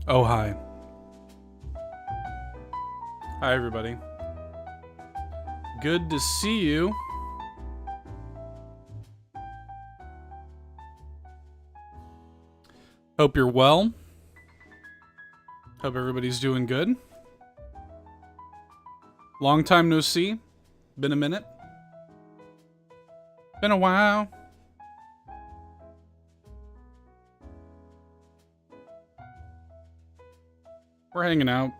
Oh, hi. Hi, everybody. Good to see you. Hope you're well. Hope everybody's doing good. Long time no see. Been a minute. Been a while. We're hanging out.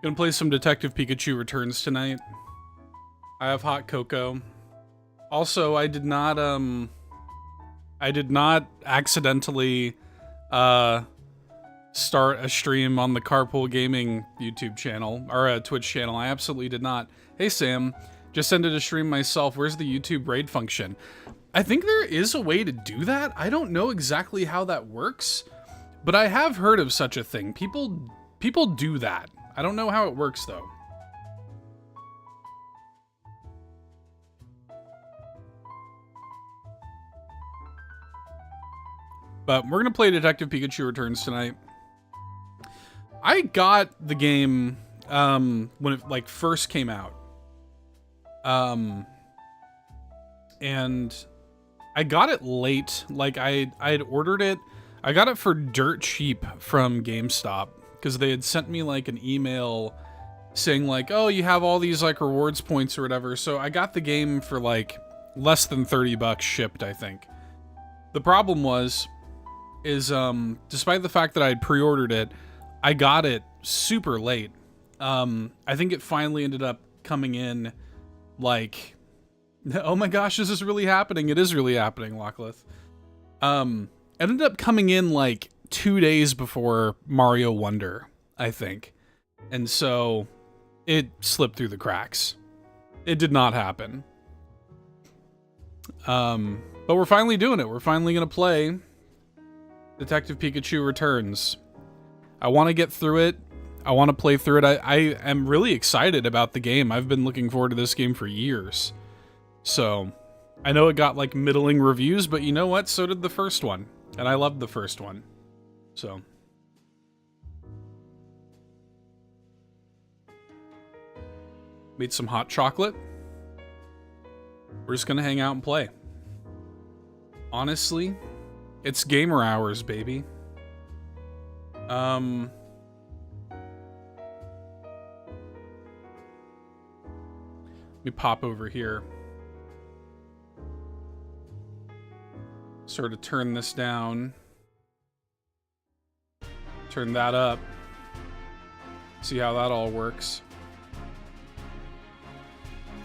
Gonna play some Detective Pikachu Returns tonight. I have hot cocoa. Also, I did not accidentally start a stream on the Carpool Gaming YouTube channel or a Twitch channel. I absolutely did not. Hey Sam, just ended a stream myself. Where's the YouTube raid function? I think there is a way to do that. I don't know exactly how that works, but I have heard of such a thing. People do that. I don't know how it works though. But we're gonna play Detective Pikachu Returns tonight. I got the game when it first came out. And I got it late. Like I had ordered it. I got it for dirt cheap from GameStop because they had sent me like an email saying like, "Oh, you have all these like rewards points or whatever." So I got the game for like less than $30 shipped, I think. The problem is despite the fact that I had pre-ordered it, I got it super late. I think it finally ended up coming in like, oh my gosh, this is really happening. It is really happening, Lockleth. It ended up coming in like 2 days before Mario Wonder, I think. And so it slipped through the cracks. It did not happen. But we're finally doing it. We're finally going to play Detective Pikachu Returns. I want to get through it. I want to play through it. I am really excited about the game. I've been looking forward to this game for years. So, I know it got like middling reviews, but you know what? So did the first one. And I loved the first one. So. Made some hot chocolate. We're just going to hang out and play. Honestly, it's gamer hours, baby. Let me pop over here. Sort of turn this down. Turn that up. See how that all works.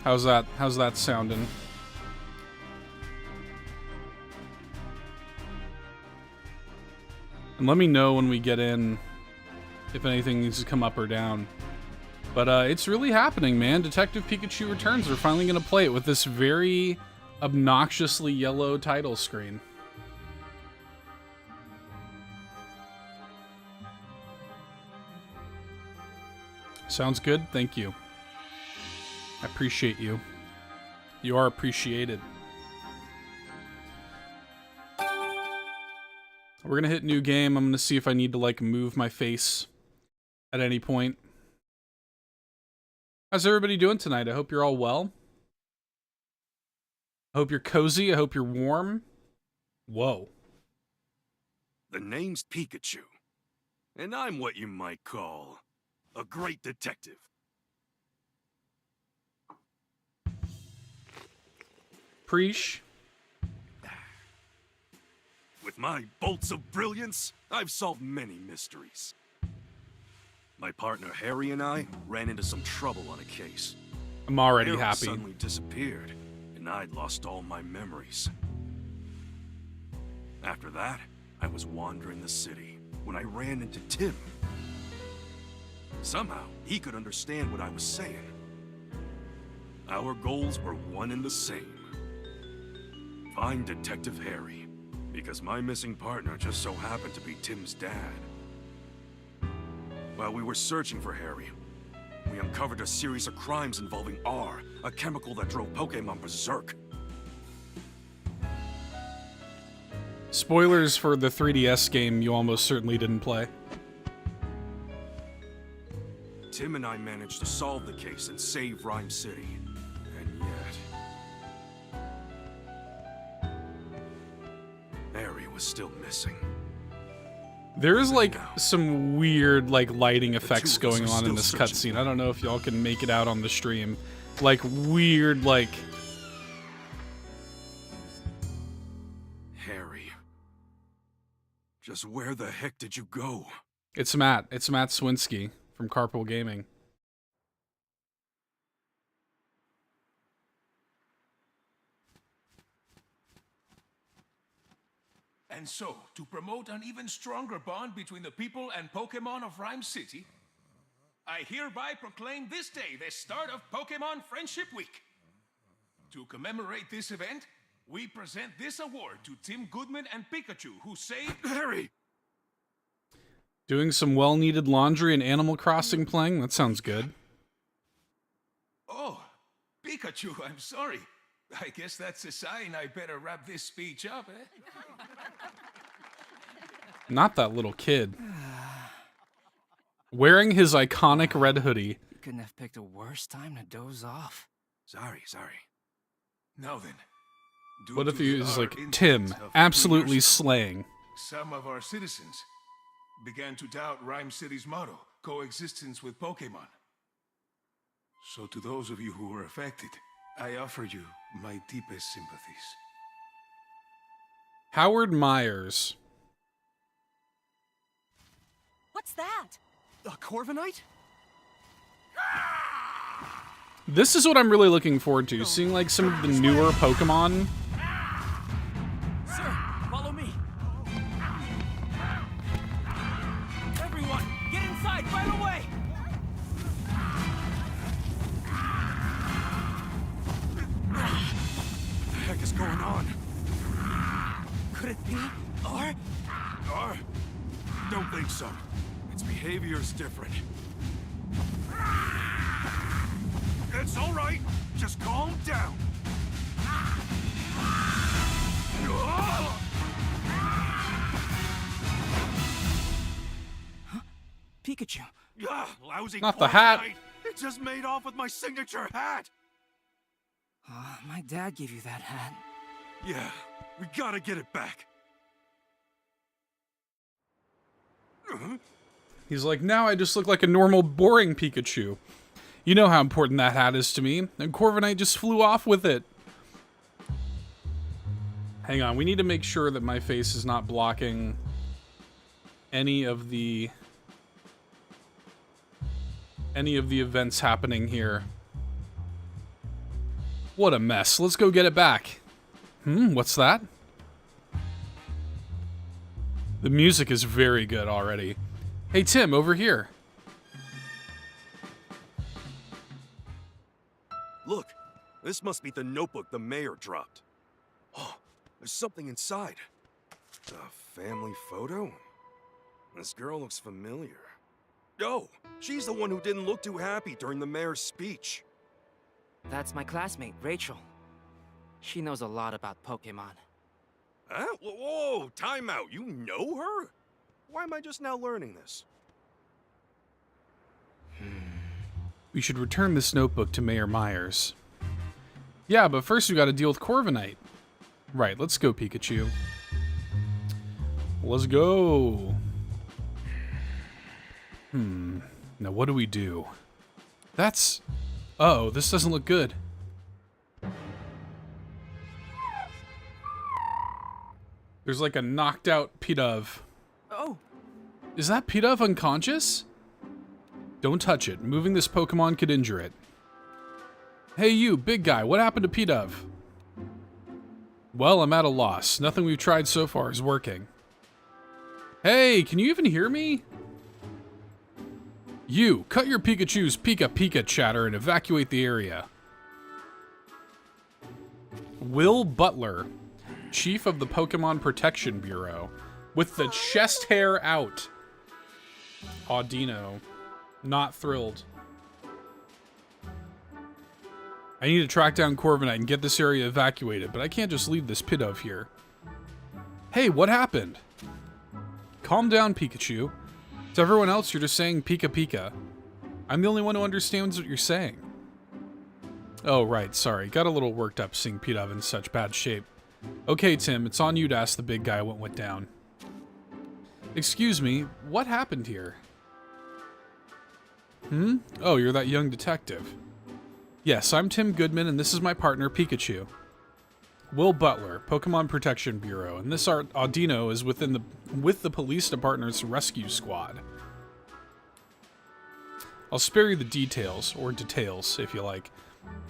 How's that sounding? And let me know when we get in if anything needs to come up or down. But it's really happening, man. Detective Pikachu Returns. We're finally going to play it with this very obnoxiously yellow title screen. Sounds good? Thank you. I appreciate you. You are appreciated. We're gonna hit new game. I'm gonna see if I need to like move my face at any point. How's everybody doing tonight? I hope you're all well. I hope you're cozy. I hope you're warm. Whoa. The name's Pikachu, and I'm what you might call a great detective. Preach. With my bolts of brilliance, I've solved many mysteries. My partner Harry and I ran into some trouble on a case. I'm already Harry happy. suddenly disappeared, and I'd lost all my memories. After that, I was wandering the city when I ran into Tim. Somehow, he could understand what I was saying. Our goals were one and the same. Find Detective Harry, because my missing partner just so happened to be Tim's dad. While we were searching for Harry, we uncovered a series of crimes involving R, a chemical that drove Pokemon berserk. Spoilers for the 3DS game you almost certainly didn't play. Tim and I managed to solve the case and save Rhyme City. And yet... Harry was still missing. There's like some weird like lighting effects going on in this cutscene. I don't know if y'all can make it out on the stream. Like weird like... Harry. Just where the heck did you go? It's Matt. It's Matt Swinsky from Carpool Gaming. And so, to promote an even stronger bond between the people and Pokemon of Rhyme City, I hereby proclaim this day the start of Pokemon Friendship Week. To commemorate this event, we present this award to Tim Goodman and Pikachu, who saved... Harry! Doing some well-needed laundry and Animal Crossing playing? That sounds good. Oh, Pikachu, I'm sorry. I guess that's a sign I better wrap this speech up, eh? Not that little kid. Wearing his iconic red hoodie. You couldn't have picked a worse time to doze off. Sorry. Now then. What if he was like, Tim, absolutely slaying. Some of our citizens began to doubt Rhyme City's motto, coexistence with Pokemon. So to those of you who were affected, I offer you my deepest sympathies. Howard Myers. What's that? A Corviknight? This is what I'm really looking forward to, seeing like some of the newer Pokemon. Sir, follow me. Everyone, get inside right away! What the heck is going on? Could it be our... Don't think so. Its behavior's different. It's all right. Just calm down. Pikachu. Lousy Not the hat. Corviknight. It just made off with my signature hat. My dad gave you that hat. Yeah, we gotta get it back. He's like, now I just look like a normal, boring Pikachu. You know how important that hat is to me. And Corviknight just flew off with it. Hang on, we need to make sure that my face is not blocking any of the events happening here. What a mess. Let's go get it back. What's that? The music is very good already. Hey, Tim, over here. Look, this must be the notebook the mayor dropped. Oh, there's something inside. A family photo? This girl looks familiar. Oh, she's the one who didn't look too happy during the mayor's speech. That's my classmate, Rachel. She knows a lot about Pokemon. Huh? Whoa, time out. You know her? Why am I just now learning this? We should return this notebook to Mayor Myers. Yeah, but first we gotta deal with Corviknight. Right, let's go, Pikachu. Let's go. Now what do we do? That's... Uh-oh, this doesn't look good. There's like a knocked out Pidove. Oh! Is that Pidove unconscious? Don't touch it. Moving this Pokemon could injure it. Hey you, big guy, what happened to Pidove? Well, I'm at a loss. Nothing we've tried so far is working. Hey, can you even hear me? You, cut your Pikachu's Pika Pika chatter and evacuate the area. Will Butler, Chief of the Pokemon Protection Bureau, with the chest hair out. Audino, not thrilled. I need to track down Corviknight and get this area evacuated, but I can't just leave this Pidove here. Hey, what happened? Calm down, Pikachu. To everyone else, you're just saying Pika Pika. I'm the only one who understands what you're saying. Oh, right, sorry. Got a little worked up seeing Pidove in such bad shape. Okay, Tim, it's on you to ask the big guy what went down. Excuse me, what happened here? Oh, you're that young detective. Yes, I'm Tim Goodman, and this is my partner, Pikachu. Will Butler, Pokemon Protection Bureau, and this Audino is with the police department's rescue squad. I'll spare you the details, or details, if you like.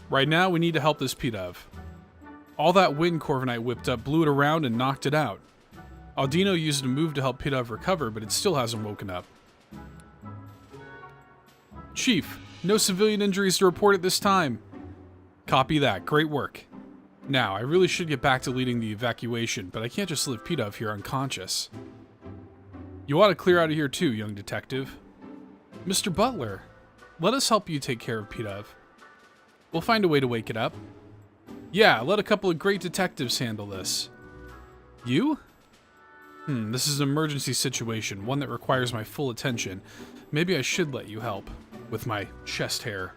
Right now, we need to help this Pidove. All that wind Corviknight whipped up blew it around and knocked it out. Audino used a move to help Pidove recover, but it still hasn't woken up. Chief, no civilian injuries to report at this time. Copy that. Great work. Now, I really should get back to leading the evacuation, but I can't just leave Pidove here unconscious. You ought to clear out of here too, young detective. Mr. Butler, let us help you take care of Pidove. We'll find a way to wake it up. Yeah, let a couple of great detectives handle this. You? This is an emergency situation, one that requires my full attention. Maybe I should let you help. With my chest hair.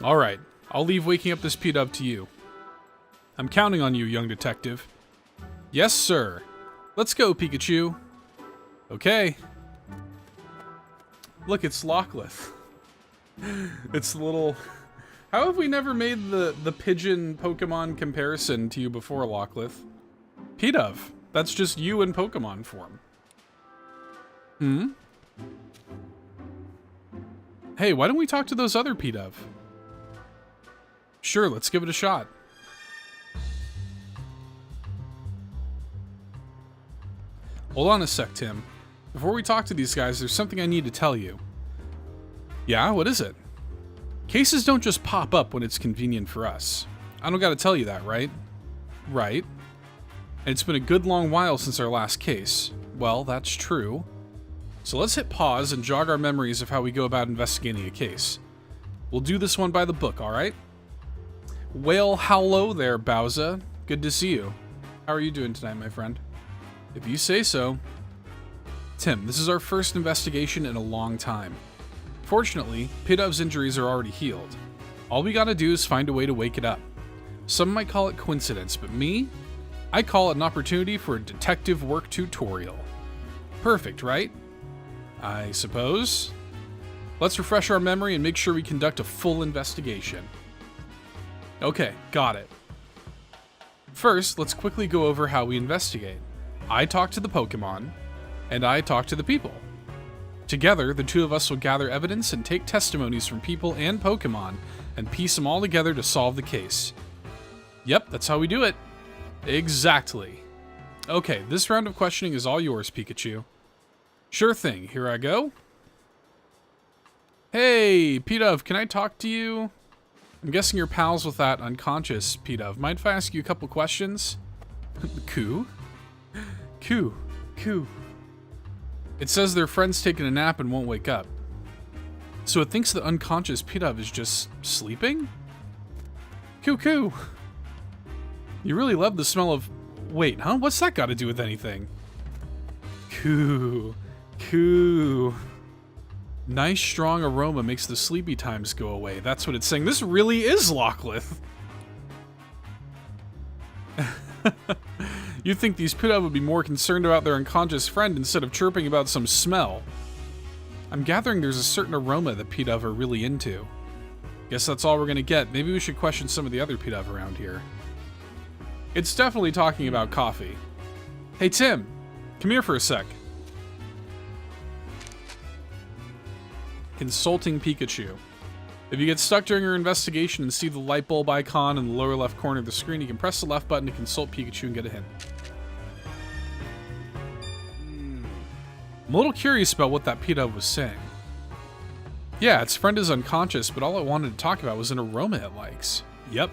Alright, I'll leave waking up this Pidove to you. I'm counting on you, young detective. Yes, sir. Let's go, Pikachu. Okay. Look, it's Lockleth. It's the little... How have we never made the pigeon Pokemon comparison to you before, Lockleth? Pidove. That's just you in Pokemon form. Hey, why don't we talk to those other Pidove? Sure, let's give it a shot. Hold on a sec, Tim. Before we talk to these guys, there's something I need to tell you. Yeah, what is it? Cases don't just pop up when it's convenient for us. I don't gotta tell you that, right? Right. And it's been a good long while since our last case. Well, that's true. So let's hit pause and jog our memories of how we go about investigating a case. We'll do this one by the book, alright? Well, hello there, Bowser. Good to see you. How are you doing tonight, my friend? If you say so. Tim, this is our first investigation in a long time. Fortunately, Pidove's injuries are already healed. All we gotta do is find a way to wake it up. Some might call it coincidence, but me? I call it an opportunity for a detective work tutorial. Perfect, right? I suppose. Let's refresh our memory and make sure we conduct a full investigation. Okay, got it. First, let's quickly go over how we investigate. I talk to the Pokemon, and I talk to the people. Together, the two of us will gather evidence and take testimonies from people and Pokemon and piece them all together to solve the case. Yep, that's how we do it. Exactly. Okay, this round of questioning is all yours, Pikachu. Sure thing, here I go. Hey, Pidove, can I talk to you? I'm guessing you're pals with that unconscious Pidove. Mind if I ask you a couple questions? Coo? Coo. It says their friend's taking a nap and won't wake up. So it thinks the unconscious Pidove is just sleeping? Coo. You really love the smell of... Wait, huh? What's that got to do with anything? Coo. Nice strong aroma makes the sleepy times go away. That's what it's saying. This really is Lockleth. You'd think these Pidove would be more concerned about their unconscious friend instead of chirping about some smell. I'm gathering there's a certain aroma that Pidove are really into. Guess that's all we're gonna get. Maybe we should question some of the other Pidove around here. It's definitely talking about coffee. Hey Tim, come here for a sec. Consulting Pikachu. If you get stuck during your investigation and see the light bulb icon in the lower left corner of the screen, you can press the left button to consult Pikachu and get a hint. I'm a little curious about what that Pidove was saying. Yeah, its friend is unconscious, but all it wanted to talk about was an aroma it likes. Yep.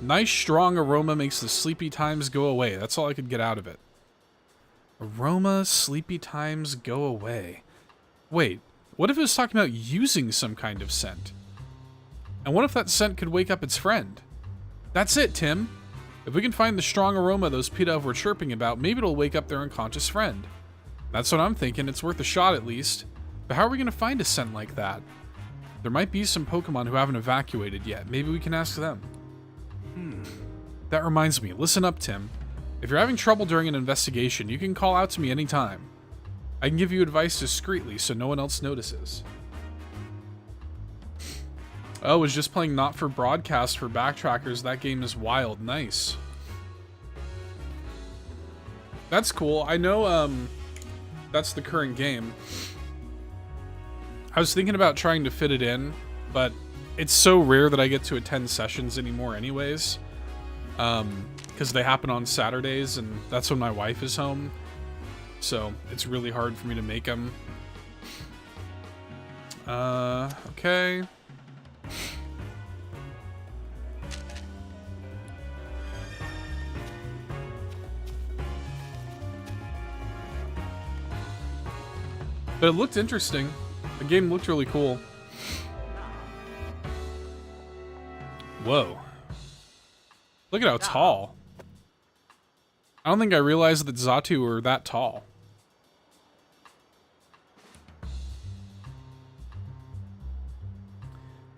Nice strong aroma makes the sleepy times go away. That's all I could get out of it. Aroma, sleepy times go away. Wait, what if it was talking about using some kind of scent? And what if that scent could wake up its friend? That's it, Tim. If we can find the strong aroma those Pidove were chirping about, maybe it'll wake up their unconscious friend. That's what I'm thinking. It's worth a shot at least. But how are we going to find a scent like that? There might be some Pokemon who haven't evacuated yet. Maybe we can ask them. That reminds me. Listen up, Tim. If you're having trouble during an investigation, you can call out to me anytime. I can give you advice discreetly so no one else notices. Oh, was just playing Not for Broadcast for Backtrackers. That game is wild. Nice. That's cool. I know that's the current game. I was thinking about trying to fit it in, but it's so rare that I get to attend sessions anymore anyways. Because they happen on Saturdays, and that's when my wife is home. So it's really hard for me to make them. Okay. But it looked interesting. The game looked really cool. Whoa. Look at how tall. I don't think I realized that Xatu were that tall.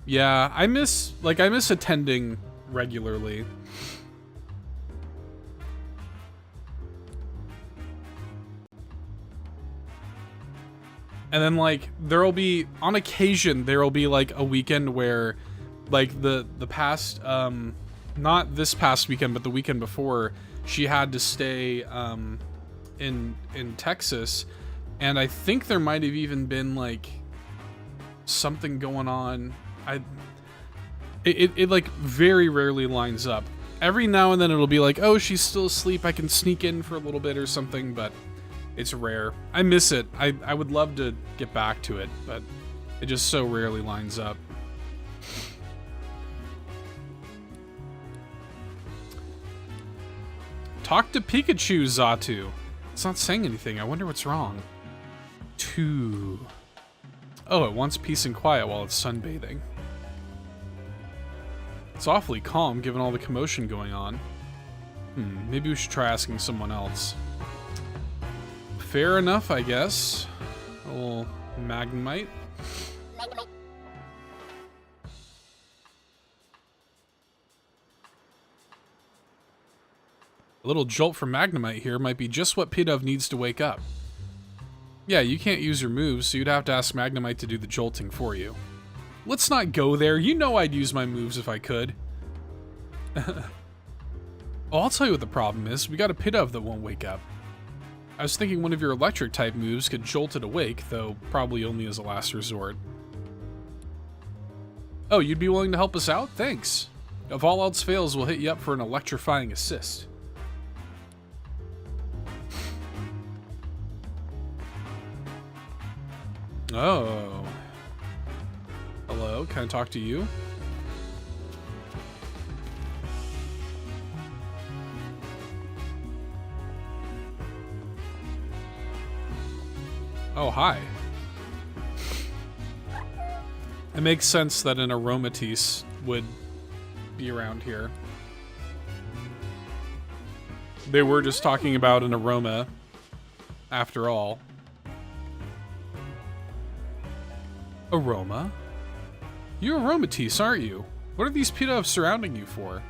Yeah, I miss attending regularly. And then like there'll be on occasion there'll be like a weekend where like the past not this past weekend but the weekend before she had to stay in Texas, and I think there might have even been like something going on. It like very rarely lines up. Every now and then it'll be like, oh, she's still asleep, I can sneak in for a little bit or something, but it's rare. I miss it. I would love to get back to it, but it just so rarely lines up. Talk to Pikachu, Xatu. It's not saying anything. I wonder what's wrong. 2. Oh, it wants peace and quiet while it's sunbathing. It's awfully calm given all the commotion going on. Maybe we should try asking someone else. Fair enough, I guess. A little Magnemite. A little jolt from Magnemite here might be just what Pidove needs to wake up. Yeah, you can't use your moves, so you'd have to ask Magnemite to do the jolting for you. Let's not go there. You know I'd use my moves if I could. Oh, I'll tell you what the problem is. We got a Pidove that won't wake up. I was thinking one of your electric type moves could jolt it awake, though probably only as a last resort. Oh, you'd be willing to help us out? Thanks. If all else fails, we'll hit you up for an electrifying assist. Oh. Hello, can I talk to you? Oh, hi. It makes sense that an Aromatisse would be around here. They were just talking about an aroma, after all. Aroma? You're Aromatisse, aren't you? What are these Pidove surrounding you for?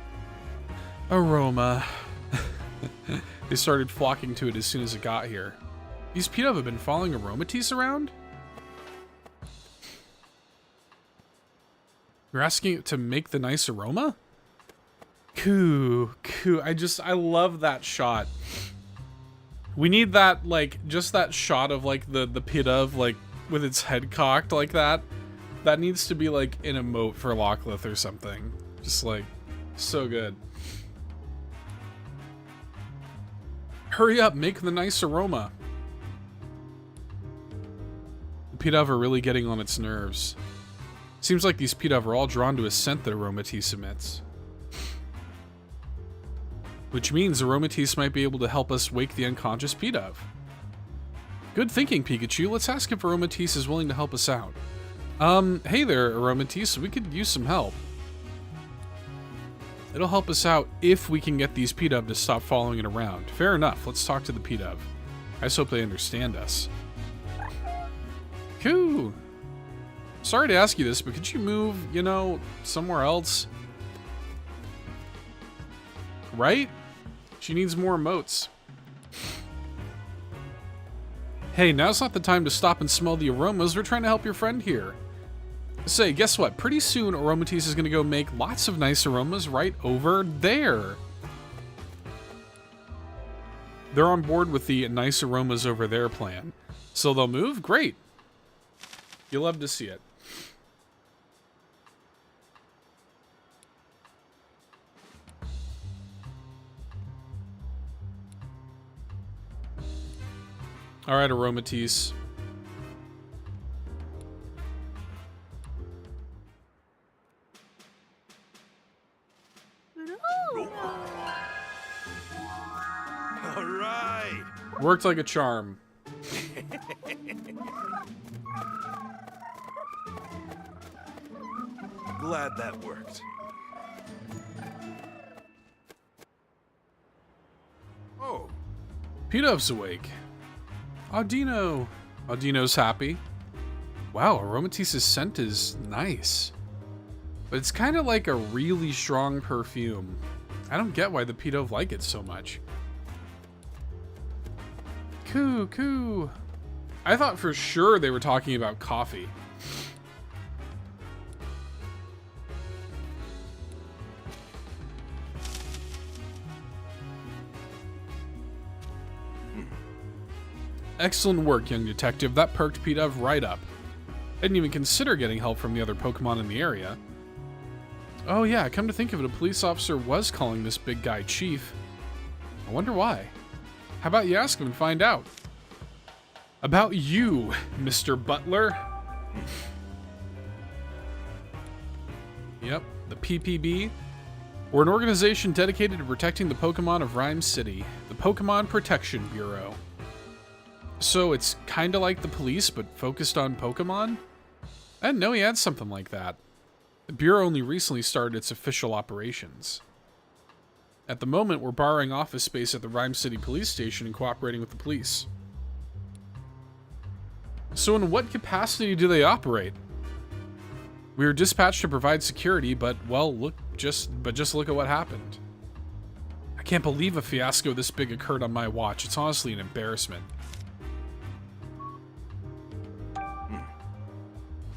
Aroma. They started flocking to it as soon as it got here. These Pidove have been following Aromatisse around? You're asking it to make the nice aroma? Coo. I love that shot. We need that, like, just that shot of, like, the Pidove, like, with its head cocked like that. That needs to be, like, an emote for Lockleth or something. Just, like, so good. Hurry up, make the nice aroma. The Pidove are really getting on its nerves. Seems like these Pidove are all drawn to a scent that Aromatisse emits. Which means Aromatisse might be able to help us wake the unconscious Pidove. Good thinking, Pikachu. Let's ask if Aromatisse is willing to help us out. Hey there, Aromatisse. We could use some help. It'll help us out if we can get these P-Dub to stop following it around. Fair enough. Let's talk to the P-Dub. I just hope they understand us. Cool. Sorry to ask you this, but could you move, you know, somewhere else? Right? She needs more emotes. Hey, now's not the time to stop and smell the aromas. We're trying to help your friend here. Say, guess what? Pretty soon, Aromatisse is going to go make lots of nice aromas right over there. They're on board with the nice aromas over there plan. So they'll move? Great. You'll love to see it. All right, Aromatisse. All right. Worked like a charm. Glad that worked. Oh. P-Dub's awake. Audino. Audino's happy. Wow, Aromatisse's scent is nice. But it's kind of like a really strong perfume. I don't get why the P-Dub like it so much. Coo. I thought for sure they were talking about coffee. Excellent work, young detective. That perked P-Dub right up. I didn't even consider getting help from the other Pokemon in the area. Oh yeah, come to think of it, a police officer was calling this big guy Chief. I wonder why. How about you ask him and find out? About you, Mr. Butler. Yep, the PPB. We're an organization dedicated to protecting the Pokemon of Rhyme City, the Pokemon Protection Bureau. So it's kinda like the police, but focused on Pokemon? I didn't know he had something like that. The Bureau only recently started its official operations. At the moment, we're borrowing office space at the Rhyme City Police Station and cooperating with the police. So in what capacity do they operate? We were dispatched to provide security, but, well, just look at what happened. I can't believe a fiasco this big occurred on my watch. It's honestly an embarrassment.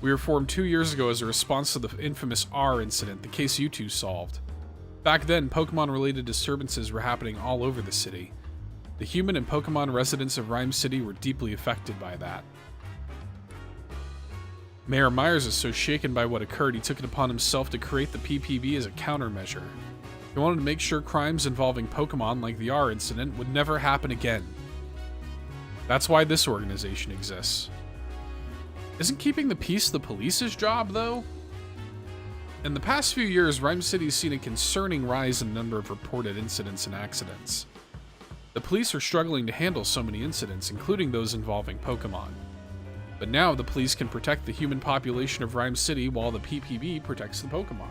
We were formed 2 years ago as a response to the infamous R incident, the case you two solved. Back then, Pokemon-related disturbances were happening all over the city. The human and Pokemon residents of Rhyme City were deeply affected by that. Mayor Myers is so shaken by what occurred, he took it upon himself to create the PPB as a countermeasure. He wanted to make sure crimes involving Pokemon, like the R incident, would never happen again. That's why this organization exists. Isn't keeping the peace the police's job, though? In the past few years, Rhyme City's seen a concerning rise in the number of reported incidents and accidents. The police are struggling to handle so many incidents, including those involving Pokemon. But now the police can protect the human population of Rhyme City while the PPB protects the Pokemon.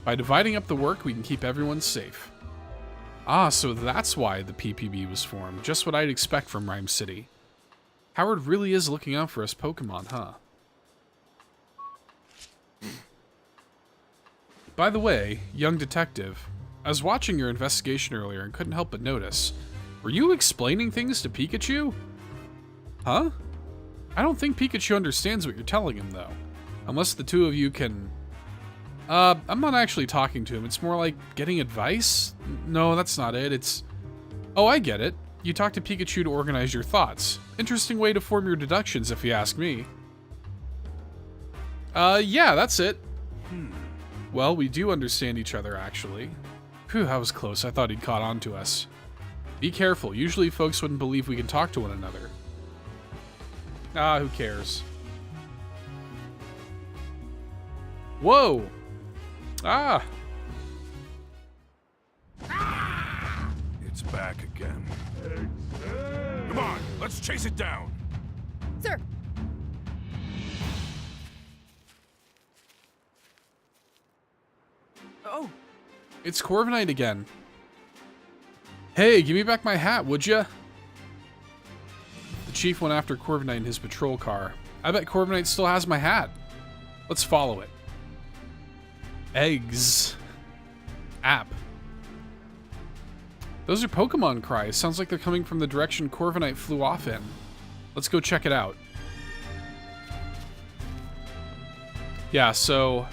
By dividing up the work, we can keep everyone safe. Ah, so that's why the PPB was formed. Just what I'd expect from Rhyme City. Howard really is looking out for us Pokemon, huh? By the way, young detective, I was watching your investigation earlier and couldn't help but notice. Were you explaining things to Pikachu? Huh? I don't think Pikachu understands what you're telling him, though. Unless the two of you can... I'm not actually talking to him. It's more like getting advice? No, that's not it. It's... Oh, I get it. You talk to Pikachu to organize your thoughts. Interesting way to form your deductions, if you ask me. Yeah, that's it. Well, we do understand each other, actually. Phew, that was close. I thought he'd caught on to us. Be careful. Usually folks wouldn't believe we can talk to one another. Ah, who cares? Whoa! Ah! It's back again. Come on, let's chase it down. Sir, It's Corviknight again. Hey, give me back my hat, would ya? The chief went after Corviknight in his patrol car. I bet Corviknight still has my hat. Let's follow it. Eggs. App. Those are Pokemon cries. Sounds like they're coming from the direction Corviknight flew off in. Let's go check it out. Yeah, so...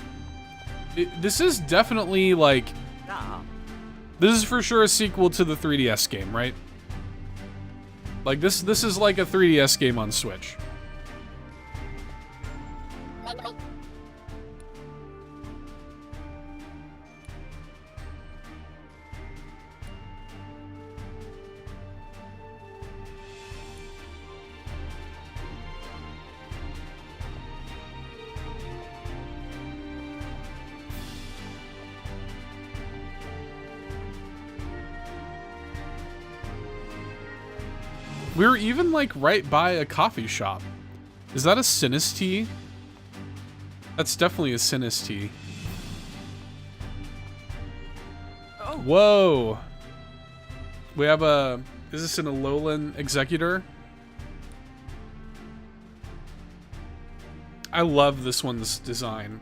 this is definitely, like... This is for sure a sequel to the 3DS game, right? Like, this is like a 3DS game on Switch. We're even, like, right by a coffee shop. Is that a Sinus tea? That's definitely a Sinus tea. Oh. Whoa. We have a... Is this an Alolan Executor? I love this one's design.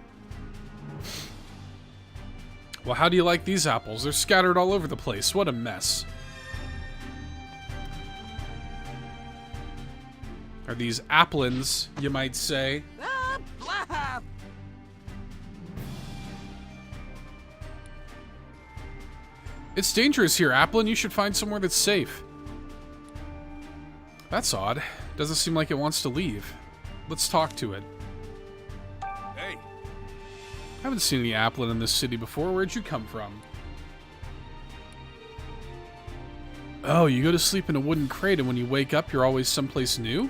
Well, how do you like these apples? They're scattered all over the place. What a mess. Are these applins, you might say? It's dangerous here, Applin. You should find somewhere that's safe. That's odd. Doesn't seem like it wants to leave. Let's talk to it. Hey. I haven't seen any Applin in this city before. Where'd you come from? Oh, you go to sleep in a wooden crate, and when you wake up, you're always someplace new?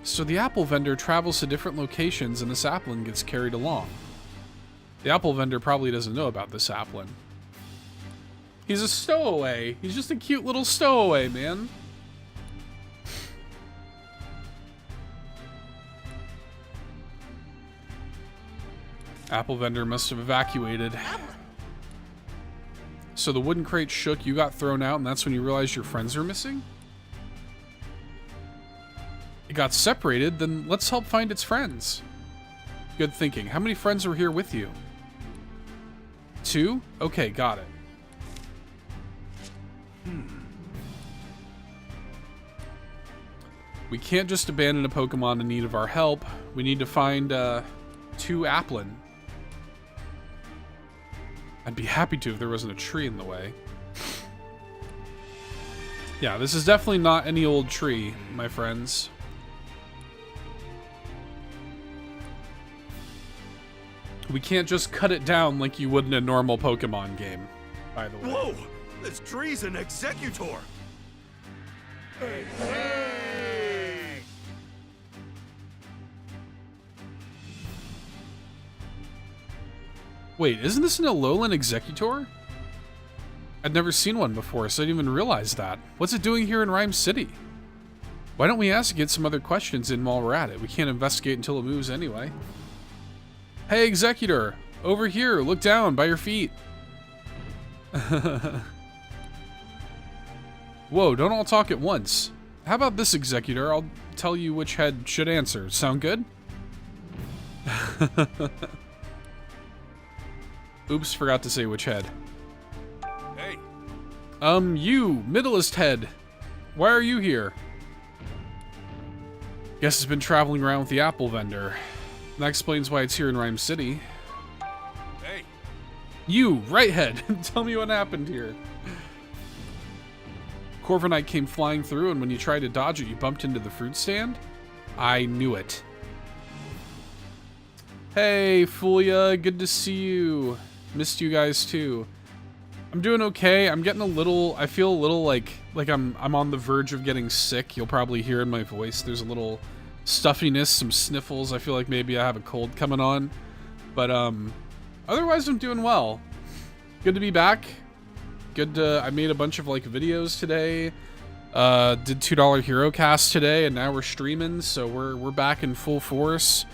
So the apple vendor travels to different locations and this Applin gets carried along. The apple vendor probably doesn't know about this Applin. He's a stowaway. He's just a cute little stowaway, man. Apple vendor must have evacuated. So the wooden crate shook, you got thrown out, and that's when you realized your friends are missing? It got separated, then let's help find its friends. Good thinking. How many friends were here with you? 2? Okay, got it. We can't just abandon a Pokemon in need of our help. We need to find 2 Applin. I'd be happy to if there wasn't a tree in the way. Yeah, this is definitely not any old tree, my friends. We can't just cut it down like you would in a normal Pokemon game, by the way. Whoa! This tree's an Executor! Hey, hey! Wait, isn't this an Alolan Executor? I'd never seen one before, so I didn't even realize that. What's it doing here in Rhyme City? Why don't we ask it some other questions in while we're at it? We can't investigate until it moves anyway. Hey, Executor! Over here! Look down, by your feet! Whoa, don't all talk at once. How about this, Executor? I'll tell you which head should answer. Sound good? Oops, forgot to say which head. Hey! You, middleest head. Why are you here? Guess it's been traveling around with the apple vendor. That explains why it's here in Rhyme City. Hey! You, right head. Tell me what happened here. Corviknight came flying through, and when you tried to dodge it, you bumped into the fruit stand? I knew it. Hey, Fulia, good to see you. Missed you guys too. I'm doing okay. I'm getting a little, I feel a little like I'm on the verge of getting sick. You'll probably hear in my voice. There's a little stuffiness, some sniffles. I feel like maybe I have a cold coming on. But otherwise I'm doing well. Good to be back. Good to, I made a bunch of like videos today. Did $2 Hero Cast today, and now we're streaming, so we're back in full force.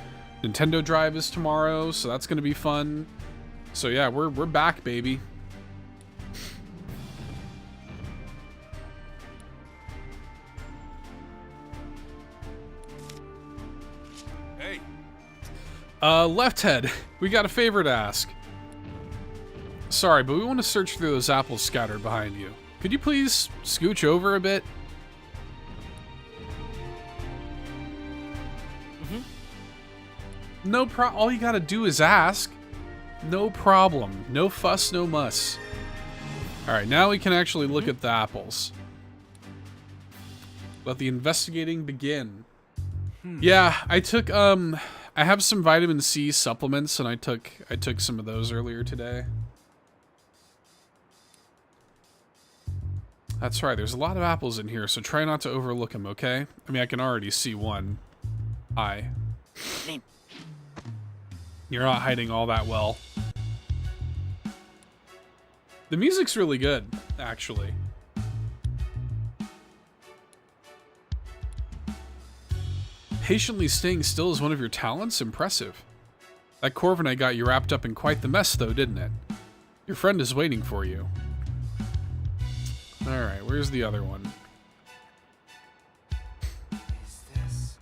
Nintendo Drive is tomorrow, so that's gonna be fun. So yeah, we're back, baby. Left head, we got a favor to ask. Sorry, but we want to search through those apples scattered behind you. Could you please scooch over a bit? No all you gotta do is ask. No problem. No fuss, no muss. Alright, now we can actually look at the apples. Let the investigating begin. Yeah, I took, I have some vitamin C supplements, and I took some of those earlier today. That's right, there's a lot of apples in here, so try not to overlook them, okay? I mean, I can already see one. Hi. You're not hiding all that well. The music's really good, actually. Patiently staying still is one of your talents? Impressive. That Corviknight got you wrapped up in quite the mess, though, didn't it? Your friend is waiting for you. Alright, where's the other one? Is this?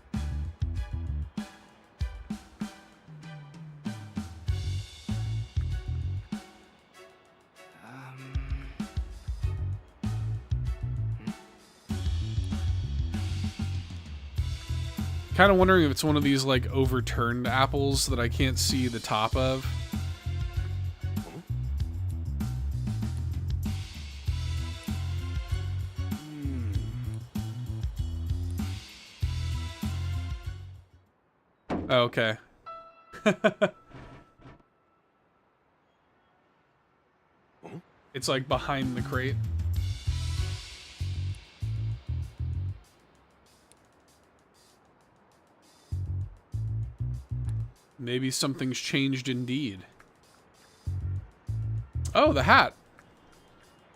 Kind of wondering if it's one of these, like, overturned apples that I can't see the top of. Oh, okay. It's like behind the crate. Maybe something's changed indeed. Oh, the hat.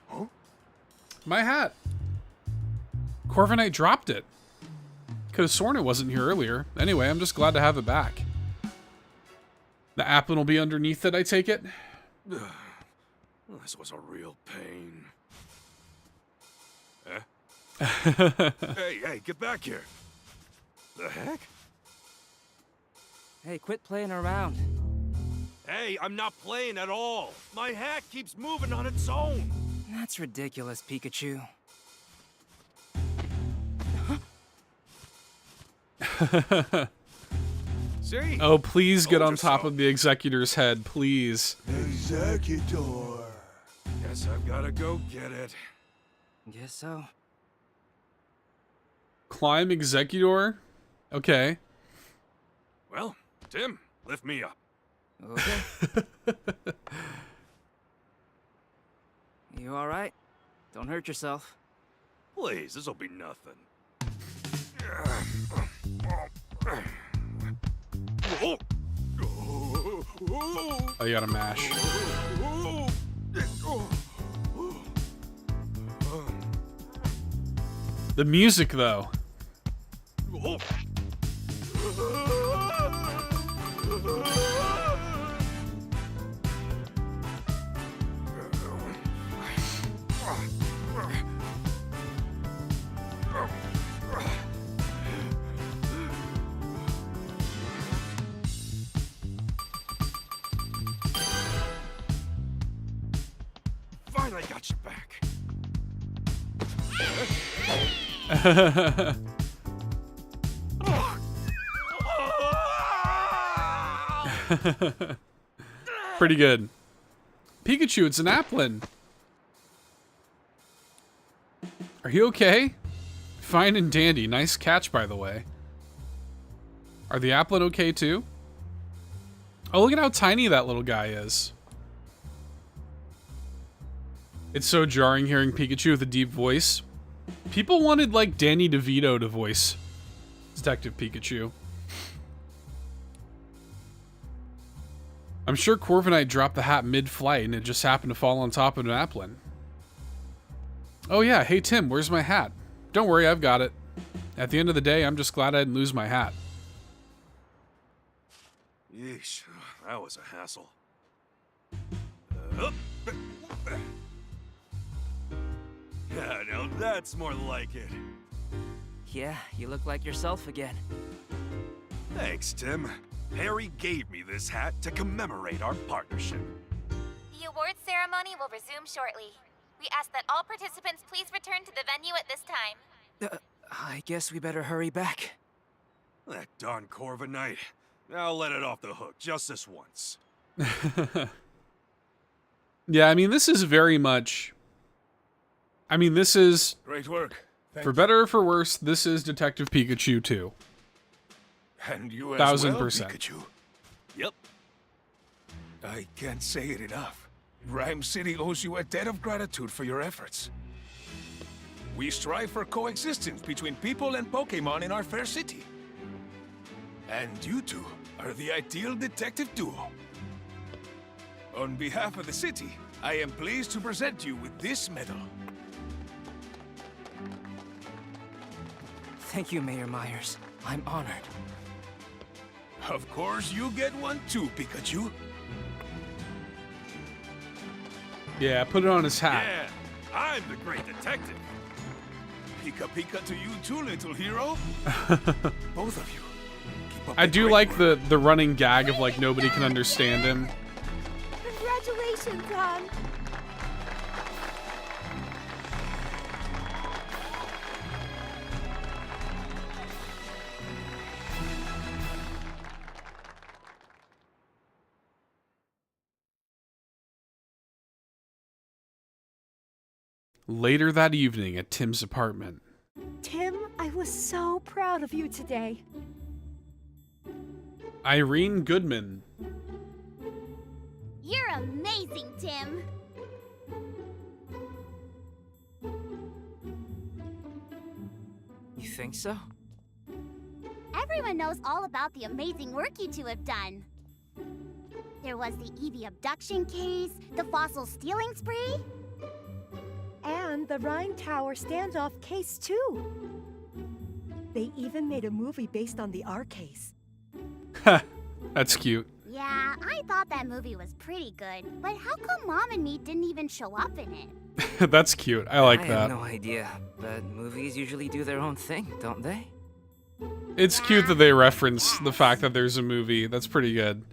Huh? My hat. Corviknight dropped it. Could have sworn it wasn't here earlier. Anyway, I'm just glad to have it back. The apple will be underneath it, I take it? This was a real pain. Eh? Hey, get back here. The heck? Hey, quit playing around. Hey, I'm not playing at all. My hat keeps moving on its own. That's ridiculous, Pikachu. See? Oh, please get Told on you top so. of the executor's head, please. Executor. Guess I've gotta go get it. Guess so. Climb executor? Okay. Well, Tim, lift me up. Okay. You alright? Don't hurt yourself. Please, this'll be nothing. Oh, you gotta mash. The music, though. Finally got you back. Pretty good. Pikachu, it's an Applin. Are you okay? Fine and dandy. Nice catch, by the way. Are the Applin okay, too? Oh, look at how tiny that little guy is. It's so jarring hearing Pikachu with a deep voice. People wanted, like, Danny DeVito to voice Detective Pikachu. I'm sure Corviknight dropped the hat mid-flight and it just happened to fall on top of an Applin. Oh yeah, hey Tim, where's my hat? Don't worry, I've got it. At the end of the day, I'm just glad I didn't lose my hat. Yeesh, that was a hassle. Yeah, now that's more like it. Yeah, you look like yourself again. Thanks, Tim. Harry gave me this hat to commemorate our partnership. The awards ceremony will resume shortly. We ask that all participants please return to the venue at this time. I guess we better hurry back. That darn Corviknight. I'll let it off the hook just this once. Yeah, I mean, this is very much... I mean, this is... Great work. Thank For better or for worse, this is Detective Pikachu 2. And you as well, 1000%. Pikachu. Yep. I can't say it enough. Rhyme City owes you a debt of gratitude for your efforts. We strive for coexistence between people and Pokemon in our fair city. And you two are the ideal detective duo. On behalf of the city, I am pleased to present you with this medal. Thank you, Mayor Myers. I'm honored. Of course, you get one too, Pikachu. Yeah, put it on his hat. Yeah, I'm the great detective. Pika Pika to you too, little hero. Both of you. Keep up I the do great like work. the running gag of, like, nobody can understand him. Congratulations, hon. Later that evening at Tim's apartment. Tim, I was so proud of you today. Irene Goodman. You're amazing, Tim. You think so? Everyone knows all about the amazing work you two have done. There was the Eevee abduction case, the fossil stealing spree. And the Rhine Tower standoff case, too. They even made a movie based on the R case. That's cute. Yeah, I thought that movie was pretty good, but how come Mom and me didn't even show up in it? That's cute. I like I that. have no idea, but movies usually do their own thing, don't they? It's cute that they reference the fact that there's a movie. That's pretty good.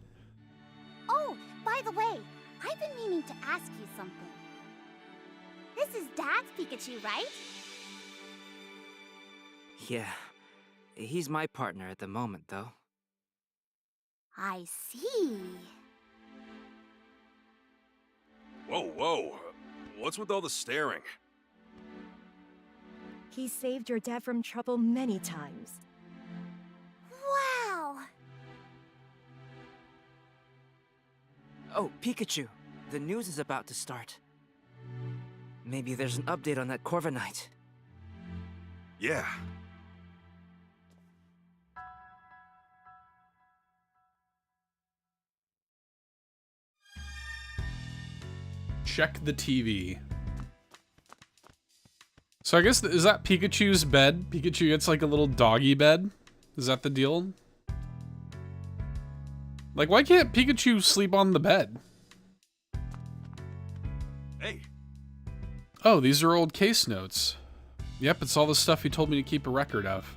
Oh, by the way, I've been meaning to ask you something. This is Dad's Pikachu, right? Yeah. He's my partner at the moment, though. I see. Whoa, whoa. What's with all the staring? He saved your dad from trouble many times. Wow. Oh, Pikachu. The news is about to start. Maybe there's an update on that Corviknight. Yeah. Check the TV. So I guess, is that Pikachu's bed? Pikachu gets like a little doggy bed? Is that the deal? Like, why can't Pikachu sleep on the bed? Hey, Oh, these are old case notes. Yep, it's all the stuff he told me to keep a record of.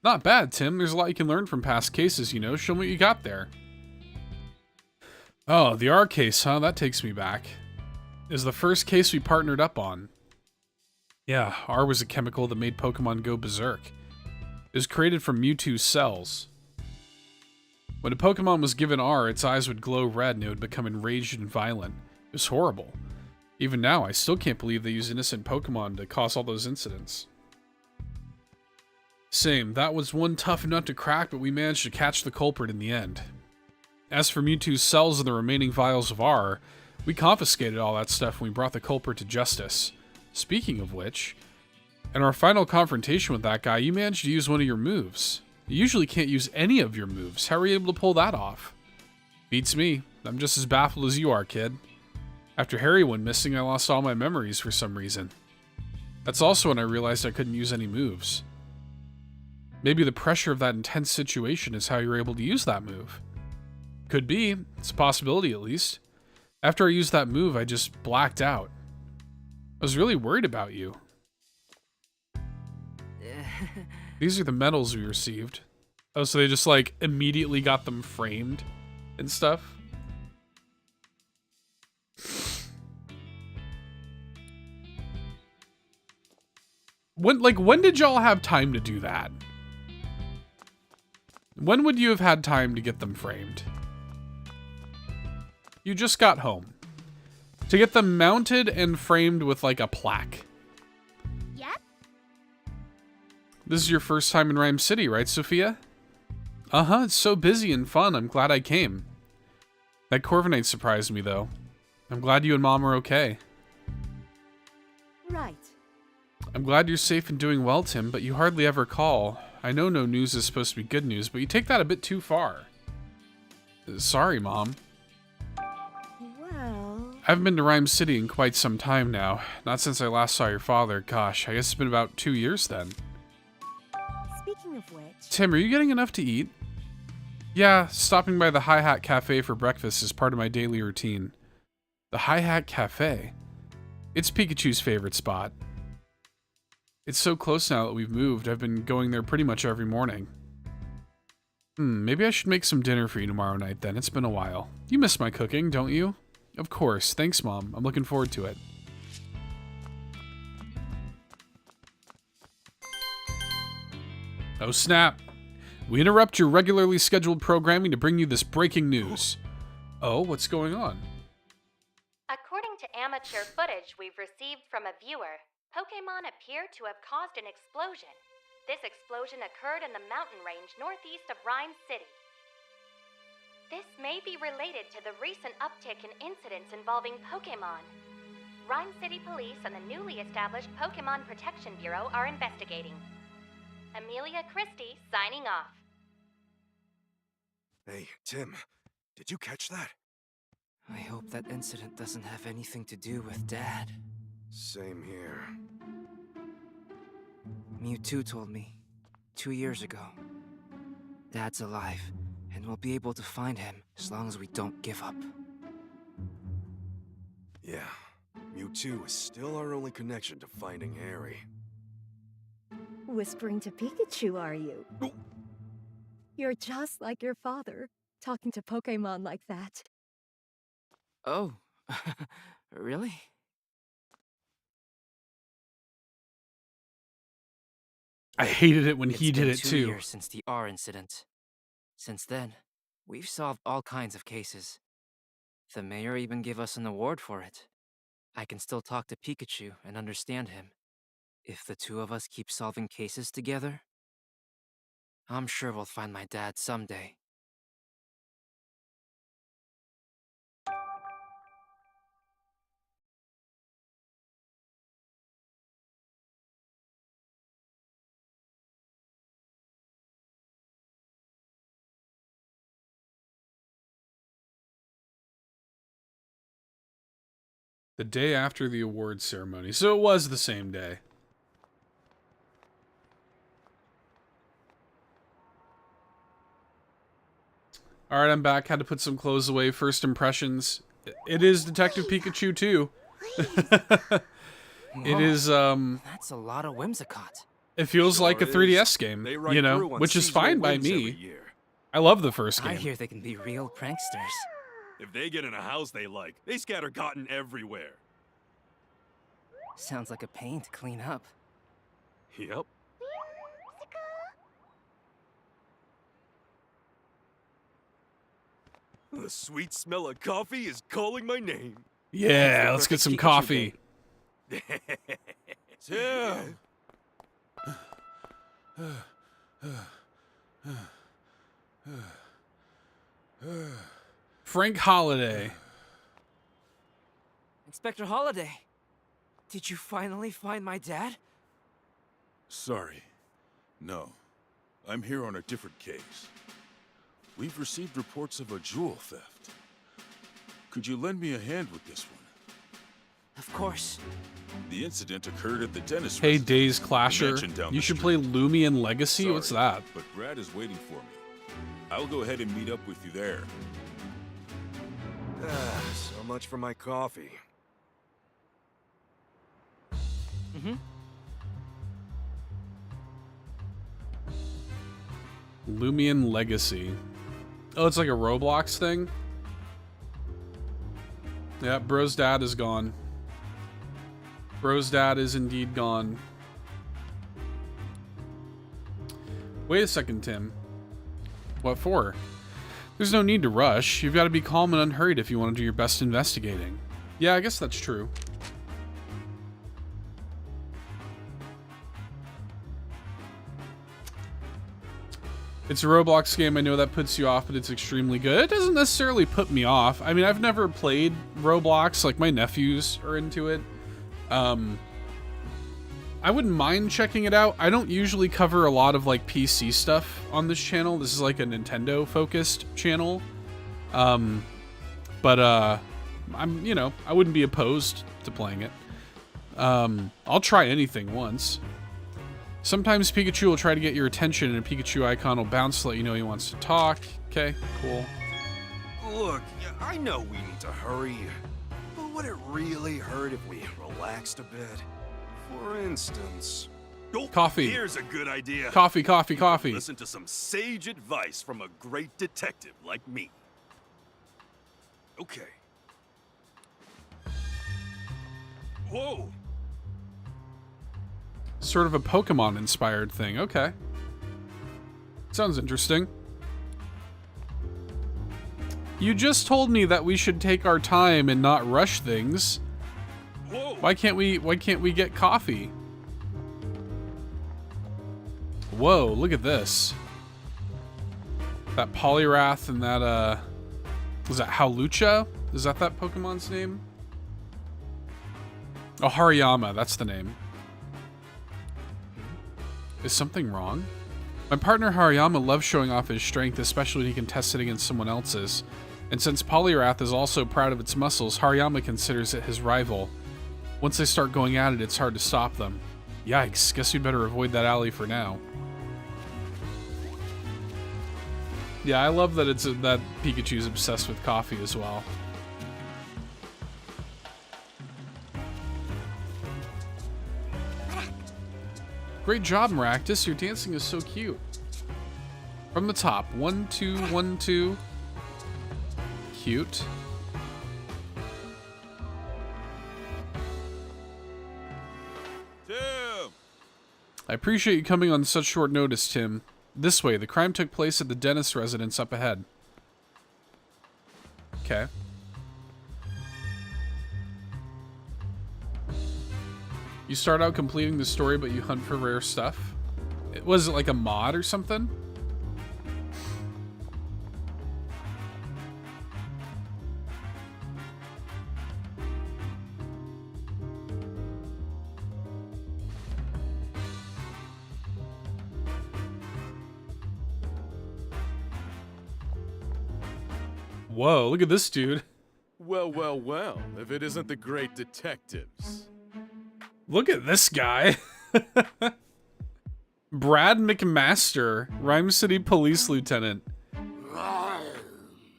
Not bad, Tim. There's a lot you can learn from past cases, you know. Show me what you got there. Oh, the R case, huh? That takes me back. Is the first case we partnered up on. Yeah, R was a chemical that made Pokemon go berserk. It was created from Mewtwo's cells. When a Pokemon was given R, its eyes would glow red and it would become enraged and violent. It was horrible. Even now, I still can't believe they used innocent Pokemon to cause all those incidents. Same, that was one tough nut to crack, but we managed to catch the culprit in the end. As for Mewtwo's cells and the remaining vials of R, we confiscated all that stuff when we brought the culprit to justice. Speaking of which, in our final confrontation with that guy, you managed to use one of your moves. You usually can't use any of your moves. How were you able to pull that off? Beats me. I'm just as baffled as you are, kid. After Harry went missing, I lost all my memories for some reason. That's also when I realized I couldn't use any moves. Maybe the pressure of that intense situation is how you were able to use that move. Could be. It's a possibility, at least. After I used that move, I just blacked out. I was really worried about you. These are the medals we received. Oh, so they just like immediately got them framed and stuff. When did y'all have time to do that? When would you have had time to get them framed? You just got home. To get them mounted and framed with like a plaque. Yep. This is your first time in Rhyme City, right, Sophia? Uh-huh, it's so busy and fun. I'm glad I came. That Corviknight surprised me, though. I'm glad you and Mom are okay. Right. I'm glad you're safe and doing well, Tim, but you hardly ever call. I know no news is supposed to be good news, but you take that a bit too far. Sorry, Mom. Well... I haven't been to Rhyme City in quite some time now. Not since I last saw your father. Gosh, I guess it's been about 2 years then. Speaking of which... Tim, are you getting enough to eat? Yeah, stopping by the Hi-Hat Cafe for breakfast is part of my daily routine. The Hi-Hat Cafe? It's Pikachu's favorite spot. It's so close now that we've moved. I've been going there pretty much every morning. Maybe I should make some dinner for you tomorrow night then. It's been a while. You miss my cooking, don't you? Of course. Thanks, Mom. I'm looking forward to it. Oh, snap. We interrupt your regularly scheduled programming to bring you this breaking news. Oh, what's going on? According to amateur footage we've received from a viewer, Pokémon appear to have caused an explosion. This explosion occurred in the mountain range northeast of Rhyme City. This may be related to the recent uptick in incidents involving Pokémon. Rhyme City Police and the newly established Pokémon Protection Bureau are investigating. Amelia Christie signing off. Hey, Tim, did you catch that? I hope that incident doesn't have anything to do with Dad. Same here. Mewtwo told me 2 years ago. Dad's alive, and we'll be able to find him as long as we don't give up. Yeah, Mewtwo is still our only connection to finding Harry. Whispering to Pikachu, are you? Oh. You're just like your father, talking to Pokémon like that. Oh, really? I hated it when he It's did been it 2 too. years since the R incident. Since then, we've solved all kinds of cases. The mayor even gave us an award for it. I can still talk to Pikachu and understand him. If the two of us keep solving cases together, I'm sure we'll find my dad someday. The day after the awards ceremony. So it was the same day. Alright, I'm back. Had to put some clothes away. First impressions. It is Detective Pikachu too. It is, That's a lot of Whimsicott. it feels like a Sure 3DS is. game, They write you know, through on which is seasonal fine by whims every me. year. I love the first I game. hear they can be real pranksters. If they get in a house they like, they scatter cotton everywhere. Sounds like a pain to clean up. Yep. The sweet smell of coffee is calling my name. Yeah, let's get some Pikachu coffee. Tim! Frank Holiday. Inspector Holiday, did you finally find my dad? Sorry. No. I'm here on a different case. We've received reports of a jewel theft. Could you lend me a hand with this one? Of course. The incident occurred at the dentist Hey, residence, Days the Clasher. mansion down You the should street. play Lumion Legacy? Sorry, What's that? But Brad is waiting for me. I'll go ahead and meet up with you there. So much for my coffee. Lumion Legacy. Oh, it's like a Roblox thing? Yeah, Bro's dad is gone. Bro's dad is indeed gone. Wait a second, Tim. What for? There's no need to rush. You've got to be calm and unhurried if you want to do your best investigating. Yeah, I guess that's true. It's a Roblox game, I know that puts you off, but it's extremely good. It doesn't necessarily put me off. I mean, I've never played Roblox, like my nephews are into it. I wouldn't mind checking it out. I don't usually cover a lot of like PC stuff on this channel. This is like a Nintendo focused channel. I'm, you know, I wouldn't be opposed to playing it. I'll try anything once. Sometimes Pikachu will try to get your attention and a Pikachu icon will bounce to let you know he wants to talk. Okay, cool. Look, I know we need to hurry, but would it really hurt if we relaxed a bit? For instance... Oh, coffee. Here's a good idea. Coffee, coffee, coffee. Listen to some sage advice from a great detective like me. Okay. Whoa! Sort of a Pokemon-inspired thing. Okay. Sounds interesting. You just told me that we should take our time and not rush things. Whoa! Why can't we get coffee? Whoa, look at this. That Poliwrath and that, was that Hawlucha? Is that Pokemon's name? Oh, Hariyama, that's the name. Is something wrong? My partner Hariyama loves showing off his strength, especially when he can test it against someone else's. And since Poliwrath is also proud of its muscles, Hariyama considers it his rival. Once they start going at it, it's hard to stop them. Yikes, guess we'd better avoid that alley for now. Yeah, I love that that Pikachu's obsessed with coffee as well. Great job, Maractus. Your dancing is so cute. From the top. 1, 2, 1, 2. Cute. Tim! I appreciate you coming on such short notice, Tim. This way, the crime took place at the dentist residence up ahead. Okay. You start out completing the story, but you hunt for rare stuff. Was it like a mod or something? Whoa, look at this dude. Well, well, well, if it isn't the great detectives. Look at this guy. Brad McMaster, Rhyme City Police Lieutenant.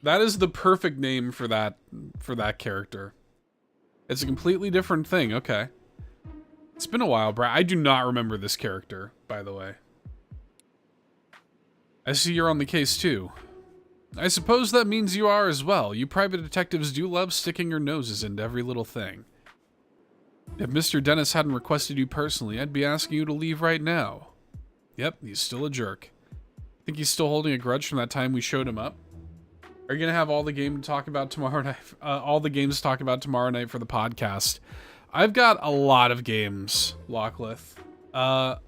That is the perfect name for that character. It's a completely different thing. Okay. It's been a while, Brad. I do not remember this character, by the way. I see you're on the case too. I suppose that means you are as well. You private detectives do love sticking your noses into every little thing. If Mr. Dennis hadn't requested you personally, I'd be asking you to leave right now. Yep, he's still a jerk. Think he's still holding a grudge from that time we showed him up? Are you gonna have all the game to talk about tomorrow night? All the games to talk about tomorrow night for the podcast? I've got a lot of games, Locklith. I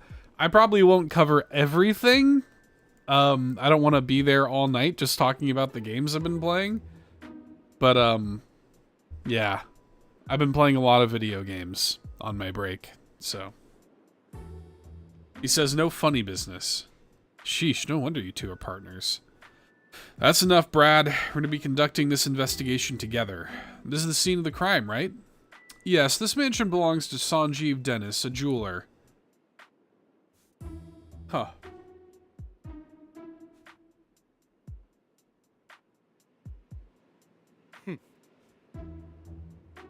probably won't cover everything. I don't want to be there all night just talking about the games I've been playing. But, yeah. I've been playing a lot of video games on my break, so. He says, no funny business. Sheesh, no wonder you two are partners. That's enough, Brad. We're going to be conducting this investigation together. This is the scene of the crime, right? Yes, this mansion belongs to Sanjeev Dennis, a jeweler. Huh.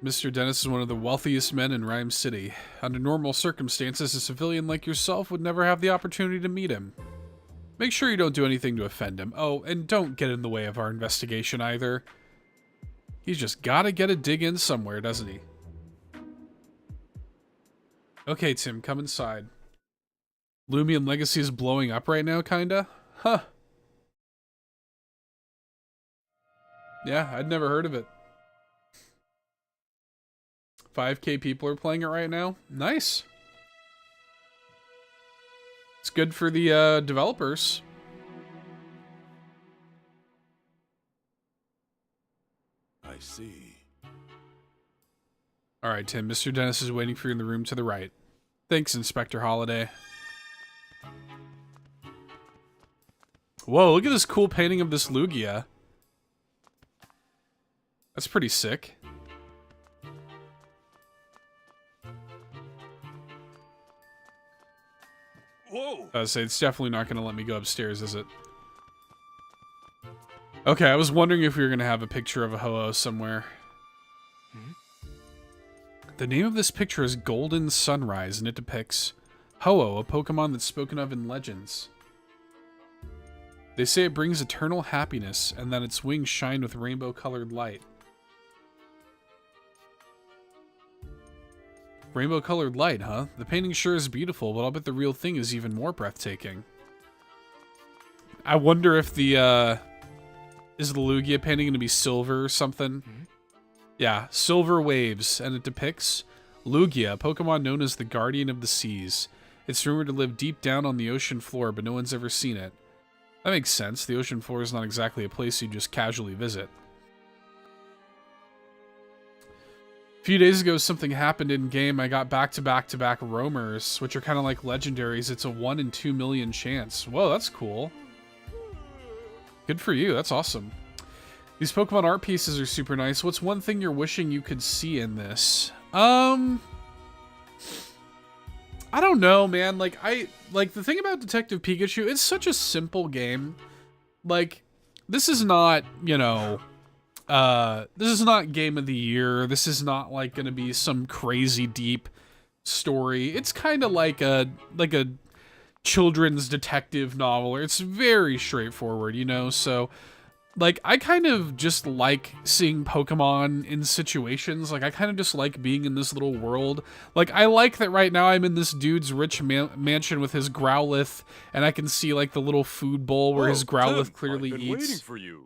Mr. Dennis is one of the wealthiest men in Rhyme City. Under normal circumstances, a civilian like yourself would never have the opportunity to meet him. Make sure you don't do anything to offend him. Oh, and don't get in the way of our investigation either. He's just gotta get a dig in somewhere, doesn't he? Okay, Tim, come inside. Lumion Legacy is blowing up right now, kinda? Huh. Yeah, I'd never heard of it. 5K people are playing it right now. Nice. It's good for the developers. I see. All right, Tim. Mr. Dennis is waiting for you in the room to the right. Thanks, Inspector Holiday. Whoa, look at this cool painting of this Lugia. That's pretty sick. Whoa! I was say it's definitely not going to let me go upstairs, is it? Okay, I was wondering if we were going to have a picture of a Ho-Oh somewhere. The name of this picture is Golden Sunrise, and it depicts Ho-Oh, a Pokemon that's spoken of in legends. They say it brings eternal happiness, and that its wings shine with rainbow-colored light. Rainbow-colored light, huh? The painting sure is beautiful, but I'll bet the real thing is even more breathtaking. I wonder if the, is the Lugia painting going to be silver or something? Yeah, silver waves, and it depicts Lugia, a Pokemon known as the Guardian of the Seas. It's rumored to live deep down on the ocean floor, but no one's ever seen it. That makes sense. The ocean floor is not exactly a place you just casually visit. A few days ago, something happened in-game. I got back-to-back-to-back roamers, which are kind of like legendaries. It's a 1 in 2 million chance. Whoa, that's cool. Good for you. That's awesome. These Pokemon art pieces are super nice. What's one thing you're wishing you could see in this? I don't know, man. Like the thing about Detective Pikachu, it's such a simple game. Like, this is not, you know, this is not Game of the Year. This is not like gonna be some crazy deep story. It's kind of like a children's detective novel. It's very straightforward, you know. So, like, I kind of just like seeing Pokemon in situations. Like, I kind of just like being in this little world. Like, I like that right now I'm in this dude's rich mansion with his Growlithe, and I can see, like, the little food bowl where his Growlithe Tim, clearly I've been eats. waiting for you.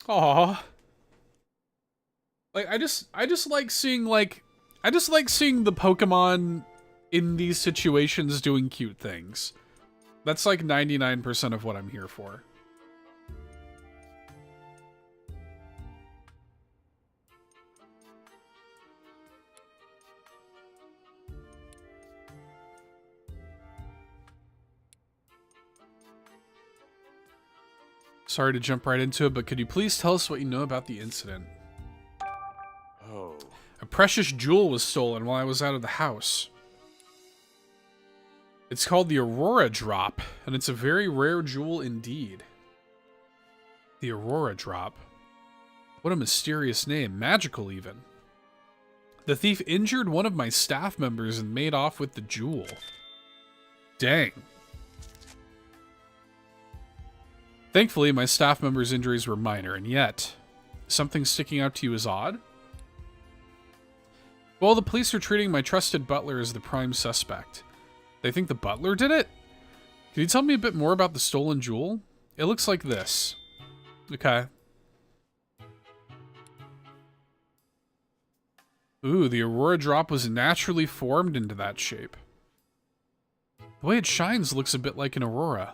Aww. Like, I just like seeing, like, I just like seeing the Pokemon in these situations doing cute things. That's like 99% of what I'm here for. Sorry to jump right into it, but could you please tell us what you know about the incident? Oh. A precious jewel was stolen while I was out of the house. It's called the Aurora Drop, and it's a very rare jewel indeed. The Aurora Drop. What a mysterious name. Magical, even. The thief injured one of my staff members and made off with the jewel. Dang. Thankfully, my staff member's injuries were minor, and yet, something sticking out to you is odd? Well, the police are treating my trusted butler as the prime suspect. They think the butler did it? Can you tell me a bit more about the stolen jewel? It looks like this. Okay. Ooh, the Aurora Drop was naturally formed into that shape. The way it shines looks a bit like an aurora.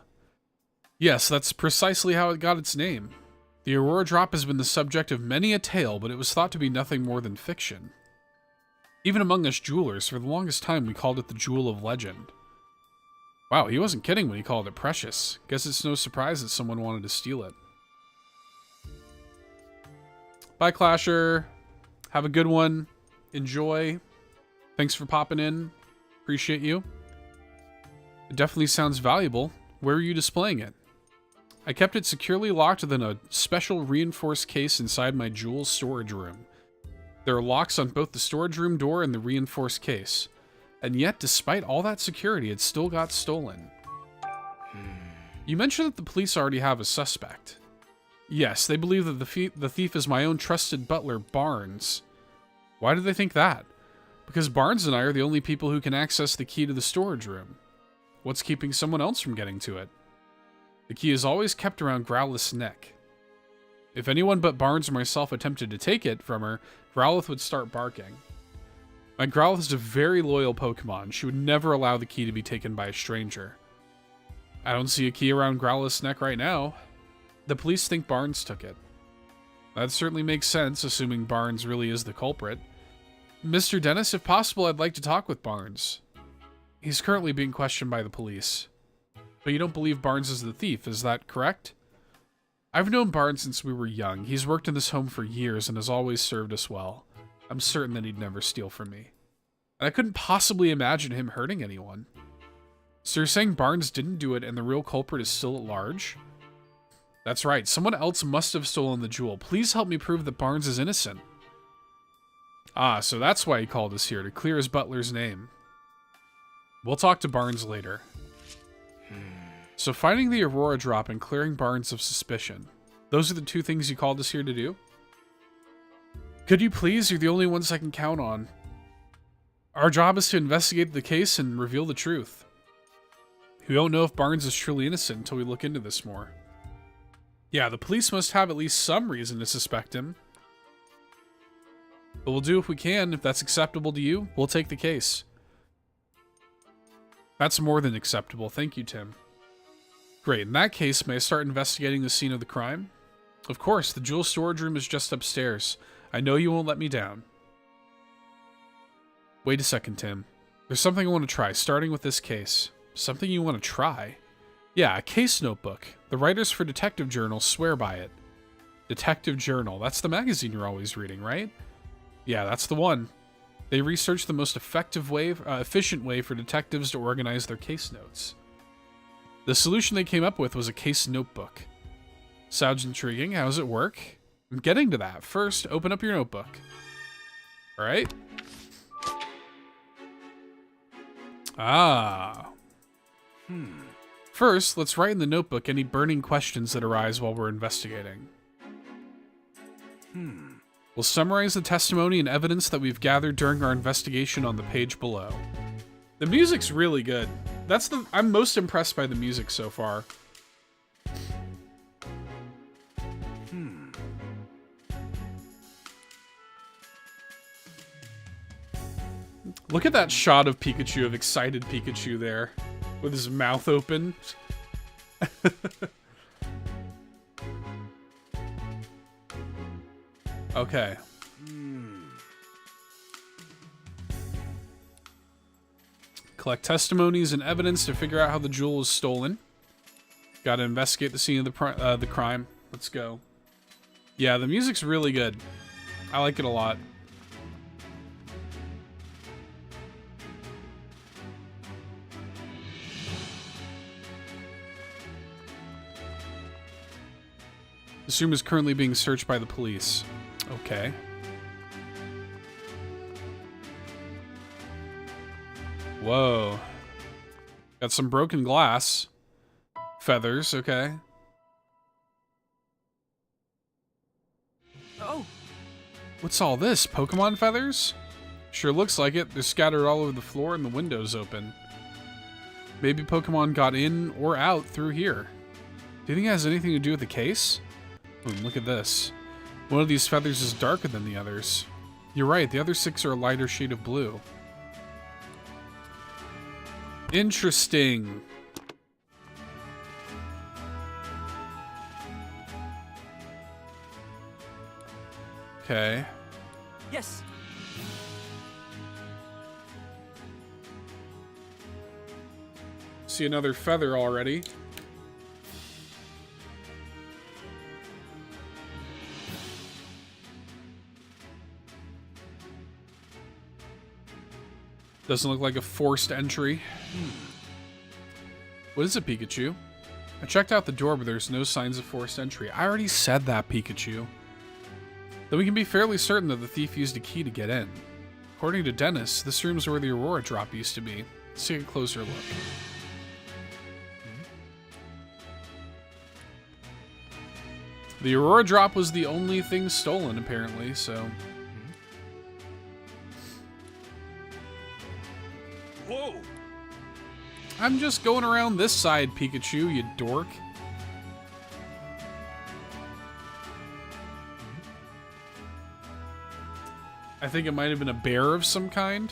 Yes, that's precisely how it got its name. The Aurora Drop has been the subject of many a tale, but it was thought to be nothing more than fiction. Even among us jewelers, for the longest time we called it the Jewel of Legend. Wow, he wasn't kidding when he called it precious. Guess it's no surprise that someone wanted to steal it. Bye, Clasher. Have a good one. Enjoy. Thanks for popping in. Appreciate you. It definitely sounds valuable. Where are you displaying it? I kept it securely locked within a special reinforced case inside my jewel storage room. There are locks on both the storage room door and the reinforced case. And yet, despite all that security, it still got stolen. You mentioned that the police already have a suspect. Yes, they believe that the thief is my own trusted butler, Barnes. Why do they think that? Because Barnes and I are the only people who can access the key to the storage room. What's keeping someone else from getting to it? The key is always kept around Growlith's neck. If anyone but Barnes or myself attempted to take it from her, Growlith would start barking. My Growlith is a very loyal Pokemon. She would never allow the key to be taken by a stranger. I don't see a key around Growlith's neck right now. The police think Barnes took it. That certainly makes sense, assuming Barnes really is the culprit. Mr. Dennis, if possible, I'd like to talk with Barnes. He's currently being questioned by the police. But you don't believe Barnes is the thief, is that correct? I've known Barnes since we were young. He's worked in this home for years and has always served us well. I'm certain that he'd never steal from me. And I couldn't possibly imagine him hurting anyone. So you're saying Barnes didn't do it and the real culprit is still at large? That's right, someone else must have stolen the jewel. Please help me prove that Barnes is innocent. Ah, so that's why he called us here, to clear his butler's name. We'll talk to Barnes later. So finding the Aurora drop and clearing Barnes of suspicion. Those are the two things you called us here to do? Could you please? You're the only ones I can count on. Our job is to investigate the case and reveal the truth. We don't know if Barnes is truly innocent until we look into this more. Yeah, the police must have at least some reason to suspect him. But we'll do if we can. If that's acceptable to you, we'll take the case. That's more than acceptable. Thank you, Tim. Great. In that case, may I start investigating the scene of the crime? Of course, the jewel storage room is just upstairs. I know you won't let me down. Wait a second, Tim. There's something I want to try, starting with this case. Something you want to try? Yeah, a case notebook. The writers for Detective Journal swear by it. Detective Journal. That's the magazine you're always reading, right? Yeah, that's the one. They researched the most efficient way for detectives to organize their case notes. The solution they came up with was a case notebook. Sounds intriguing. How does it work? I'm getting to that. First, open up your notebook. Alright. Ah. First, let's write in the notebook any burning questions that arise while we're investigating. We'll summarize the testimony and evidence that we've gathered during our investigation on the page below. The music's really good. I'm most impressed by the music so far. Look at that shot of Pikachu, of excited Pikachu there, with his mouth open. Okay. Collect testimonies and evidence to figure out how the jewel was stolen. Gotta investigate the scene of the crime. Let's go. Yeah, the music's really good. I like it a lot. This room is currently being searched by the police. Okay. Whoa. Got some broken glass. Feathers, okay. Oh! What's all this? Pokemon feathers? Sure looks like it. They're scattered all over the floor and the windows open. Maybe Pokemon got in or out through here. Do you think it has anything to do with the case? Look at this. One of these feathers is darker than the others. You're right, the other 6 are a lighter shade of blue. Interesting. Okay. Yes! See another feather already. Doesn't look like a forced entry. What is it, Pikachu? I checked out the door, but there's no signs of forced entry. I already said that, Pikachu. Though we can be fairly certain that the thief used a key to get in. According to Dennis, this room's where the Aurora drop used to be. Let's take a closer look. The Aurora drop was the only thing stolen, apparently, so... Whoa! I'm just going around this side, Pikachu, you dork. I think it might have been a bear of some kind.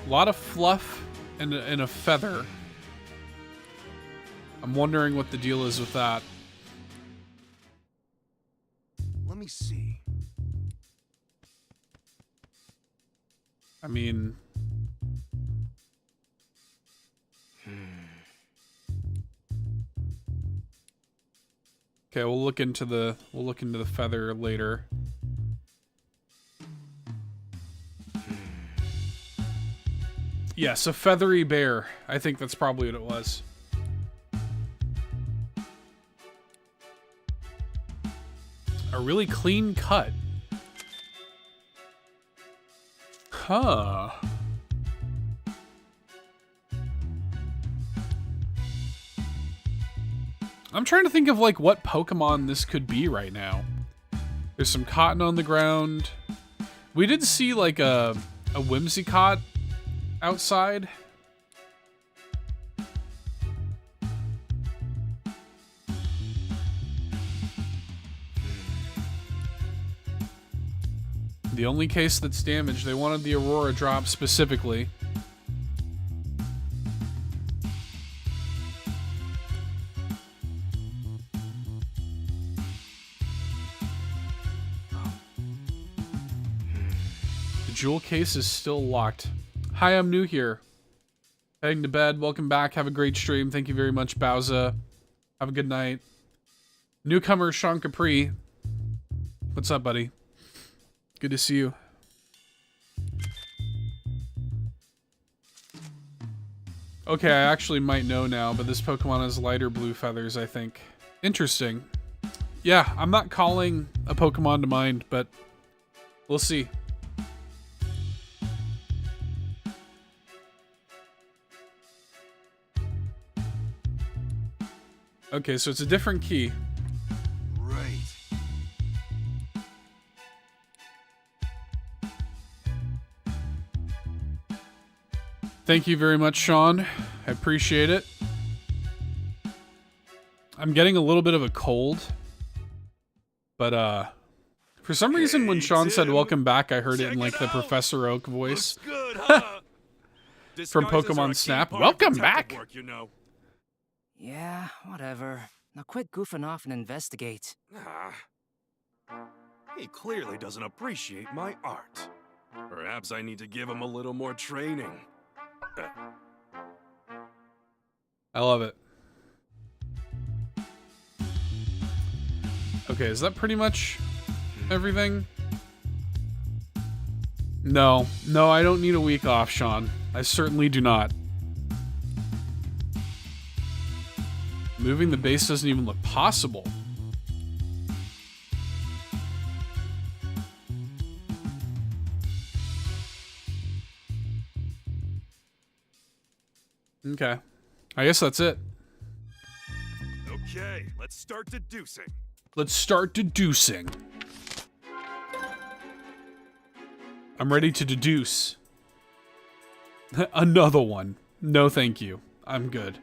A lot of fluff and a feather. I'm wondering what the deal is with that. Let me see. I mean... Okay, we'll look into the feather later. Yes, a feathery bear. I think that's probably what it was. A really clean cut. Huh. I'm trying to think of like what Pokemon this could be right now. There's some cotton on the ground. We did see like a Whimsicott outside. The only case that's damaged, they wanted the Aurora drop specifically. The jewel case is still locked. Hi, I'm new here. Heading to bed. Welcome back. Have a great stream. Thank you very much, Bowza. Have a good night. Newcomer Sean Capri. What's up, buddy? Good to see you. Okay, I actually might know now, but this Pokemon has lighter blue feathers, I think. Interesting. Yeah, I'm not calling a Pokemon to mind, but we'll see. Okay, so it's a different key. Right. Thank you very much, Sean. I appreciate it. I'm getting a little bit of a cold. But, for some reason when Sean said welcome back, I heard it in, like, the Professor Oak voice. Looks good, huh? From Disguises are a Pokemon key Snap. part of Welcome detective back! work, you know. Yeah, whatever. Now quit goofing off and investigate. Ah. He clearly doesn't appreciate my art. Perhaps I need to give him a little more training. I love it. Okay, is that pretty much everything? No, I don't need a week off, Sean. I certainly do not. Moving the base doesn't even look possible. Okay. I guess that's it. Okay, let's start deducing. Let's start deducing. I'm ready to deduce. Another one. No, thank you. I'm good.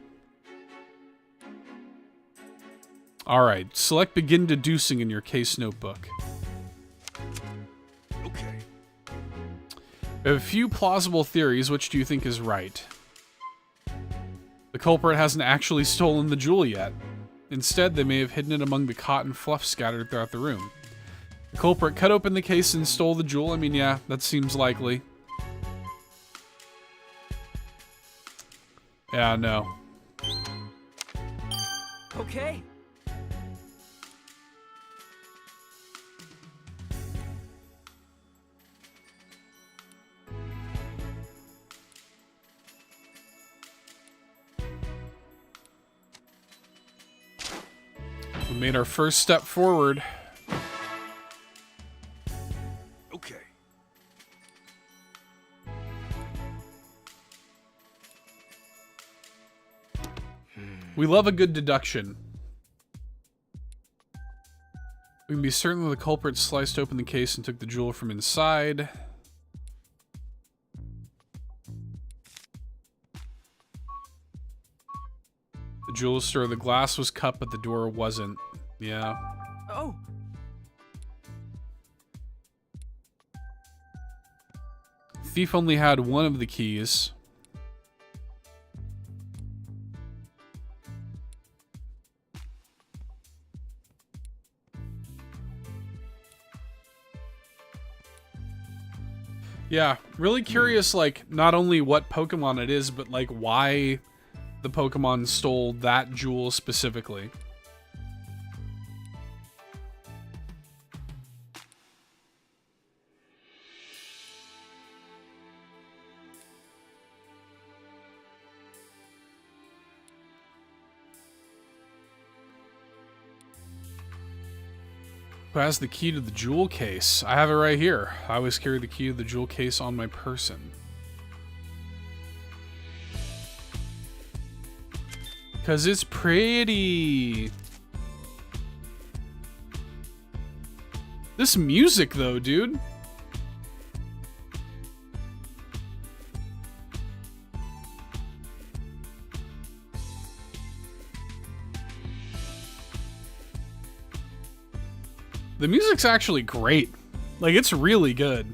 Alright, select begin deducing in your case notebook. Okay. We have a few plausible theories. Which do you think is right? The culprit hasn't actually stolen the jewel yet. Instead, they may have hidden it among the cotton fluff scattered throughout the room. The culprit cut open the case and stole the jewel. I mean, yeah, that seems likely. Yeah, no. Okay. We made our first step forward. Okay. We love a good deduction. We can be certain that the culprit sliced open the case and took the jewel from inside. The jewel store, the glass was cut, but the door wasn't. Yeah. Oh. Thief only had one of the keys. Yeah, really curious, like, not only what Pokemon it is, but, like, why the Pokemon stole that jewel specifically. Who has the key to the jewel case? I have it right here. I always carry the key to the jewel case on my person. Cause it's pretty. This music though, dude. The music's actually great. Like, it's really good.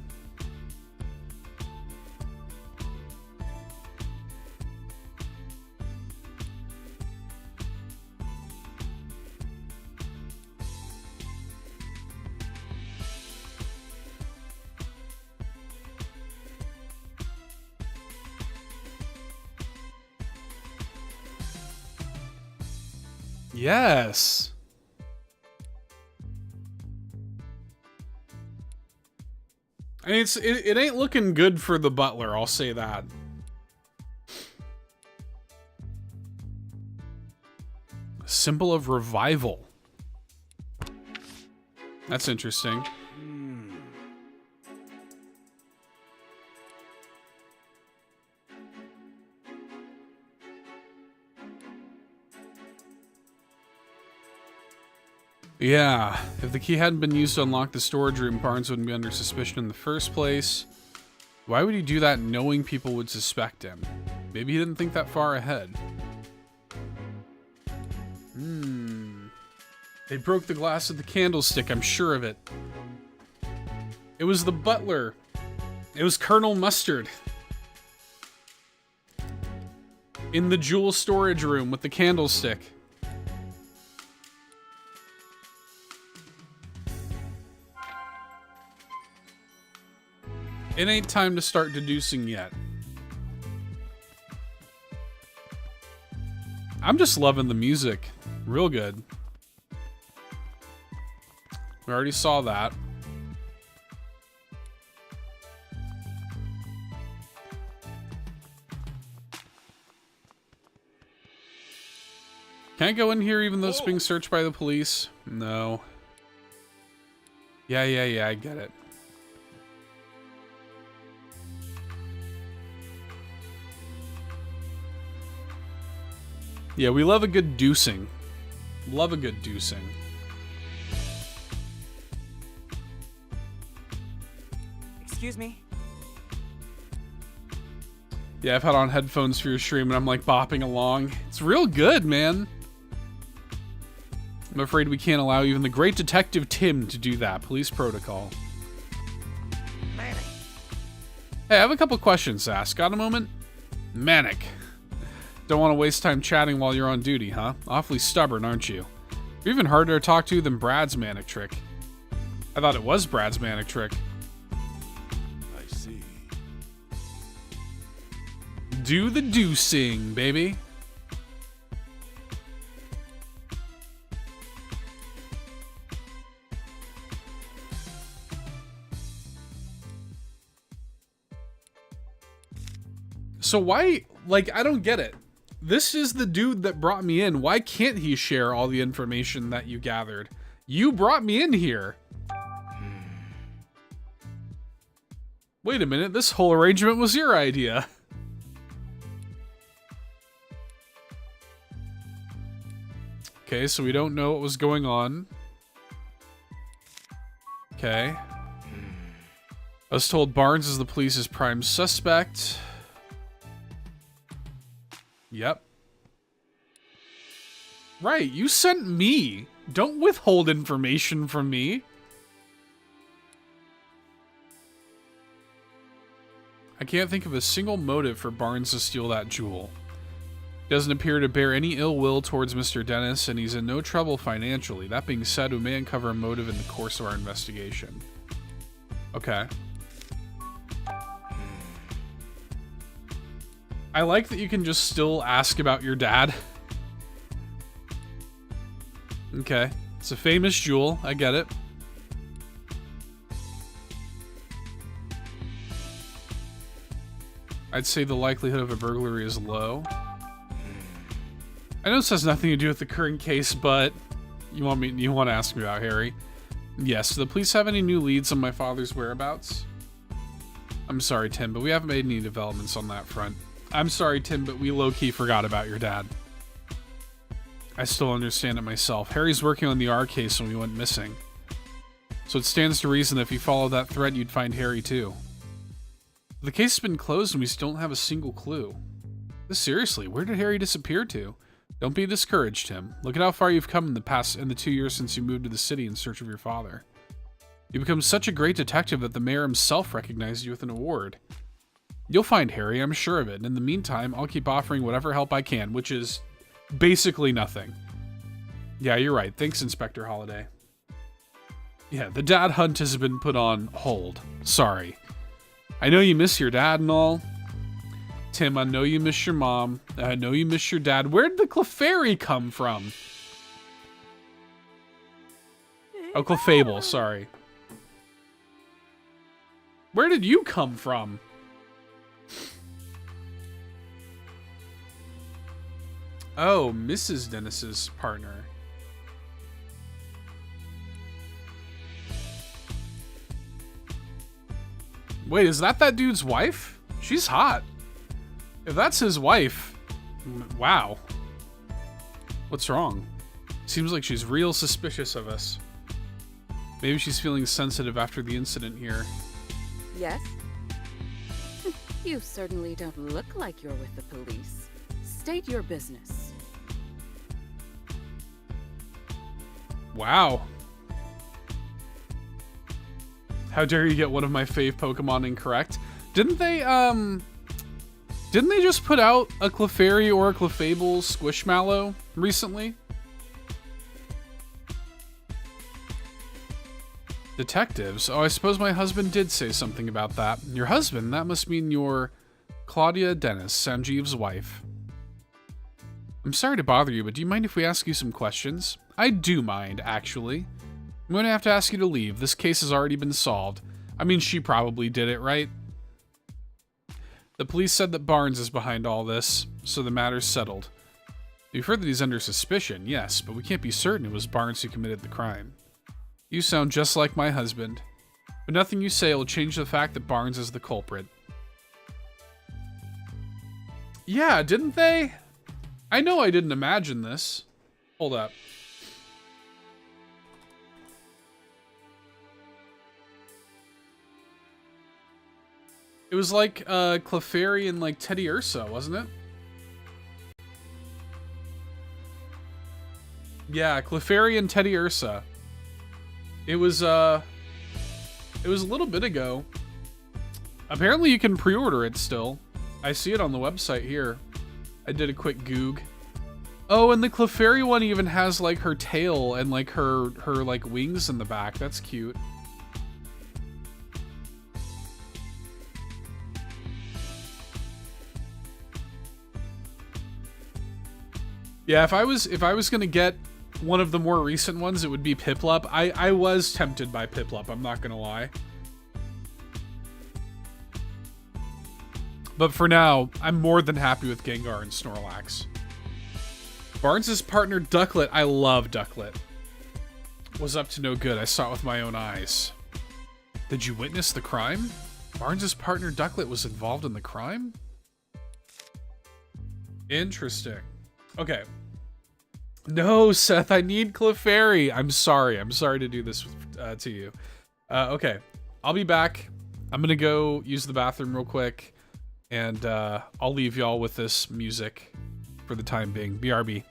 Yes. I mean, it ain't looking good for the butler, I'll say that. Symbol of revival. That's interesting. Yeah, if the key hadn't been used to unlock the storage room, Barnes wouldn't be under suspicion in the first place. Why would he do that knowing people would suspect him? Maybe he didn't think that far ahead. They broke the glass of the candlestick, I'm sure of it. It was the butler. It was Colonel Mustard. In the jewel storage room with the candlestick. It ain't time to start deducing yet. I'm just loving the music. Real good. We already saw that. Can't go in here even though it's being searched by the police? No. Yeah, I get it. Yeah, we love a good deucing. Love a good deucing. Excuse me? Yeah, I've had on headphones for your stream and I'm like bopping along. It's real good, man. I'm afraid we can't allow even the great Detective Tim to do that. Police protocol. Manny. Hey, I have a couple questions to ask. Got a moment? Manic. Don't want to waste time chatting while you're on duty, huh? Awfully stubborn, aren't you? You're even harder to talk to than Brad's manic trick. I thought it was Brad's manic trick. I see. Do the deucing, baby. So why, like, I don't get it. This is the dude that brought me in. Why can't he share all the information that you gathered? You brought me in here. Wait a minute, this whole arrangement was your idea. Okay, so we don't know what was going on. Okay. I was told Barnes is the police's prime suspect. Yep. Right, you sent me. Don't withhold information from me. I can't think of a single motive for Barnes to steal that jewel. He doesn't appear to bear any ill will towards Mr. Dennis, and he's in no trouble financially. That being said, we may uncover a motive in the course of our investigation. Okay. I like that you can just still ask about your dad. Okay. It's a famous jewel. I get it. I'd say the likelihood of a burglary is low. I know this has nothing to do with the current case, but you want to ask me about Harry? Yes. Do the police have any new leads on my father's whereabouts? I'm sorry, Tim, but we haven't made any developments on that front. I'm sorry, Tim, but we low-key forgot about your dad. I still understand it myself. Harry's working on the R case when we went missing. So it stands to reason that if you follow that thread, you'd find Harry too. The case has been closed and we still don't have a single clue. Seriously, where did Harry disappear to? Don't be discouraged, Tim. Look at how far you've come in the 2 years since you moved to the city in search of your father. You've become such a great detective that the mayor himself recognized you with an award. You'll find Harry, I'm sure of it, and in the meantime, I'll keep offering whatever help I can, which is basically nothing. Yeah, you're right. Thanks, Inspector Holliday. Yeah, the dad hunt has been put on hold. Sorry. I know you miss your dad and all. Tim, I know you miss your mom. I know you miss your dad. Where did the Clefairy come from? Oh, Clefable, sorry. Where did you come from? Oh, Mrs. Dennis's partner. Wait, is that dude's wife? She's hot. If that's his wife, wow. What's wrong? Seems like she's real suspicious of us. Maybe she's feeling sensitive after the incident here. Yes? You certainly don't look like you're with the police. State your business. Wow. How dare you get one of my fave Pokemon incorrect? Didn't they just put out a Clefairy or a Clefable Squishmallow recently? Detectives? Oh, I suppose my husband did say something about that. Your husband? That must mean you're Claudia Dennis, Sanjeev's wife. I'm sorry to bother you, but do you mind if we ask you some questions? I do mind, actually. I'm going to have to ask you to leave. This case has already been solved. I mean, she probably did it, right? The police said that Barnes is behind all this, so the matter's settled. We've heard that he's under suspicion, yes, but we can't be certain it was Barnes who committed the crime. You sound just like my husband, but nothing you say will change the fact that Barnes is the culprit. Yeah, didn't they? I know I didn't imagine this. Hold up. It was like Clefairy and like Teddy Ursa, wasn't it? Yeah, Clefairy and Teddy Ursa. It was a little bit ago. Apparently you can pre-order it still. I see it on the website here. I did a quick goog. Oh, and the Clefairy one even has like her tail and like her like wings in the back. That's cute. Yeah, if I was gonna get one of the more recent ones, it would be Piplup. I was tempted by Piplup, I'm not gonna lie. But for now, I'm more than happy with Gengar and Snorlax. Barnes' partner Ducklet, I love Ducklet, was up to no good. I saw it with my own eyes. Did you witness the crime? Barnes' partner Ducklet was involved in the crime? Interesting. Okay. No, Seth, I need Clefairy. I'm sorry. I'm sorry to do this to you. Okay. I'll be back. I'm going to go use the bathroom real quick. And I'll leave y'all with this music for the time being. BRB.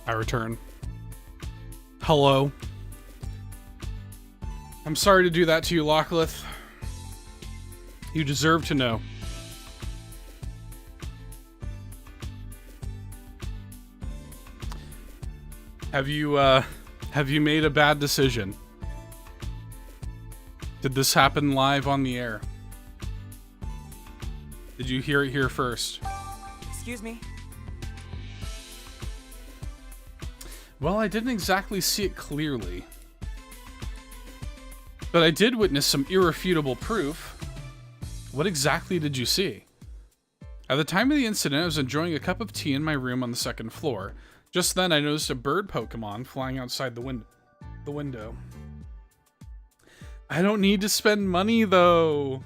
I return. Hello. I'm sorry to do that to you, Lockleth. You deserve to know. Have you made a bad decision? Did this happen live on the air? Did you hear it here first? Excuse me. Well, I didn't exactly see it clearly. But I did witness some irrefutable proof. What exactly did you see? At the time of the incident, I was enjoying a cup of tea in my room on the second floor. Just then, I noticed a bird Pokemon flying outside the window. I don't need to spend money, though.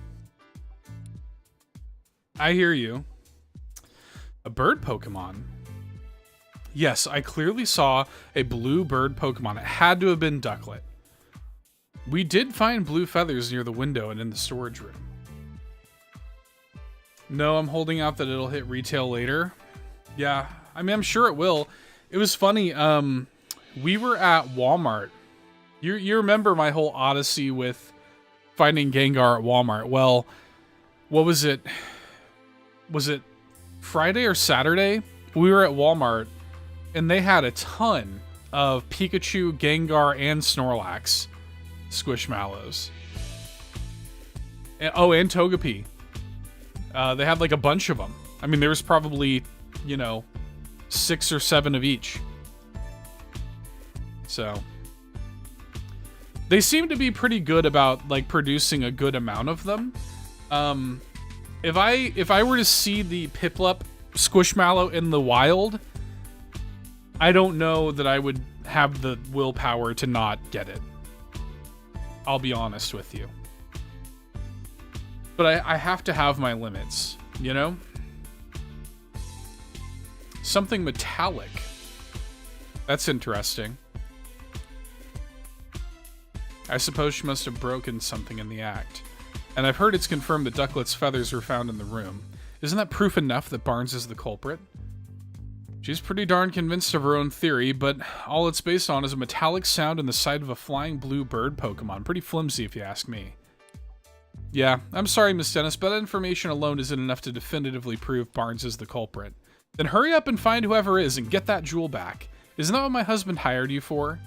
I hear you. A bird Pokemon? Yes, I clearly saw a blue bird Pokemon. It had to have been Ducklet. We did find blue feathers near the window and in the storage room. No, I'm holding out that it'll hit retail later. Yeah, I mean, I'm sure it will. It was funny, we were at Walmart. You remember my whole odyssey with finding Gengar at Walmart. Well, what was it? Was it Friday or Saturday? We were at Walmart, and they had a ton of Pikachu, Gengar, and Snorlax Squishmallows. And Togepi. They had like a bunch of them. I mean, there was probably, 6 or 7 of each. So they seem to be pretty good about like producing a good amount of them. If I were to see the Piplup Squishmallow in the wild, I don't know that I would have the willpower to not get it. I'll be honest with you. But I have to have my limits, you know? Something metallic. That's interesting. I suppose she must have broken something in the act. And I've heard it's confirmed that Ducklet's feathers were found in the room. Isn't that proof enough that Barnes is the culprit? She's pretty darn convinced of her own theory, but all it's based on is a metallic sound in the sight of a flying blue bird Pokemon. Pretty flimsy if you ask me. Yeah, I'm sorry, Miss Dennis, but that information alone isn't enough to definitively prove Barnes is the culprit. Then hurry up and find whoever is and get that jewel back. Isn't that what my husband hired you for?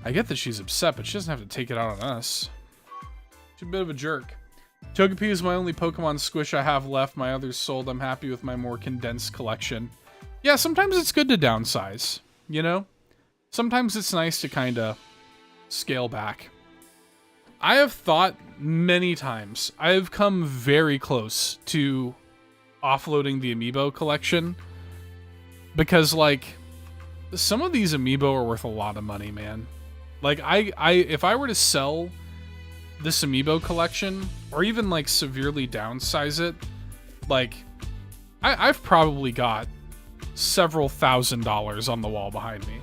I get that she's upset, but she doesn't have to take it out on us. She's a bit of a jerk. Togepi is my only Pokemon Squish I have left. My others sold. I'm happy with my more condensed collection. Yeah, sometimes it's good to downsize, you know? Sometimes it's nice to kind of scale back. I have thought many times, I have come very close to offloading the Amiibo collection because, like, some of these Amiibo are worth a lot of money, man. Like, if I were to sell this Amiibo collection, or even, like, severely downsize it, like, I've probably got several $1,000s on the wall behind me.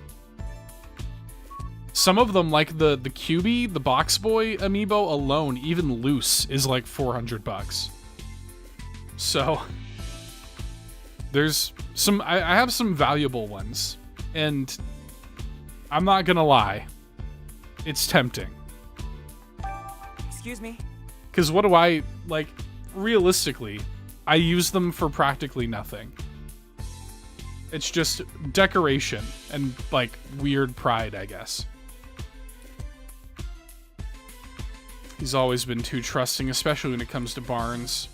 Some of them, like the QB, the Box Boy Amiibo alone, even loose, is like $400. So there's some, I have some valuable ones, and I'm not gonna lie, it's tempting. Excuse me? Because what do I, like, realistically, I use them for practically nothing. It's just decoration and, like, weird pride, I guess. He's always been too trusting, especially when it comes to Barnes.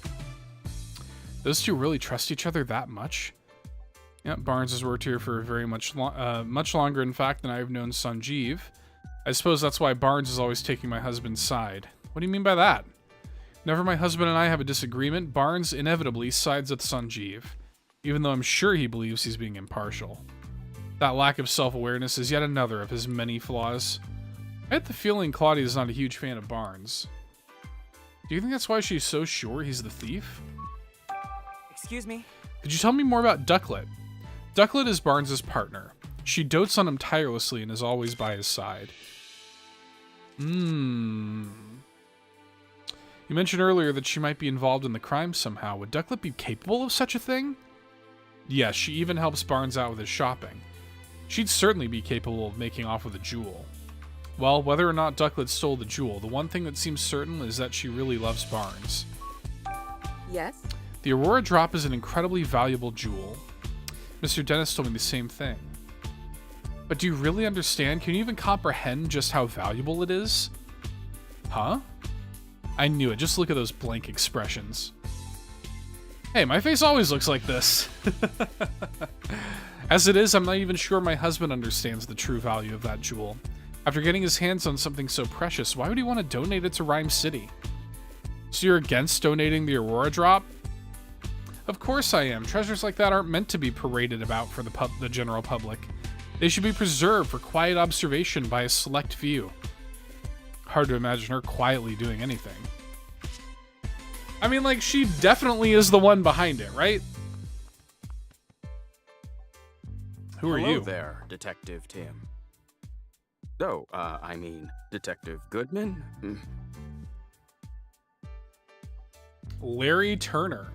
Those two really trust each other that much? Yeah, Barnes has worked here for very much longer, in fact, than I've known Sanjeev. I suppose that's why Barnes is always taking my husband's side. What do you mean by that? Whenever my husband and I have a disagreement, Barnes inevitably sides with Sanjeev, even though I'm sure he believes he's being impartial. That lack of self-awareness is yet another of his many flaws. I had the feeling Claudia is not a huge fan of Barnes. Do you think that's why she's so sure he's the thief? Excuse me? Could you tell me more about Ducklet? Ducklet is Barnes' partner. She dotes on him tirelessly and is always by his side. You mentioned earlier that she might be involved in the crime somehow. Would Ducklet be capable of such a thing? Yes, she even helps Barnes out with his shopping. She'd certainly be capable of making off with a jewel. Well, whether or not Ducklet stole the jewel, the one thing that seems certain is that she really loves Barnes. Yes? The Aurora Drop is an incredibly valuable jewel. Mr. Dennis told me the same thing. But do you really understand? Can you even comprehend just how valuable it is? Huh? I knew it. Just look at those blank expressions. Hey, my face always looks like this. As it is, I'm not even sure my husband understands the true value of that jewel. After getting his hands on something so precious, why would he want to donate it to Rhyme City? So you're against donating the Aurora Drop? Of course I am. Treasures like that aren't meant to be paraded about for the general public. They should be preserved for quiet observation by a select few. Hard to imagine her quietly doing anything. I mean, like, she definitely is the one behind it, right? Who are you? Hello there, Detective Tim. Oh, I mean, Detective Goodman? Larry Turner,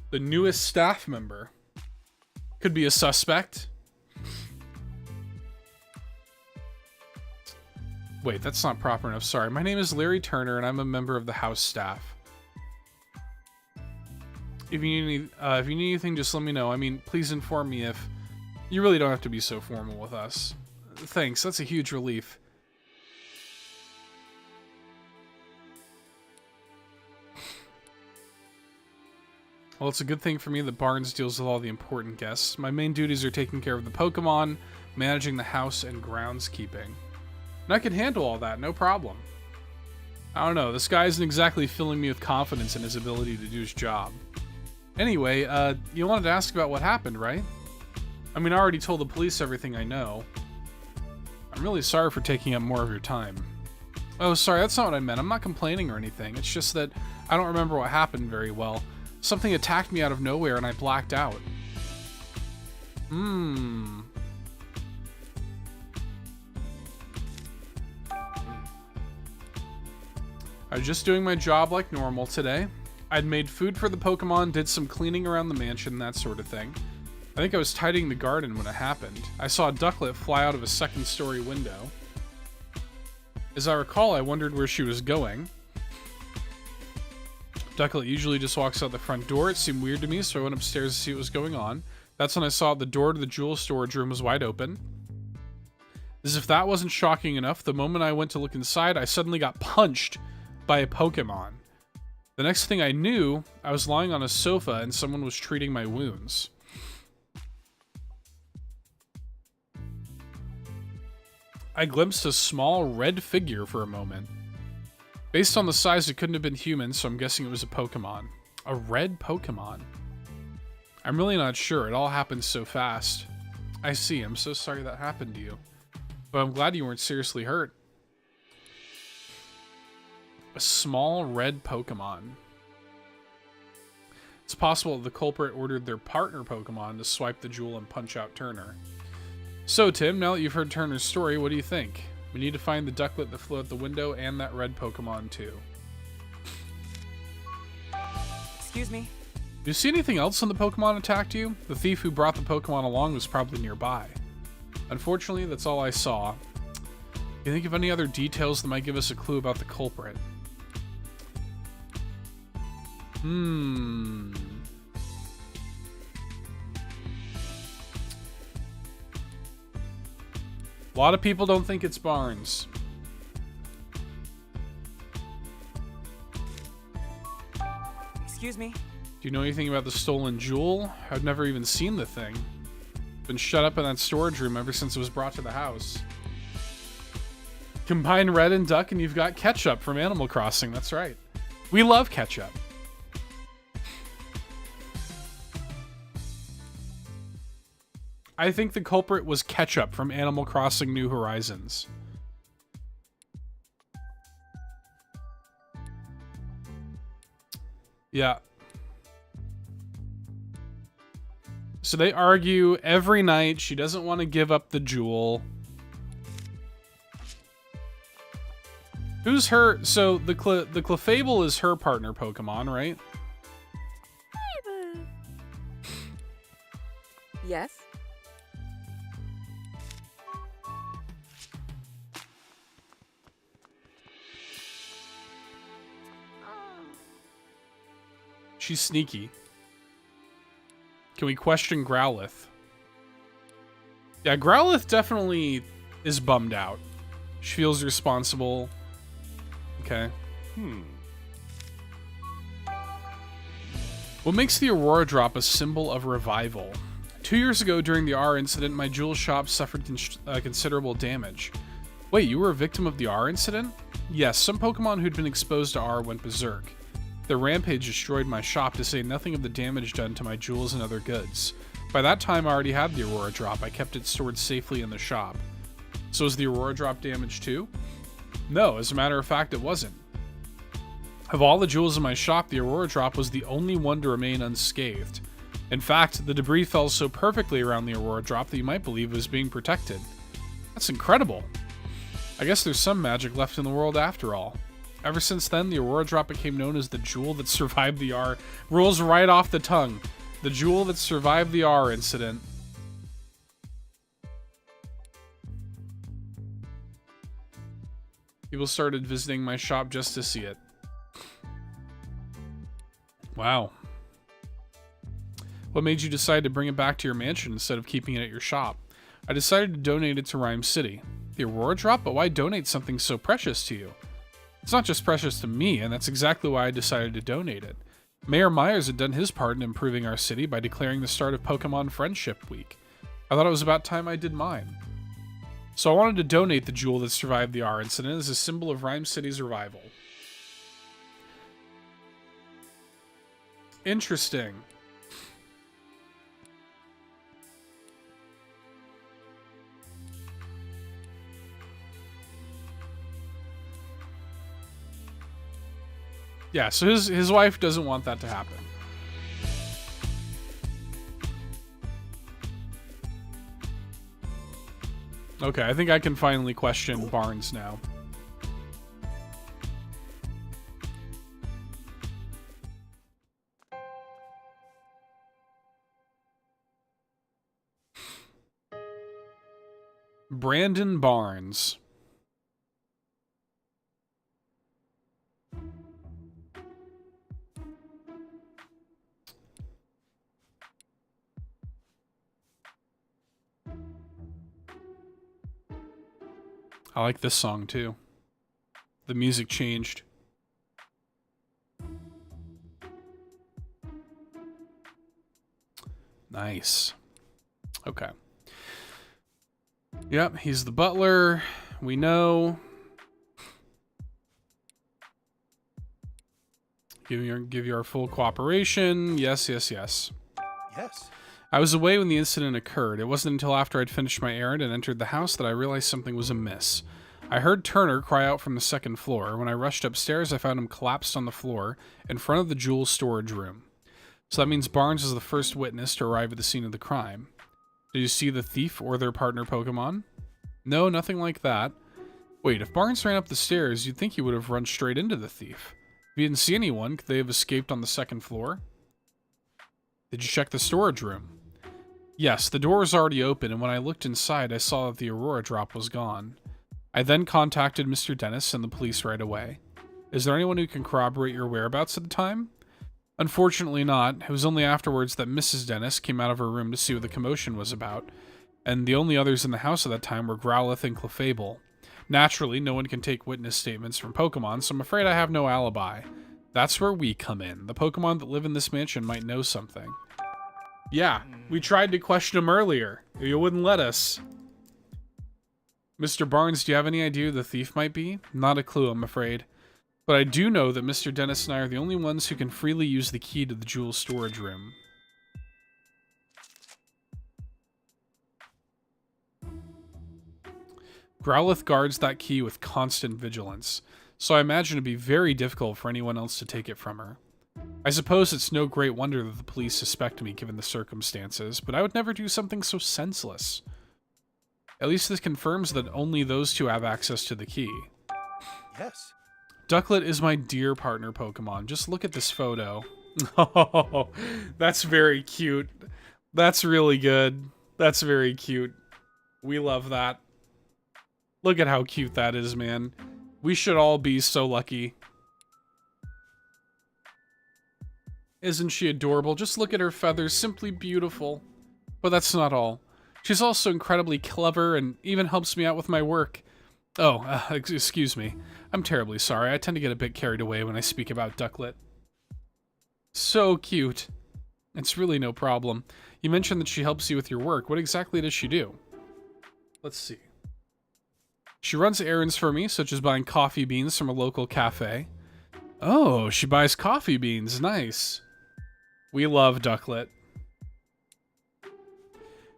the newest staff member. Could be a suspect. Wait, that's not proper enough. Sorry. My name is Larry Turner, and I'm a member of the House staff. If you need anything, just let me know. I mean, please inform me if... You really don't have to be so formal with us. Thanks, that's a huge relief. Well, it's a good thing for me that Barnes deals with all the important guests. My main duties are taking care of the Pokemon, managing the house, and groundskeeping. And I can handle all that, no problem. I don't know. This guy isn't exactly filling me with confidence in his ability to do his job. Anyway, you wanted to ask about what happened, right? I mean, I already told the police everything I know. I'm really sorry for taking up more of your time. Oh, sorry, that's not what I meant. I'm not complaining or anything. It's just that I don't remember what happened very well. Something attacked me out of nowhere and I blacked out. I was just doing my job like normal today. I'd made food for the Pokemon, did some cleaning around the mansion, that sort of thing. I think I was tidying the garden when it happened. I saw a ducklet fly out of a second-story window. As I recall, I wondered where she was going. Ducklet usually just walks out the front door. It seemed weird to me, so I went upstairs to see what was going on. That's when I saw the door to the jewel storage room was wide open. As if that wasn't shocking enough, the moment I went to look inside, I suddenly got punched by a Pokemon. The next thing I knew, I was lying on a sofa and someone was treating my wounds. I glimpsed a small red figure for a moment. Based on the size, it couldn't have been human, so I'm guessing it was a Pokemon. A red Pokemon. I'm really not sure. It all happened so fast. I see. I'm so sorry that happened to you. But I'm glad you weren't seriously hurt. A small red Pokemon. It's possible the culprit ordered their partner Pokemon to swipe the jewel and punch out Turner. So, Tim, now that you've heard Turner's story, what do you think? We need to find the ducklet that flew out the window and that red Pokemon, too. Excuse me. Do you see anything else when the Pokemon attacked you? The thief who brought the Pokemon along was probably nearby. Unfortunately, that's all I saw. Do you think of any other details that might give us a clue about the culprit? A lot of people don't think it's Barnes. Excuse me. Do you know anything about the stolen jewel? I've never even seen the thing. Been shut up in that storage room ever since it was brought to the house. Combine red and duck and you've got ketchup from Animal Crossing. That's right. We love ketchup. I think the culprit was ketchup from Animal Crossing New Horizons. Yeah. So they argue every night. She doesn't want to give up the jewel. Who's her? So the Clefable is her partner Pokemon, right? Yes? She's sneaky. Can we question Growlithe? Yeah, Growlithe definitely is bummed out. She feels responsible. Okay. What makes the Aurora Drop a symbol of revival? 2 years ago, during the R incident, my jewel shop suffered considerable damage. Wait, you were a victim of the R incident? Yes, some Pokemon who'd been exposed to R went berserk. The rampage destroyed my shop, to say nothing of the damage done to my jewels and other goods. By that time, I already had the Aurora Drop. I kept it stored safely in the shop. So is the Aurora Drop damaged too? No, as a matter of fact, it wasn't. Of all the jewels in my shop, the Aurora Drop was the only one to remain unscathed. In fact, the debris fell so perfectly around the Aurora Drop that you might believe it was being protected. That's incredible. I guess there's some magic left in the world after all. Ever since then, the Aurora Drop became known as the jewel that survived the R. Rolls right off the tongue. The jewel that survived the R incident. People started visiting my shop just to see it. Wow. What made you decide to bring it back to your mansion instead of keeping it at your shop? I decided to donate it to Rhyme City. The Aurora Drop? But why donate something so precious to you? It's not just precious to me, and that's exactly why I decided to donate it. Mayor Myers had done his part in improving our city by declaring the start of Pokemon Friendship Week. I thought it was about time I did mine. So I wanted to donate the jewel that survived the R incident as a symbol of Rhyme City's revival. Interesting. Yeah, so his wife doesn't want that to happen. Okay, I think I can finally question Barnes now. Brandon Barnes. I like this song too. The music changed. Nice. Okay. Yep, he's the butler. We know. Give you our full cooperation. Yes, yes, yes. Yes. I was away when the incident occurred. It wasn't until after I'd finished my errand and entered the house that I realized something was amiss. I heard Turner cry out from the second floor. When I rushed upstairs, I found him collapsed on the floor in front of the jewel storage room. So that means Barnes was the first witness to arrive at the scene of the crime. Did you see the thief or their partner Pokemon? No, nothing like that. Wait, if Barnes ran up the stairs, you'd think he would have run straight into the thief. If you didn't see anyone, could they have escaped on the second floor? Did you check the storage room? Yes, the door was already open, and when I looked inside, I saw that the Aurora drop was gone. I then contacted Mr. Dennis and the police right away. Is there anyone who can corroborate your whereabouts at the time? Unfortunately not. It was only afterwards that Mrs. Dennis came out of her room to see what the commotion was about, and the only others in the house at that time were Growlithe and Clefable. Naturally, no one can take witness statements from Pokemon, so I'm afraid I have no alibi. That's where we come in. The Pokemon that live in this mansion might know something. Yeah, we tried to question him earlier. You wouldn't let us. Mr. Barnes, do you have any idea who the thief might be? Not a clue, I'm afraid. But I do know that Mr. Dennis and I are the only ones who can freely use the key to the jewel storage room. Growlithe guards that key with constant vigilance, so I imagine it'd be very difficult for anyone else to take it from her. I suppose it's no great wonder that the police suspect me given the circumstances, but I would never do something so senseless. At least this confirms that only those two have access to the key. Yes. Ducklet is my dear partner Pokemon. Just look at this photo. Oh, that's very cute. That's really good. That's very cute. We love that. Look at how cute that is, man. We should all be so lucky. Isn't she adorable? Just look at her feathers, simply beautiful. But that's not all. She's also incredibly clever and even helps me out with my work. Oh, excuse me. I'm terribly sorry. I tend to get a bit carried away when I speak about Ducklet. So cute. It's really no problem. You mentioned that she helps you with your work. What exactly does she do? Let's see. She runs errands for me, such as buying coffee beans from a local cafe. Oh, she buys coffee beans. Nice. We love Ducklet.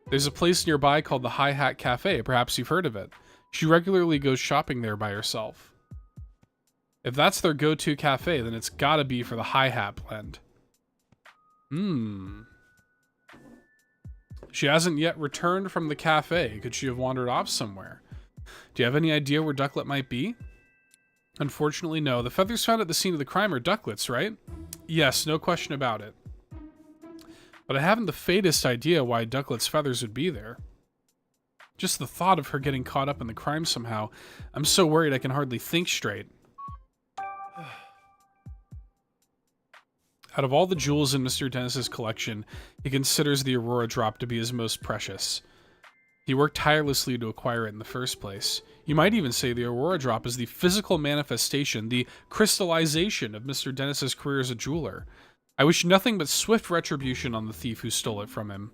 There's a place nearby called the High Hat Cafe. Perhaps you've heard of it. She regularly goes shopping there by herself. If that's their go-to cafe, then it's gotta be for the High Hat blend. She hasn't yet returned from the cafe. Could she have wandered off somewhere? Do you have any idea where Ducklet might be? Unfortunately, no. The feathers found at the scene of the crime are Ducklet's, right? Yes, no question about it. But I haven't the faintest idea why Ducklet's feathers would be there. Just the thought of her getting caught up in the crime somehow. I'm so worried I can hardly think straight. Out of all the jewels in Mr. Dennis's collection, he considers the Aurora Drop to be his most precious. He worked tirelessly to acquire it in the first place. You might even say the Aurora Drop is the physical manifestation, the crystallization of Mr. Dennis's career as a jeweler. I wish nothing but swift retribution on the thief who stole it from him.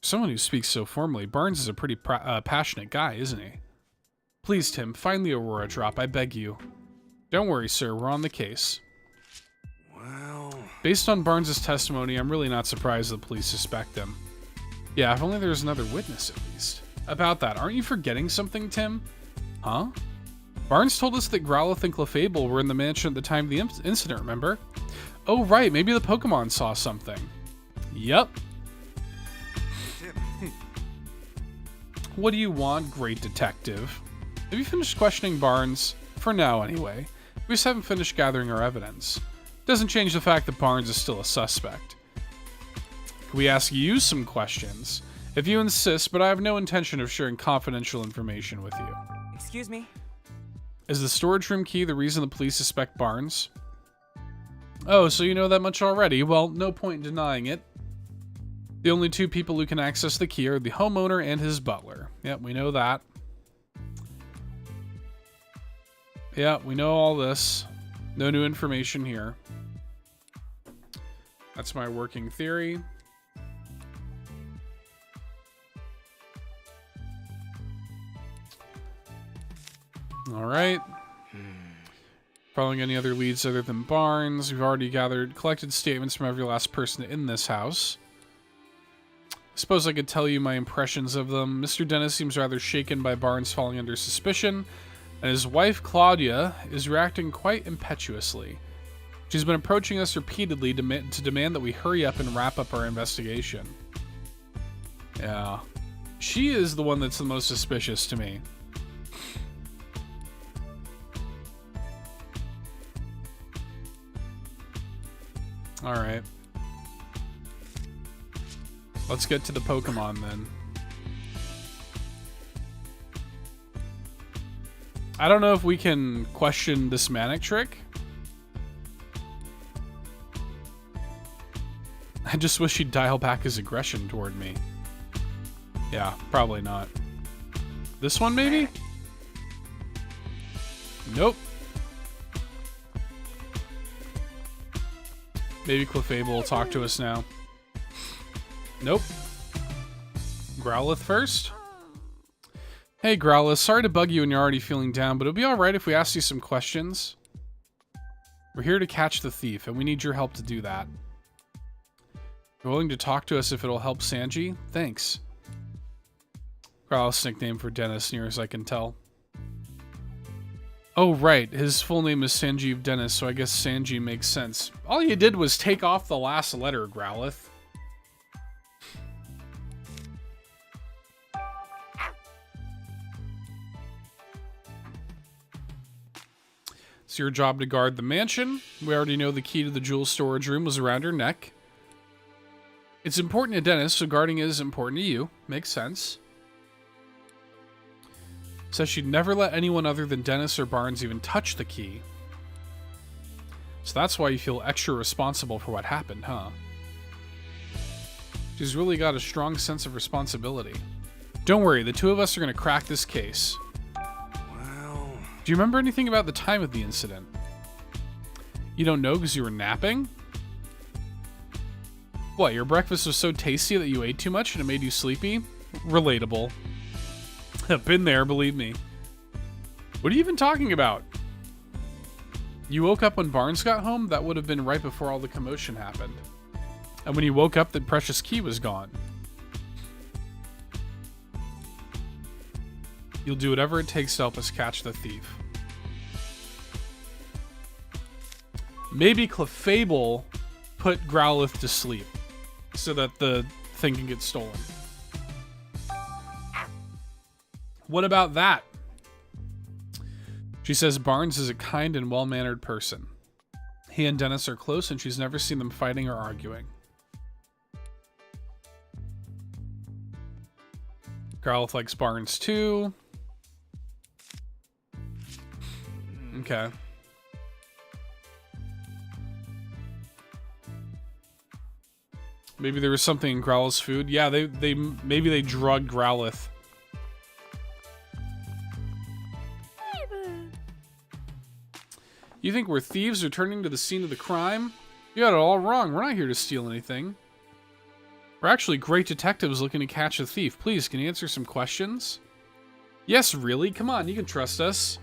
Someone who speaks so formally, Barnes is a pretty passionate guy, isn't he? Please, Tim, find the Aurora Drop, I beg you. Don't worry, sir, we're on the case. Well, Based on Barnes' testimony, I'm really not surprised the police suspect him. Yeah, if only there was another witness at least. About that, aren't you forgetting something, Tim? Huh? Barnes told us that Growlithe and Clefable were in the mansion at the time of the incident, remember? Oh right, maybe the Pokemon saw something. Yep. What do you want, great detective? Have you finished questioning Barnes? For now, anyway. We just haven't finished gathering our evidence. Doesn't change the fact that Barnes is still a suspect. Can we ask you some questions? If you insist, but I have no intention of sharing confidential information with you. Excuse me? Is the storage room key the reason the police suspect Barnes? Oh, so you know that much already? Well, no point in denying it. The only two people who can access the key are the homeowner and his butler. Yep, we know that. Yeah, we know all this. No new information here. That's my working theory. All right. Following any other leads other than Barnes, we've already collected statements from every last person in this house. I suppose I could tell you my impressions of them. Mr. Dennis seems rather shaken by Barnes falling under suspicion, and his wife, Claudia, is reacting quite impetuously. She's been approaching us repeatedly to demand that we hurry up and wrap up our investigation. Yeah. She is the one that's the most suspicious to me. Alright. Let's get to the Pokemon then. I don't know if we can question this manic trick. I just wish he'd dial back his aggression toward me. Yeah, probably not. This one, maybe? Nope. Maybe Clefable will talk to us now. Nope. Growlithe first? Hey, Growlithe, sorry to bug you when you're already feeling down, but it'll be alright if we ask you some questions. We're here to catch the thief, and we need your help to do that. You're willing to talk to us if it'll help Sanji? Thanks. Growlithe's nickname for Dennis, near as I can tell. Oh, right. His full name is Sanjeev Dennis, so I guess Sanji makes sense. All you did was take off the last letter, Growlithe. It's your job to guard the mansion. We already know the key to the jewel storage room was around her neck. It's important to Dennis, so guarding it is important to you. Makes sense. Says she'd never let anyone other than Dennis or Barnes even touch the key. So that's why you feel extra responsible for what happened, huh? She's really got a strong sense of responsibility. Don't worry, the two of us are going to crack this case. Well... Do you remember anything about the time of the incident? You don't know because you were napping? What, your breakfast was so tasty that you ate too much and it made you sleepy? Relatable. I've been there, believe me. What are you even talking about? You woke up when Barnes got home? That would have been right before all the commotion happened. And when you woke up, the precious key was gone. You'll do whatever it takes to help us catch the thief. Maybe Clefable put Growlithe to sleep so that the thing can get stolen. What about that? She says Barnes is a kind and well-mannered person. He and Dennis are close and she's never seen them fighting or arguing. Growlithe likes Barnes too. Okay. Maybe there was something in Growlithe's food. Yeah, maybe they drugged Growlithe. You think we're thieves returning to the scene of the crime? You got it all wrong. We're not here to steal anything. We're actually great detectives looking to catch a thief. Please, can you answer some questions? Yes, really? Come on, you can trust us.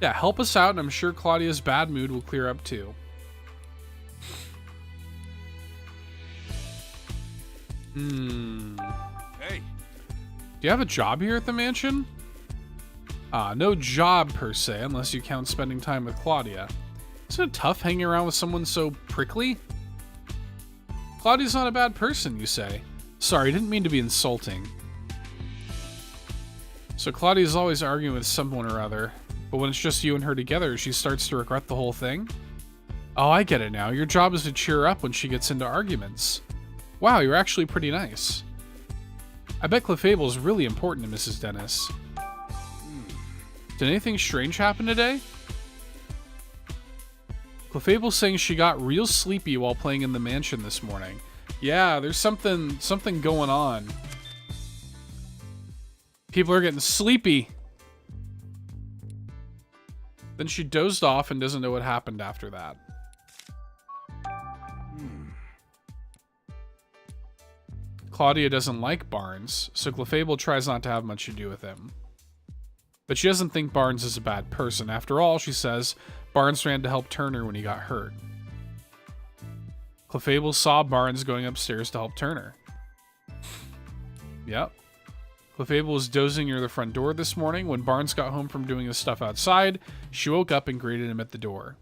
Yeah, help us out, and I'm sure Claudia's bad mood will clear up too. Hey. Do you have a job here at the mansion? No job per se, unless you count spending time with Claudia. Isn't it tough hanging around with someone so prickly? Claudia's not a bad person, you say. Sorry, didn't mean to be insulting. So Claudia's always arguing with someone or other, but when it's just you and her together, she starts to regret the whole thing? Oh, I get it now. Your job is to cheer her up when she gets into arguments. Wow, you're actually pretty nice. I bet Clefable is really important to Mrs. Dennis. Did anything strange happen today? Clefable's saying she got real sleepy while playing in the mansion this morning. Yeah, there's something going on. People are getting sleepy. Then she dozed off and doesn't know what happened after that. Claudia doesn't like Barnes, so Clefable tries not to have much to do with him. But she doesn't think Barnes is a bad person. After all, she says, Barnes ran to help Turner when he got hurt. Clefable saw Barnes going upstairs to help Turner. Yep. Clefable was dozing near the front door this morning. When Barnes got home from doing his stuff outside, she woke up and greeted him at the door.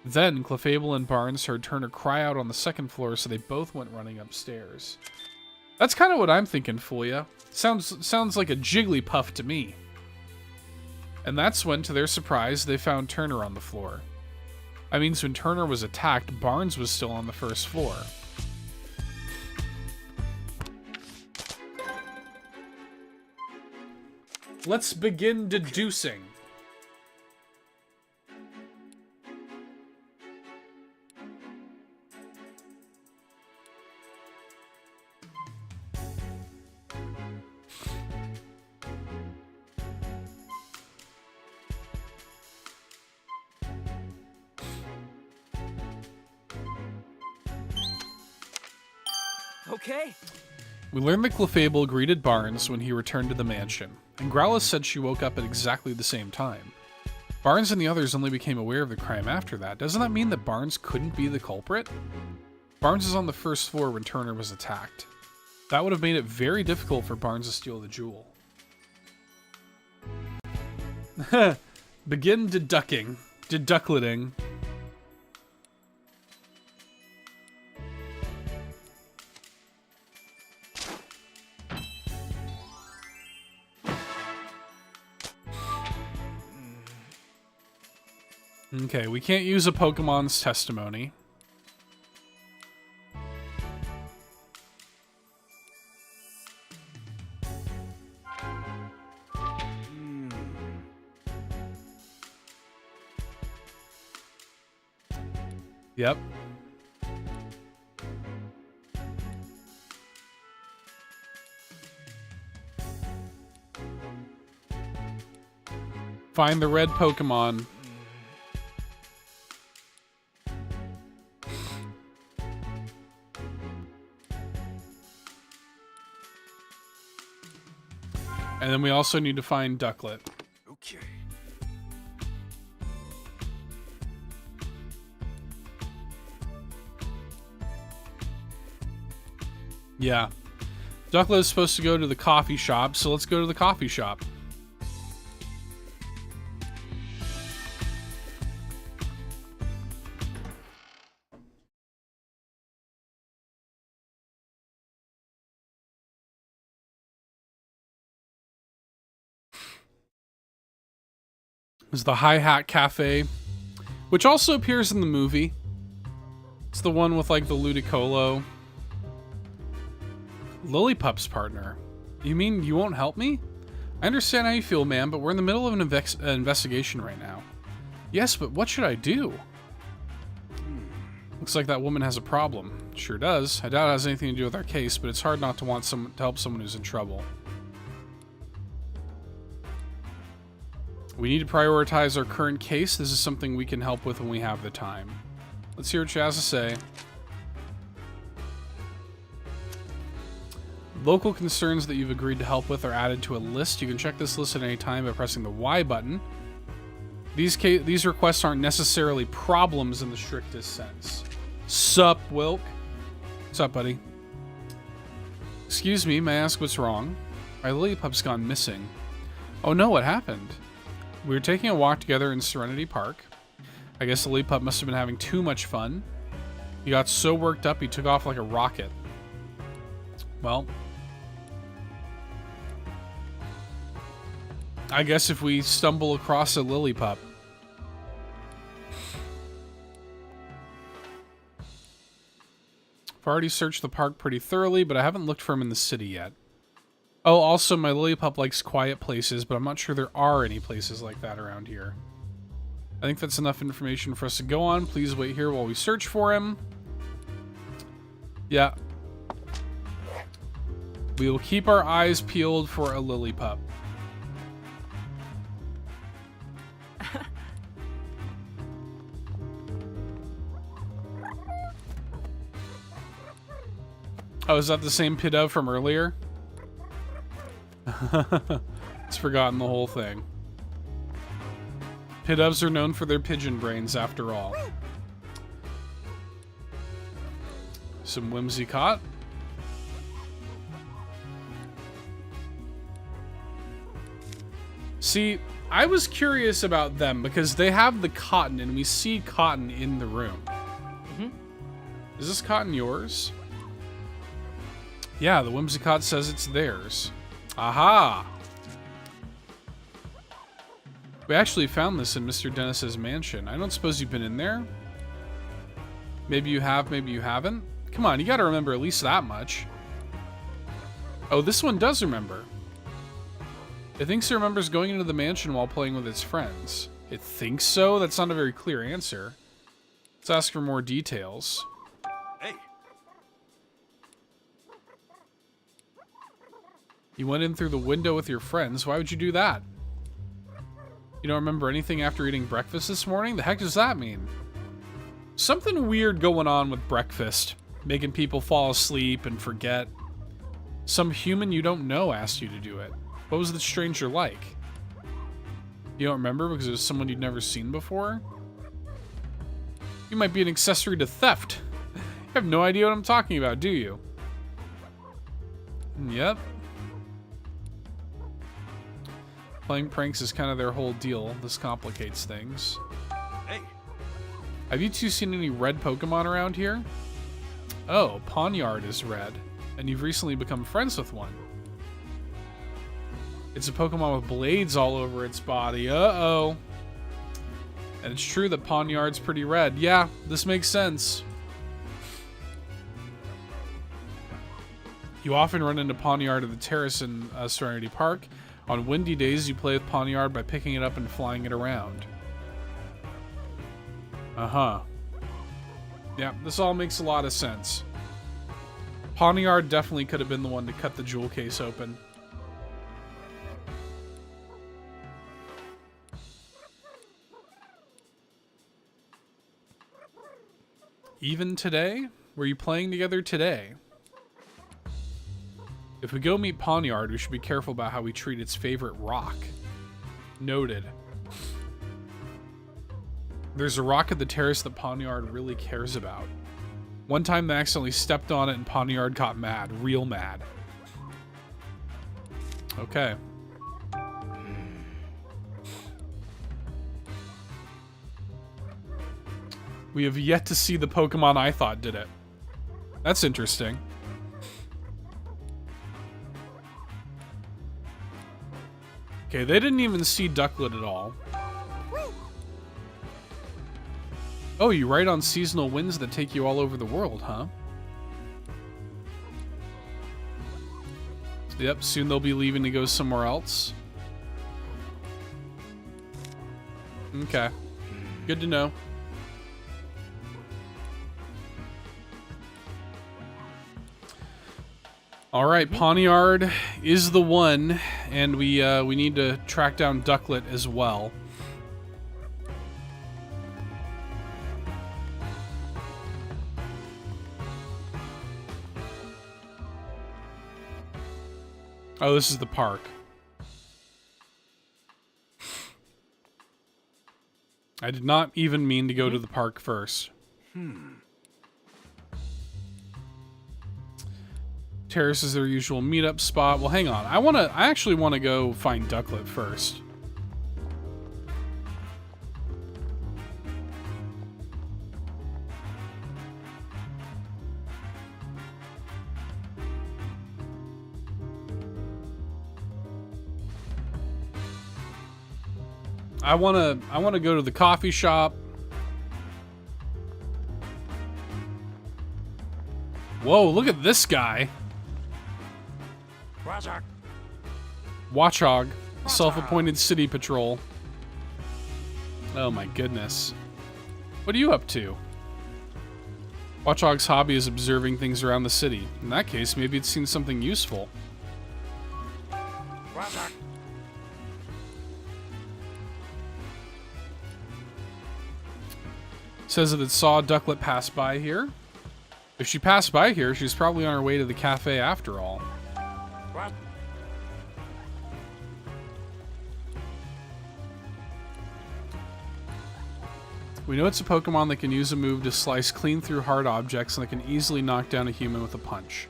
Then, Clefable and Barnes heard Turner cry out on the second floor, so they both went running upstairs. That's kind of what I'm thinking, Fulia. Sounds like a Jigglypuff to me. And that's when, to their surprise, they found Turner on the floor. That means when Turner was attacked, Barnes was still on the first floor. Let's begin deducing. Okay. We learned that Clefable greeted Barnes when he returned to the mansion, and Growlithe said she woke up at exactly the same time. Barnes and the others only became aware of the crime after that. Doesn't that mean that Barnes couldn't be the culprit? Barnes is on the first floor when Turner was attacked. That would have made it very difficult for Barnes to steal the jewel. Begin deducting. Deducliting. Okay, we can't use a Pokemon's testimony. Yep. Find the red Pokemon. And then we also need to find Ducklet. Okay. Yeah. Ducklet is supposed to go to the coffee shop, so let's go to the coffee shop. Is the Hi-Hat Cafe, which also appears in the movie. It's the one with like the Ludicolo. Lillipup's partner. You mean you won't help me? I understand how you feel, man, but we're in the middle of an investigation right now. Yes, but what should I do? Looks like that woman has a problem. Sure does. I doubt it has anything to do with our case, but it's hard not to want to help someone who's in trouble. We need to prioritize our current case. This is something we can help with when we have the time. Let's hear what she has to say. Local concerns that you've agreed to help with are added to a list. You can check this list at any time by pressing the Y button. These requests aren't necessarily problems in the strictest sense. Sup, Wilk? What's up, buddy? Excuse me, may I ask what's wrong? My Lillipup's gone missing. Oh no, what happened? We were taking a walk together in Serenity Park. I guess the Lillipup must have been having too much fun. He got so worked up he took off like a rocket. Well, I guess if we stumble across a Lillipup. I've already searched the park pretty thoroughly, but I haven't looked for him in the city yet. Oh, also, my Lillipup likes quiet places, but I'm not sure there are any places like that around here. I think that's enough information for us to go on. Please wait here while we search for him. Yeah. We will keep our eyes peeled for a Lillipup. Oh, is that the same Pidove from earlier? It's forgotten the whole thing. Pidoves are known for their pigeon brains, after all. Some Whimsicott. See, I was curious about them because they have the cotton, and we see cotton in the room. Is this cotton yours? Yeah, the Whimsicott says it's theirs. Aha! We actually found this in Mr. Dennis's mansion. I don't suppose you've been in there? Maybe you have, maybe you haven't. Come on, you gotta remember at least that much. Oh, this one does remember. It thinks it remembers going into the mansion while playing with its friends. It thinks so? That's not a very clear answer. Let's ask for more details. Hey. You went in through the window with your friends. Why would you do that? You don't remember anything after eating breakfast this morning? The heck does that mean? Something weird going on with breakfast. Making people fall asleep and forget. Some human you don't know asked you to do it. What was the stranger like? You don't remember because it was someone you'd never seen before? You might be an accessory to theft. You have no idea what I'm talking about, do you? Yep. Playing pranks is kind of their whole deal. This complicates things. Hey. Have you two seen any red Pokemon around here? Oh, Pawniard is red. And you've recently become friends with one. It's a Pokemon with blades all over its body. Uh-oh. And it's true that Pawniard's pretty red. Yeah, this makes sense. You often run into Pawniard at the terrace in Serenity Park. On windy days, you play with Pawniard by picking it up and flying it around. Uh-huh. Yeah, this all makes a lot of sense. Pawniard definitely could have been the one to cut the jewel case open. Even today? Were you playing together today? If we go meet Pawniard, we should be careful about how we treat its favorite rock. Noted. There's a rock at the terrace that Pawniard really cares about. One time they accidentally stepped on it and Pawniard got mad. Real mad. Okay. We have yet to see the Pokemon I thought did it. That's interesting. Okay, they didn't even see Ducklet at all. Oh, you ride on seasonal winds that take you all over the world, huh? Yep, soon they'll be leaving to go somewhere else. Okay. Good to know. All right, Pawniard is the one, and we need to track down Ducklet as well. Oh, this is the park. I did not even mean to go to the park first. Terrace is their usual meetup spot. Well, hang on. I actually want to go find Ducklet first. I want to go to the coffee shop. Whoa, look at this guy. Watchog, self-appointed city patrol. Oh my goodness. What are you up to? Watchog's hobby is observing things around the city. In that case, maybe it's seen something useful. Says that it saw Ducklet pass by here. If she passed by here, she's probably on her way to the cafe after all. We know it's a Pokemon that can use a move to slice clean through hard objects and that can easily knock down a human with a punch.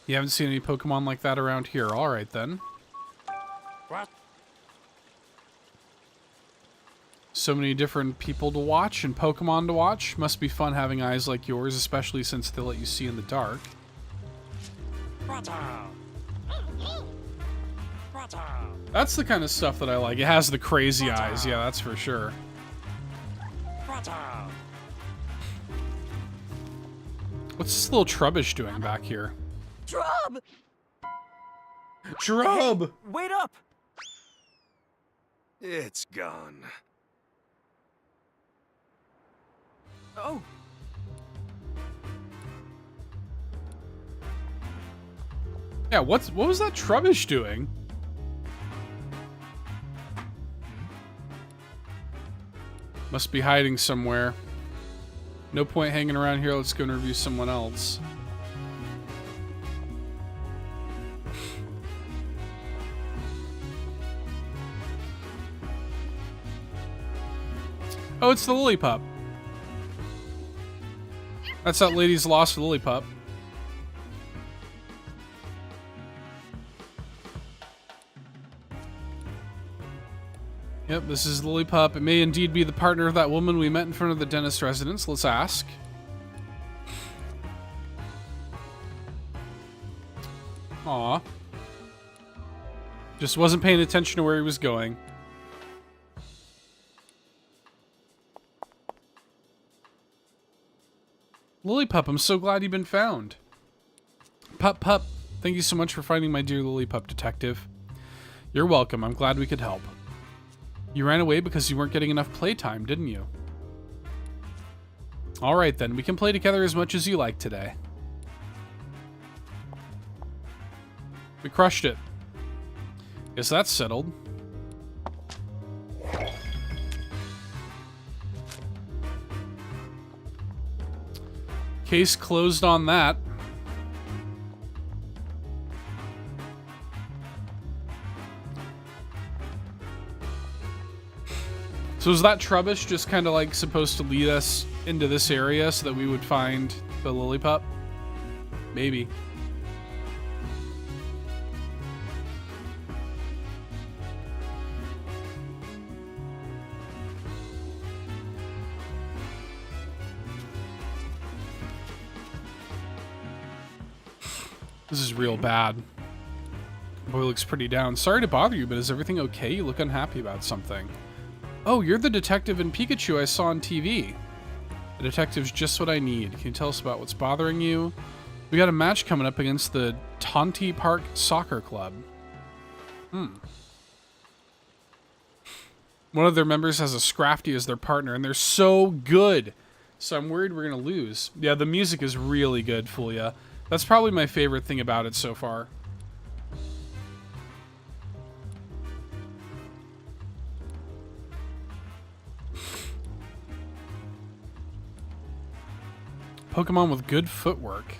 You haven't seen any Pokemon like that around here. Alright then. So many different people to watch and Pokemon to watch. Must be fun having eyes like yours, especially since they let you see in the dark. That's the kind of stuff that I like. It has the crazy eyes, yeah, that's for sure. What's this little Trubbish doing back here? Trub! Trub! Hey, wait up! It's gone. Oh. Yeah, what was that Trubbish doing? Must be hiding somewhere. No point hanging around here. Let's go interview someone else. Oh, it's the Lillipup. That's that lady's lost Lillipup. Yep, this is Lillipup. It may indeed be the partner of that woman we met in front of the dentist residence. Let's ask. Aw. Just wasn't paying attention to where he was going. Lillipup, I'm so glad you've been found. Pup, thank you so much for finding my dear Lillipup, detective. You're welcome. I'm glad we could help. You ran away because you weren't getting enough playtime, didn't you? Alright then, we can play together as much as you like today. We crushed it. Guess that's settled. Case closed on that. So is that Trubbish just kind of like supposed to lead us into this area so that we would find the Lillipup? Maybe. This is real bad. Boy looks pretty down. Sorry to bother you, but is everything okay? You look unhappy about something. Oh, you're the detective in Pikachu I saw on TV. The detective's just what I need. Can you tell us about what's bothering you? We got a match coming up against the Tonti Park Soccer Club. One of their members has a Scrafty as their partner, and they're so good. So I'm worried we're going to lose. Yeah, the music is really good, Fulia. That's probably my favorite thing about it so far. Pokemon with good footwork.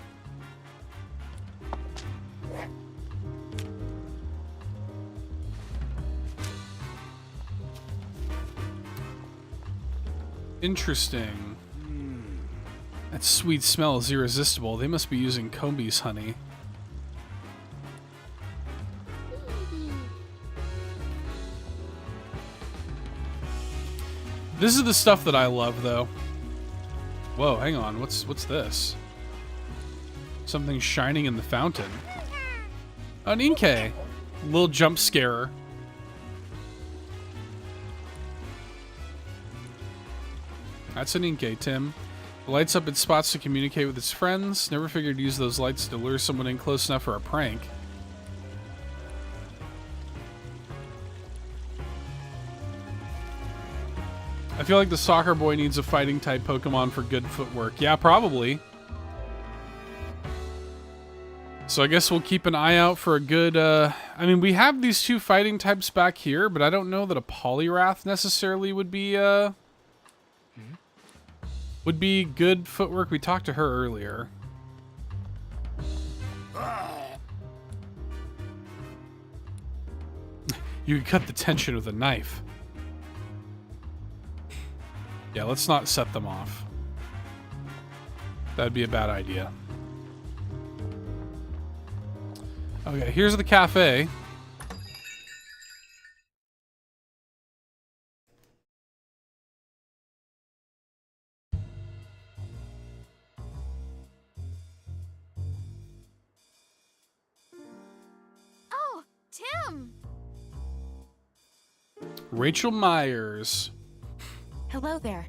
Interesting. That sweet smell is irresistible. They must be using Combi's honey. This is the stuff that I love, though. Whoa, hang on. What's this? Something shining in the fountain. An Inkay. Little jump scare. That's an Inkay, Tim. It lights up its spots to communicate with its friends. Never figured to use those lights to lure someone in close enough for a prank. I feel like the soccer boy needs a fighting type Pokemon for good footwork. Yeah, probably. So I guess we'll keep an eye out for a good, I mean, we have these two fighting types back here, but I don't know that a Poliwrath necessarily would be good footwork. We talked to her earlier. You could cut the tension with a knife. Yeah, let's not set them off. That'd be a bad idea. Okay, here's the cafe. Oh, Tim! Rachel Myers. Hello there.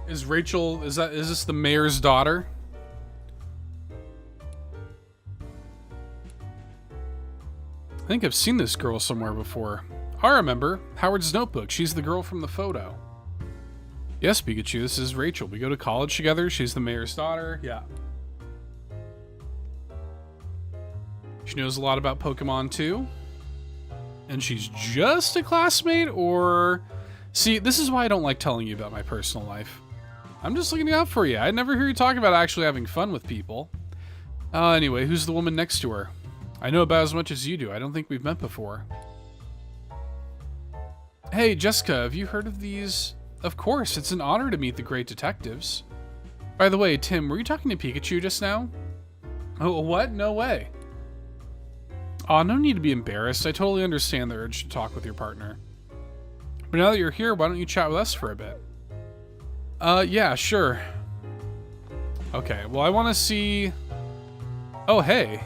Is Rachel, is this the mayor's daughter? I think I've seen this girl somewhere before. I remember. Howard's notebook. She's the girl from the photo. Yes, Pikachu, this is Rachel. We go to college together. She's the mayor's daughter. Yeah. She knows a lot about Pokemon too. And she's just a classmate, or... See, this is why I don't like telling you about my personal life. I'm just looking out for you. I never hear you talk about actually having fun with people. Anyway, who's the woman next to her? I know about as much as you do. I don't think we've met before. Hey, Jessica, have you heard of these? Of course, it's an honor to meet the great detectives. By the way, Tim, were you talking to Pikachu just now? Oh, what? No way. Aw, no need to be embarrassed. I totally understand the urge to talk with your partner. But now that you're here, why don't you chat with us for a bit? Yeah, sure. Okay, well, I want to see... Oh, hey.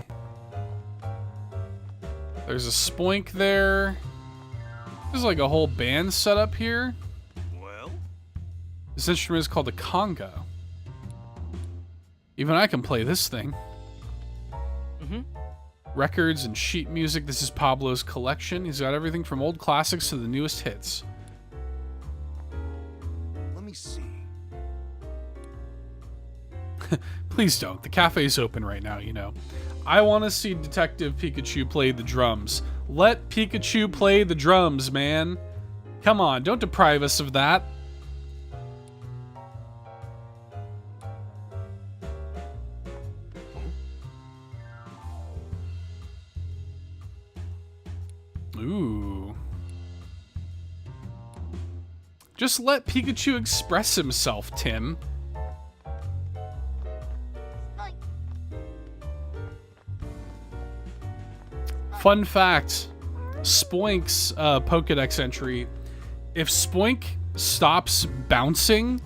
There's a Spoink there. There's like a whole band set up here. Well? This instrument is called a conga. Even I can play this thing. Records and sheet music. This is Pablo's collection. He's got everything from old classics to the newest hits. Let me see. Please don't. The cafe's open right now, you know. I want to see Detective Pikachu play the drums. Let Pikachu play the drums, man. Come on, don't deprive us of that. Ooh. Just let Pikachu express himself, Tim. Fun fact, Spoink's Pokedex entry, if Spoink stops bouncing,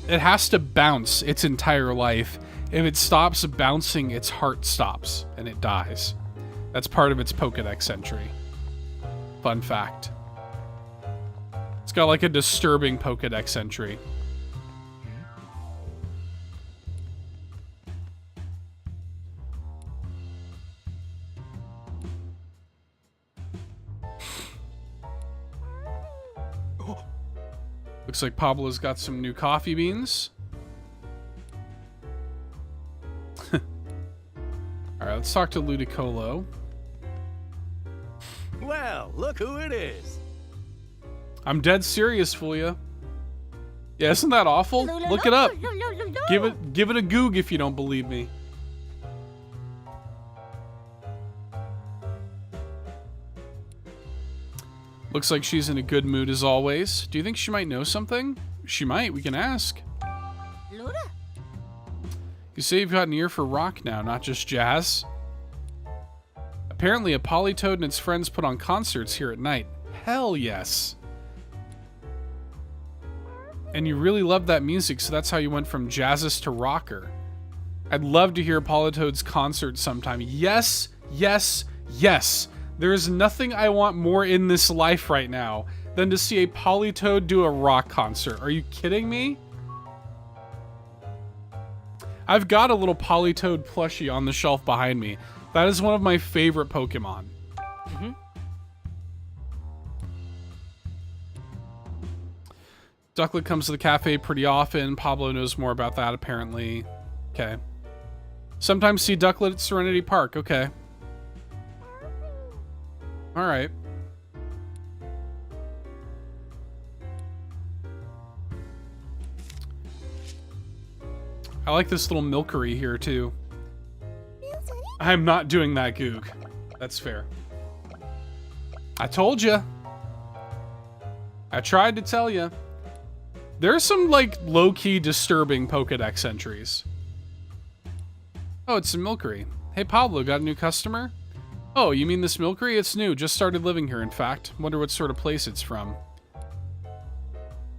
it has to bounce its entire life. If it stops bouncing, its heart stops and it dies. That's part of its Pokedex entry. Fun fact. It's got like a disturbing Pokedex entry. Looks like Pablo's got some new coffee beans. Alright, let's talk to Ludicolo. Well, look who it is. I'm dead serious, Fulia. Yeah, isn't that awful? Look it up. Give it a goog if you don't believe me. Looks like she's in a good mood as always. Do you think she might know something? She might. We can ask. Luna? You say you've got an ear for rock now, not just jazz? Apparently, a Polytoad and its friends put on concerts here at night. Hell yes. And you really loved that music, so that's how you went from jazzist to rocker. I'd love to hear Polytoad's concert sometime. Yes, yes, yes. There is nothing I want more in this life right now than to see a Polytoad do a rock concert. Are you kidding me? I've got a little Polytoad plushie on the shelf behind me. That is one of my favorite Pokemon. Ducklet comes to the cafe pretty often. Pablo knows more about that, apparently. Okay. Sometimes see Ducklet at Serenity Park. Okay. Alright. I like this little milkery here, too. I'm not doing that, Goog. That's fair. I told you. I tried to tell you. There's some, like, low-key disturbing Pokedex entries. Oh, it's a milkery. Hey, Pablo, got a new customer? Oh, you mean this milkery? It's new. Just started living here, in fact. Wonder what sort of place it's from.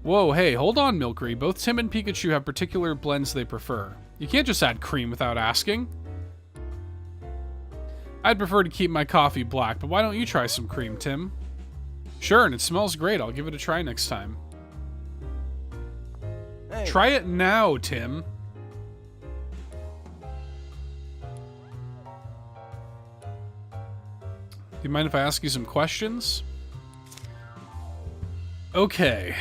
Whoa, hey, hold on, milkery. Both Tim and Pikachu have particular blends they prefer. You can't just add cream without asking. I'd prefer to keep my coffee black, but why don't you try some cream, Tim? Sure, and it smells great. I'll give it a try next time. Hey. Try it now, Tim. Do you mind if I ask you some questions? Okay.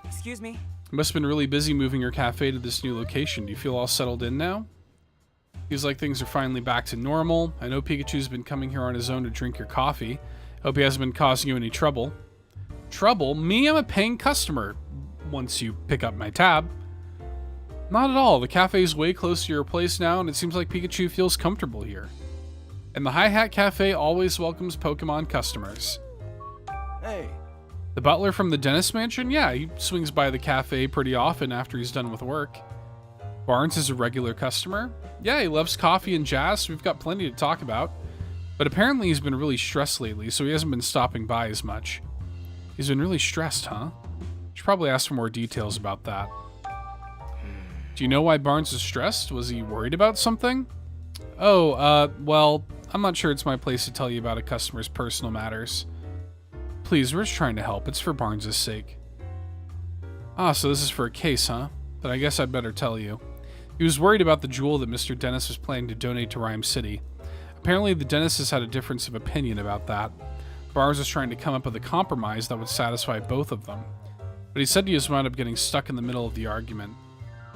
Excuse me. You must have been really busy moving your cafe to this new location. Do you feel all settled in now? Feels like things are finally back to normal. I know Pikachu's been coming here on his own to drink your coffee. Hope he hasn't been causing you any trouble. Trouble? Me? I'm a paying customer. Once you pick up my tab. Not at all. The cafe's way close to your place now, and it seems like Pikachu feels comfortable here. And the Hi-Hat Cafe always welcomes Pokemon customers. Hey. The butler from the dentist mansion? Yeah, he swings by the cafe pretty often after he's done with work. Barnes is a regular customer. Yeah, he loves coffee and jazz, so we've got plenty to talk about. But apparently he's been really stressed lately, so he hasn't been stopping by as much. He's been really stressed, huh? Should probably ask for more details about that. Do you know why Barnes is stressed? Was he worried about something? Oh, well, I'm not sure it's my place to tell you about a customer's personal matters. Please, we're just trying to help. It's for Barnes' sake. Ah, so this is for a case, huh? Then I guess I'd better tell you. He was worried about the jewel that Mr. Dennis was planning to donate to Rhyme City. Apparently, the Dennises had a difference of opinion about that. Barnes was trying to come up with a compromise that would satisfy both of them. But he said he just wound up getting stuck in the middle of the argument.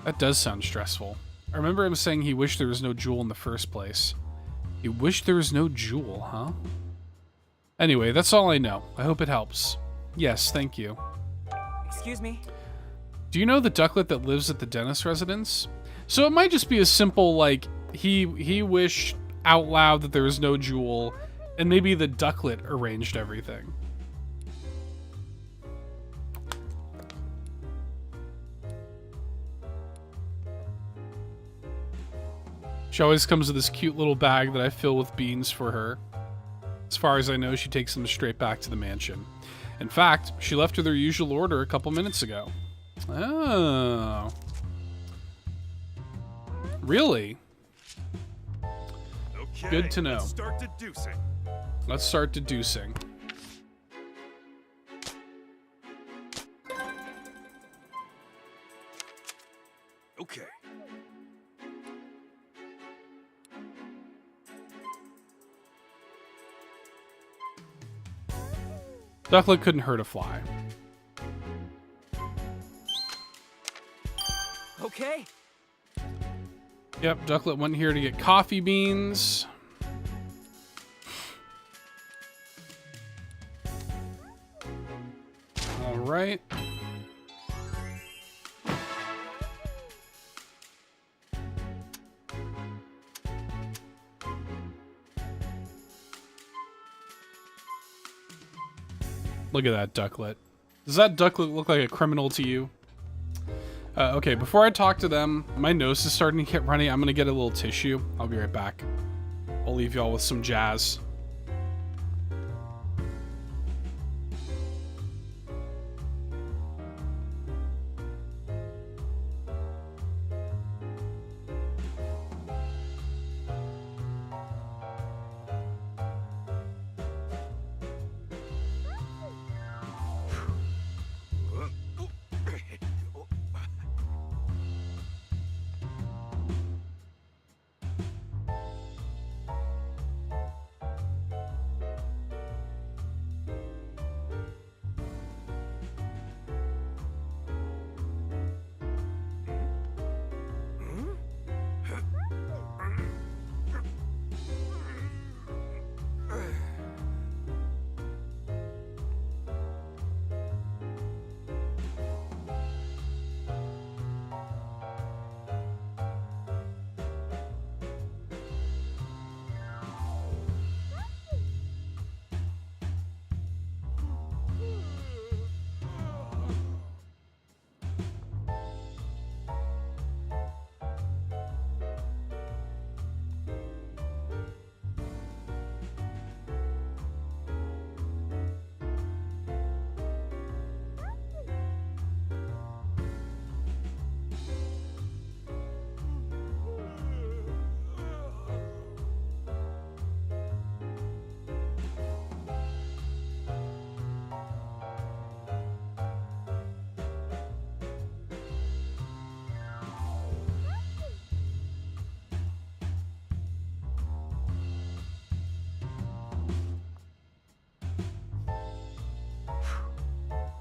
That does sound stressful. I remember him saying he wished there was no jewel in the first place. He wished there was no jewel, huh? Anyway, that's all I know. I hope it helps. Yes, thank you. Excuse me. Do you know the Ducklet that lives at the Dennis residence? So it might just be a simple, like, he wished out loud that there was no jewel, and maybe the Ducklet arranged everything. She always comes with this cute little bag that I fill with beans for her. As far as I know, she takes them straight back to the mansion. In fact, she left with her usual order a couple minutes ago. Oh. Really? Okay, good to know. Let's start deducing. Let's start deducing. Okay. Ducklet couldn't hurt a fly. Okay. Yep, Ducklet went here to get coffee beans. All right. Look at that ducklet. Does that ducklet look like a criminal to you? Okay, before I talk to them, my nose is starting to get runny. I'm gonna get a little tissue. I'll be right back. I'll leave y'all with some jazz.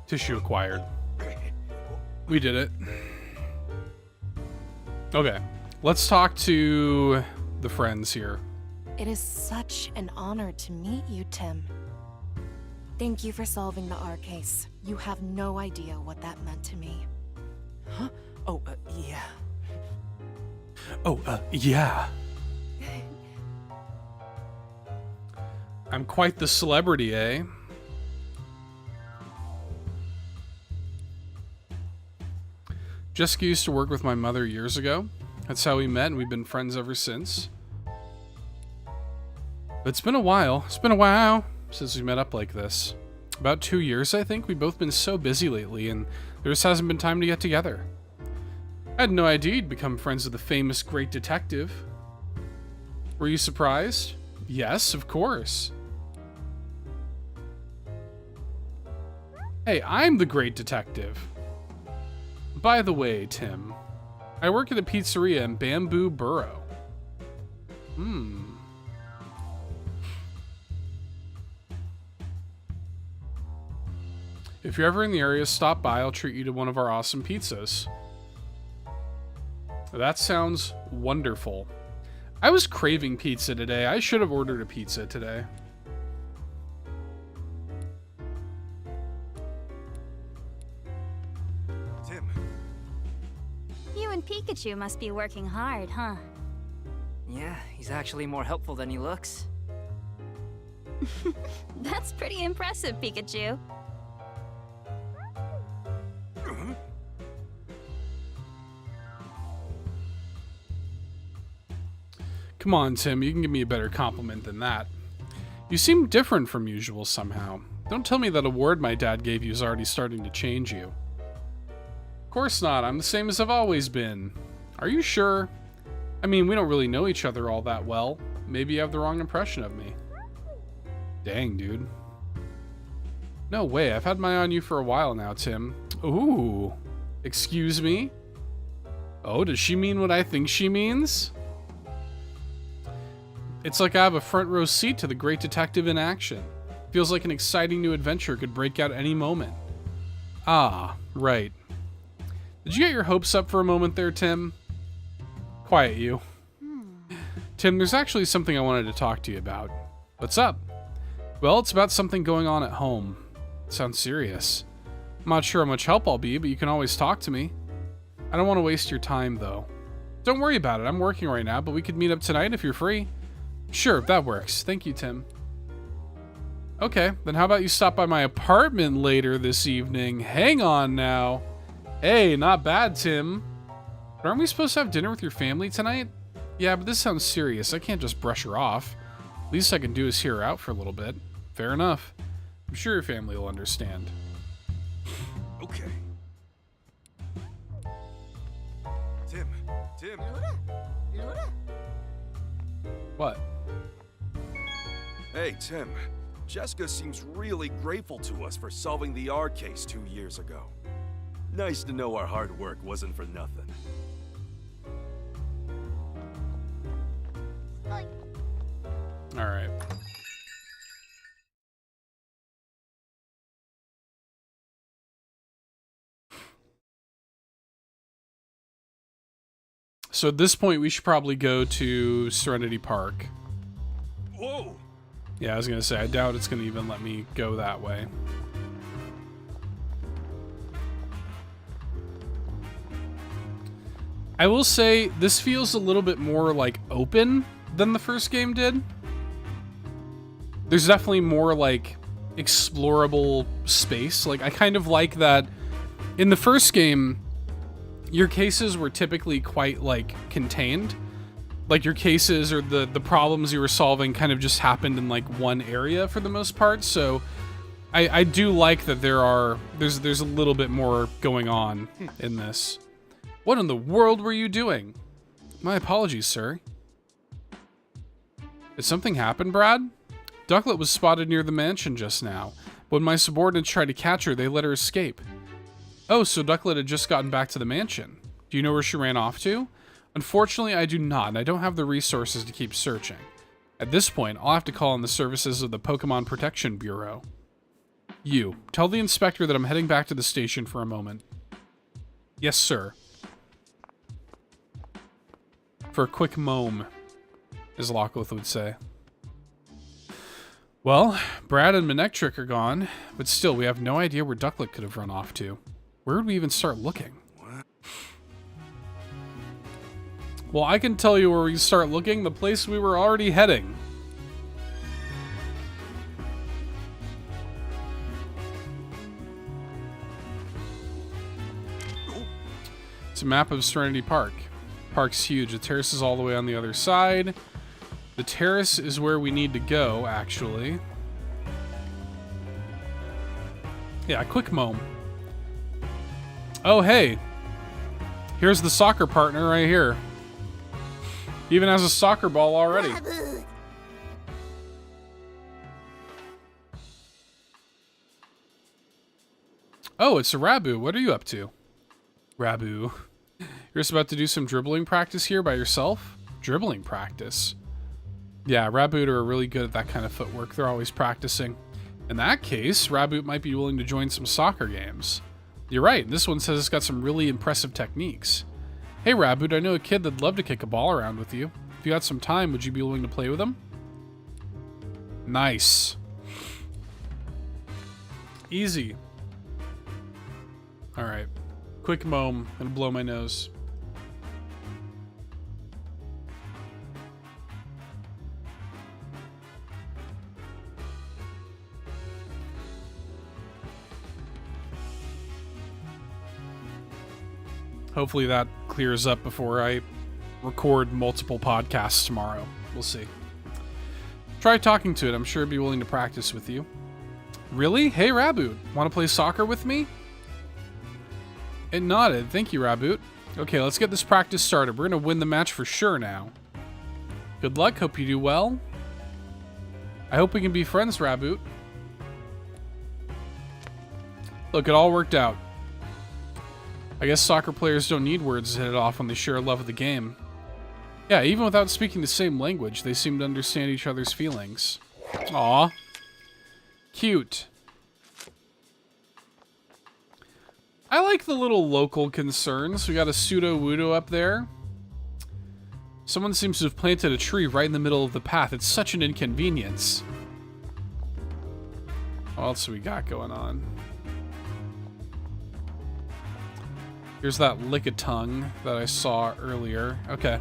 Tissue acquired. We did it. Okay, let's talk to the friends here. It is such an honor to meet you, Tim. Thank you for solving the R case. You have no idea what that meant to me. Huh? Oh, yeah. Oh, yeah. I'm quite the celebrity, eh? Jessica used to work with my mother years ago. That's how we met, and we've been friends ever since. But it's been a while. It's been a while since we met up like this. About 2 years, I think. We've both been so busy lately, and there just hasn't been time to get together. I had no idea you'd become friends with the famous great detective. Were you surprised? Yes, of course. Hey, I'm the great detective. By the way, Tim, I work at a pizzeria in Bamboo Burrow. If you're ever in the area, stop by. I'll treat you to one of our awesome pizzas. That sounds wonderful. I was craving pizza today. I should have ordered a pizza today. Tim. You and Pikachu must be working hard, huh? Yeah, he's actually more helpful than he looks. That's pretty impressive, Pikachu. Come on, Tim, you can give me a better compliment than that. You seem different from usual somehow. Don't tell me that award my dad gave you is already starting to change you. Of course not, I'm the same as I've always been. Are you sure? I mean, we don't really know each other all that well. Maybe you have the wrong impression of me. Dang, dude. No way, I've had my eye on you for a while now, Tim. Ooh. Excuse me? Oh, does she mean what I think she means? It's like I have a front row seat to the great detective in action. Feels like an exciting new adventure could break out any moment. Ah, right. Did you get your hopes up for a moment there, Tim? Quiet you. Tim, there's actually something I wanted to talk to you about. What's up? Well, it's about something going on at home. It sounds serious. I'm not sure how much help I'll be, but you can always talk to me. I don't want to waste your time, though. Don't worry about it. I'm working right now, but we could meet up tonight if you're free. Sure, that works. Thank you, Tim. Okay, then how about you stop by my apartment later this evening? Hang on now. Hey, not bad, Tim. But aren't we supposed to have dinner with your family tonight? Yeah, but this sounds serious. I can't just brush her off. Least I can do is hear her out for a little bit. Fair enough. I'm sure your family will understand. Okay. Tim. What? Hey, Tim. Jessica seems really grateful to us for solving the R case 2 years ago. Nice to know our hard work wasn't for nothing. All right. So at this point, we should probably go to Serenity Park. Whoa! Yeah, I was gonna say, I doubt it's gonna even let me go that way. I will say, this feels a little bit more, like, open than the first game did. There's definitely more, like, explorable space. Like, I kind of like that in the first game, your cases were typically quite, like, contained. Like, your cases or the problems you were solving kind of just happened in, like, one area for the most part. So I do like that there's a little bit more going on in this. What in the world were you doing? My apologies, sir. Did something happen, Brad? Ducklet was spotted near the mansion just now. When my subordinates tried to catch her, they let her escape. Oh, so Ducklet had just gotten back to the mansion. Do you know where she ran off to? Unfortunately, I do not, and I don't have the resources to keep searching. At this point, I'll have to call on the services of the Pokemon Protection Bureau. You, tell the inspector that I'm heading back to the station for a moment. Yes, sir. For a quick moam, as Lockleth would say. Well, Brad and Manectric are gone, but still, we have no idea where Ducklet could have run off to. Where would we even start looking? Well, I can tell you where we start looking, the place we were already heading. It's a map of Serenity Park. Park's huge. The terrace is all the way on the other side. The terrace is where we need to go, actually. Yeah, quick moam. Oh, hey. Here's the soccer partner right here. Even has a soccer ball already. Oh, it's a Rabu. What are you up to? Rabu. You're just about to do some dribbling practice here by yourself? Dribbling practice? Yeah, Raboot are really good at that kind of footwork. They're always practicing. In that case, Raboot might be willing to join some soccer games. You're right. This one says it's got some really impressive techniques. Hey, Raboot, I know a kid that'd love to kick a ball around with you. If you had some time, would you be willing to play with him? Nice. Easy. All right. Quick moam. Gonna blow my nose. Hopefully that clears up before I record multiple podcasts tomorrow. We'll see. Try talking to it. I'm sure it'd be willing to practice with you. Really? Hey, Raboot. Want to play soccer with me? It nodded. Thank you, Raboot. Okay, let's get this practice started. We're going to win the match for sure now. Good luck. Hope you do well. I hope we can be friends, Raboot. Look, it all worked out. I guess soccer players don't need words to hit it off when they share a love of the game. Yeah, even without speaking the same language, they seem to understand each other's feelings. Aw. Cute. I like the little local concerns. We got a pseudo-wudo up there. Someone seems to have planted a tree right in the middle of the path. It's such an inconvenience. What else we got going on? Here's that Lickitung that I saw earlier. Okay.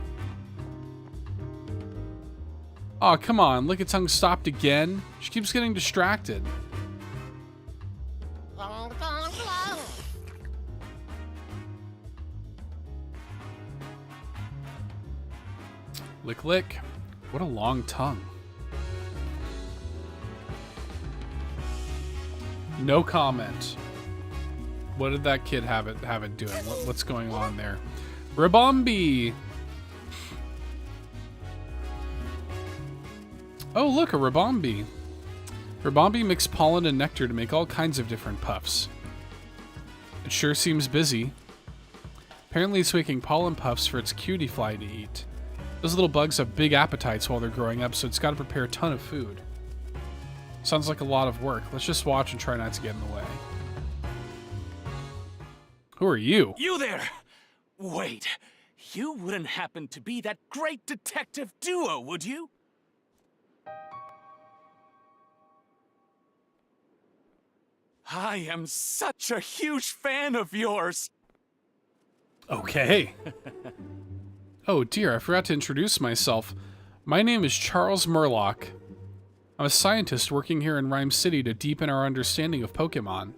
Aw, come on. Lickitung stopped again. She keeps getting distracted. Lick, lick. What a long tongue. No comment. What did that kid have it doing? What's going on there? Rabombi. Oh, look, a Rabombi. Rabombi mixed pollen and nectar to make all kinds of different puffs. It sure seems busy. Apparently it's making pollen puffs for its cutie fly to eat. Those little bugs have big appetites while they're growing up, so it's got to prepare a ton of food. Sounds like a lot of work. Let's just watch and try not to get in the way. Who are you? You there! Wait, you wouldn't happen to be that great detective duo, would you? I am such a huge fan of yours! Okay. Oh dear, I forgot to introduce myself. My name is Charles Murlock. I'm a scientist working here in Rhyme City to deepen our understanding of Pokemon.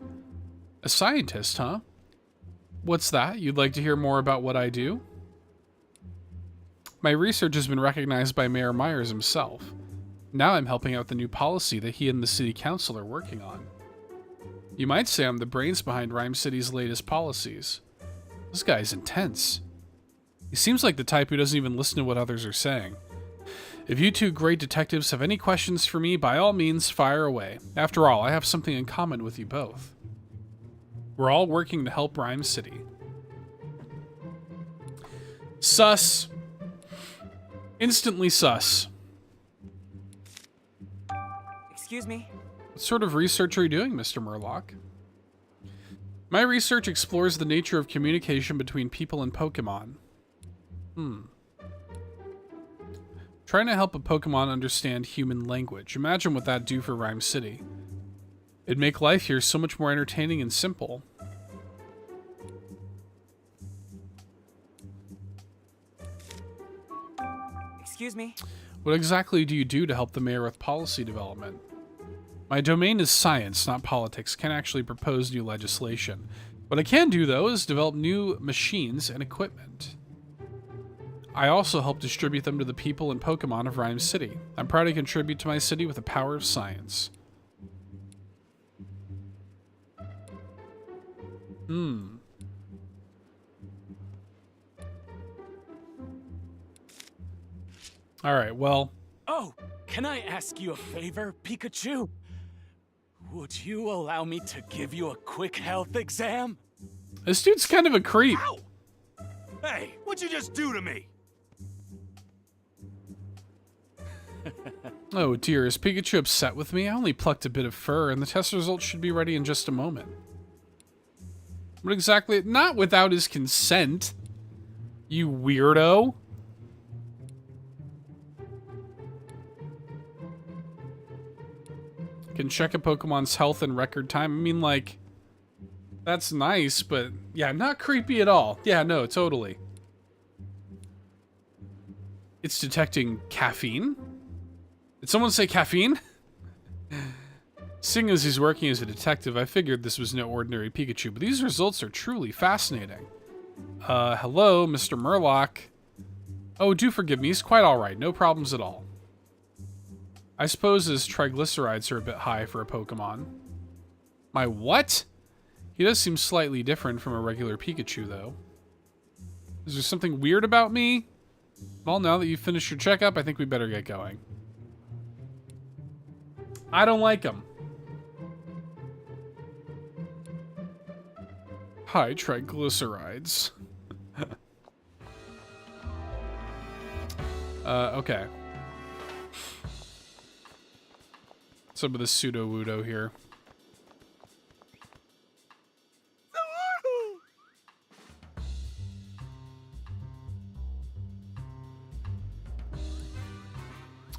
A scientist, huh? What's that? You'd like to hear more about what I do? My research has been recognized by Mayor Myers himself. Now I'm helping out the new policy that he and the city council are working on. You might say I'm the brains behind Rhyme City's latest policies. This guy's intense. He seems like the type who doesn't even listen to what others are saying. If you two great detectives have any questions for me, by all means, fire away. After all, I have something in common with you both. We're all working to help Rhyme City. Sus. Instantly sus. Excuse me? What sort of research are you doing, Mr. Murlock? My research explores the nature of communication between people and Pokemon. Trying to help a Pokemon understand human language. Imagine what that'd do for Rhyme City. It'd make life here so much more entertaining and simple. Excuse me? What exactly do you do to help the mayor with policy development? My domain is science, not politics. Can't actually propose new legislation. What I can do, though, is develop new machines and equipment. I also help distribute them to the people and Pokemon of Rhyme City. I'm proud to contribute to my city with the power of science. Alright, well... Oh, can I ask you a favor, Pikachu? Would you allow me to give you a quick health exam? This dude's kind of a creep. Ow! Hey, what'd you just do to me? Oh dear, is Pikachu upset with me? I only plucked a bit of fur, and the test results should be ready in just a moment. What exactly? Not without his consent. You weirdo. Can check a Pokemon's health in record time. I mean, like, that's nice, but yeah, not creepy at all. Yeah, no, totally. It's detecting caffeine? Did someone say caffeine? Seeing as he's working as a detective, I figured this was no ordinary Pikachu, but these results are truly fascinating. Hello, Mr. Murlock. Oh, do forgive me, he's quite alright, no problems at all. I suppose his triglycerides are a bit high for a Pokemon. My what? He does seem slightly different from a regular Pikachu, though. Is there something weird about me? Well, now that you've finished your checkup, I think we better get going. I don't like him. High triglycerides. Okay. Some of the pseudo-wudo here.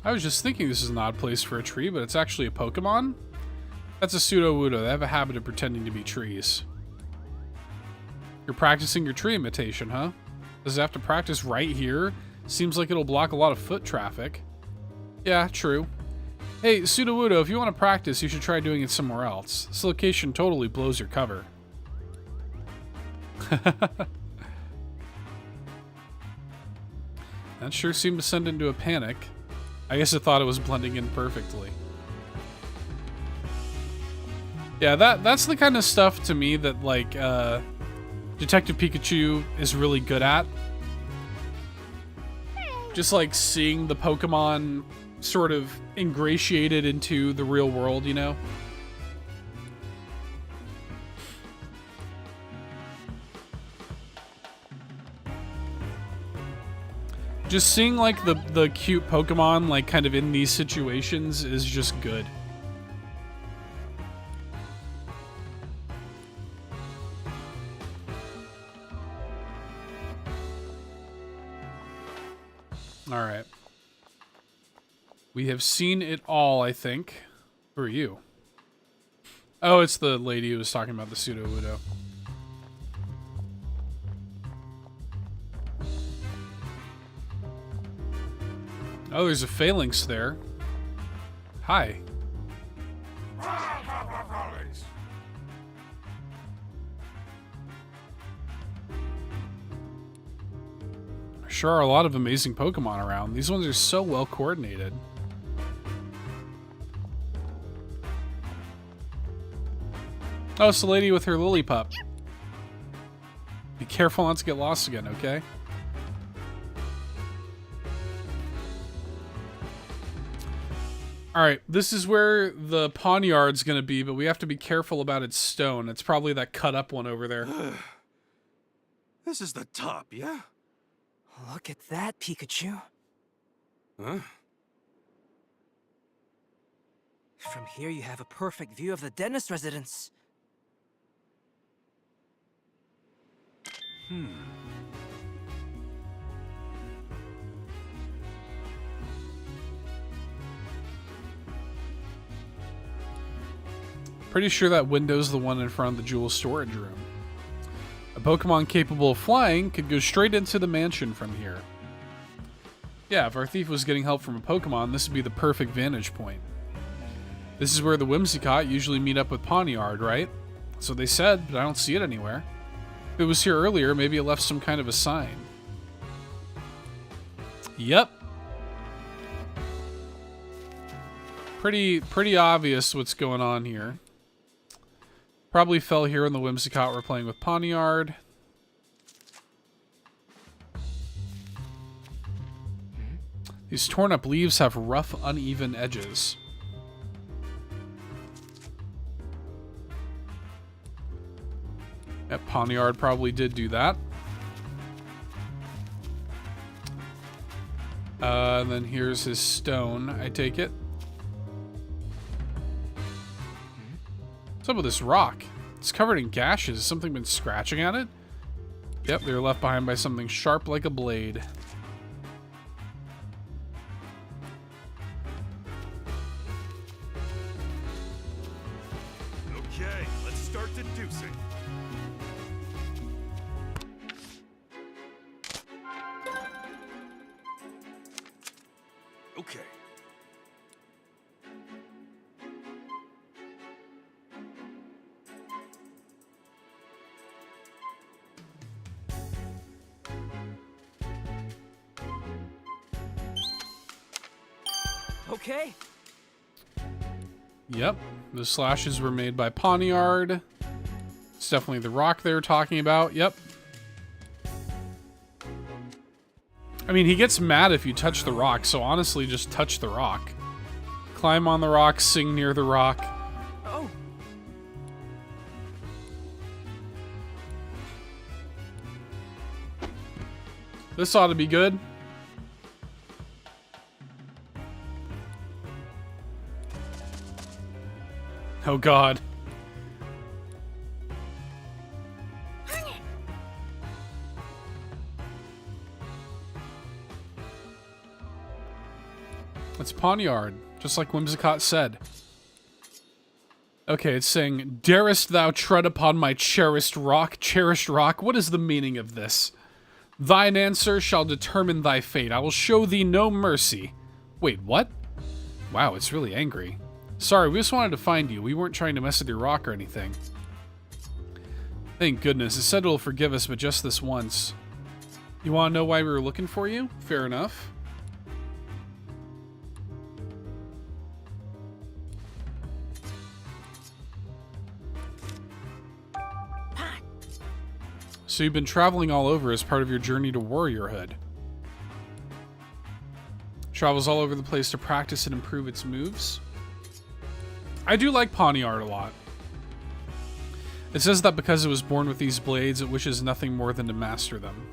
I was just thinking this is an odd place for a tree, but it's actually a Pokemon? That's a pseudo-wudo. They have a habit of pretending to be trees. You're practicing your tree imitation, huh? Does it have to practice right here? Seems like it'll block a lot of foot traffic. Yeah, true. Hey, Sudowoodo, if you want to practice, you should try doing it somewhere else. This location totally blows your cover. That sure seemed to send into a panic. I guess it thought it was blending in perfectly. Yeah, that's the kind of stuff to me that, like, Detective Pikachu is really good at. Just, like, seeing the Pokemon sort of ingratiated into the real world, you know? Just seeing, like, the cute Pokemon, like, kind of in these situations is just good. Alright. We have seen it all, I think. Who are you? Oh, it's the lady who was talking about the Sudowoodo. Oh, there's a phalanx there. Hi. There sure are a lot of amazing Pokemon around. These ones are so well coordinated. Oh, it's the lady with her lily pup. Be careful not to get lost again, okay? Alright, this is where the Pawniard's gonna be, but we have to be careful about its stone. It's probably that cut up one over there. This is the top, yeah? Look at that, Pikachu. Huh? From here, you have a perfect view of the dentist residence. Pretty sure that window's the one in front of the jewel storage room. A Pokemon capable of flying could go straight into the mansion from here. Yeah, if our thief was getting help from a Pokemon, this would be the perfect vantage point. This is where the Whimsicott usually meet up with Pawniard, right? So they said, but I don't see it anywhere. If it was here earlier, maybe it left some kind of a sign. Yep. Pretty obvious what's going on here. Probably fell here when the Whimsicott were playing with Pawniard. These torn up leaves have rough, uneven edges. Yep, Pawniard probably did do that. And then here's his stone, I take it. What's up with this rock? It's covered in gashes. Has something been scratching at it? Yep, they were left behind by something sharp like a blade. Okay, let's start deducing. Okay. Okay. Yep, the slashes were made by Pawniard. It's definitely the rock they were talking about. Yep. I mean, he gets mad if you touch the rock, so honestly, just touch the rock. Climb on the rock, sing near the rock. Oh. This ought to be good. Oh god. It's Pawniard, just like Whimsicott said. Okay, it's saying, "Darest thou tread upon my cherished rock? Cherished rock? What is the meaning of this? Thine answer shall determine thy fate. I will show thee no mercy." Wait, what? Wow, it's really angry. Sorry, we just wanted to find you. We weren't trying to mess with your rock or anything. Thank goodness. It said it'll forgive us, but just this once. You want to know why we were looking for you? Fair enough. So you've been traveling all over as part of your journey to warriorhood. Travels all over the place to practice and improve its moves. I do like Pawniard a lot. It says that because it was born with these blades, it wishes nothing more than to master them.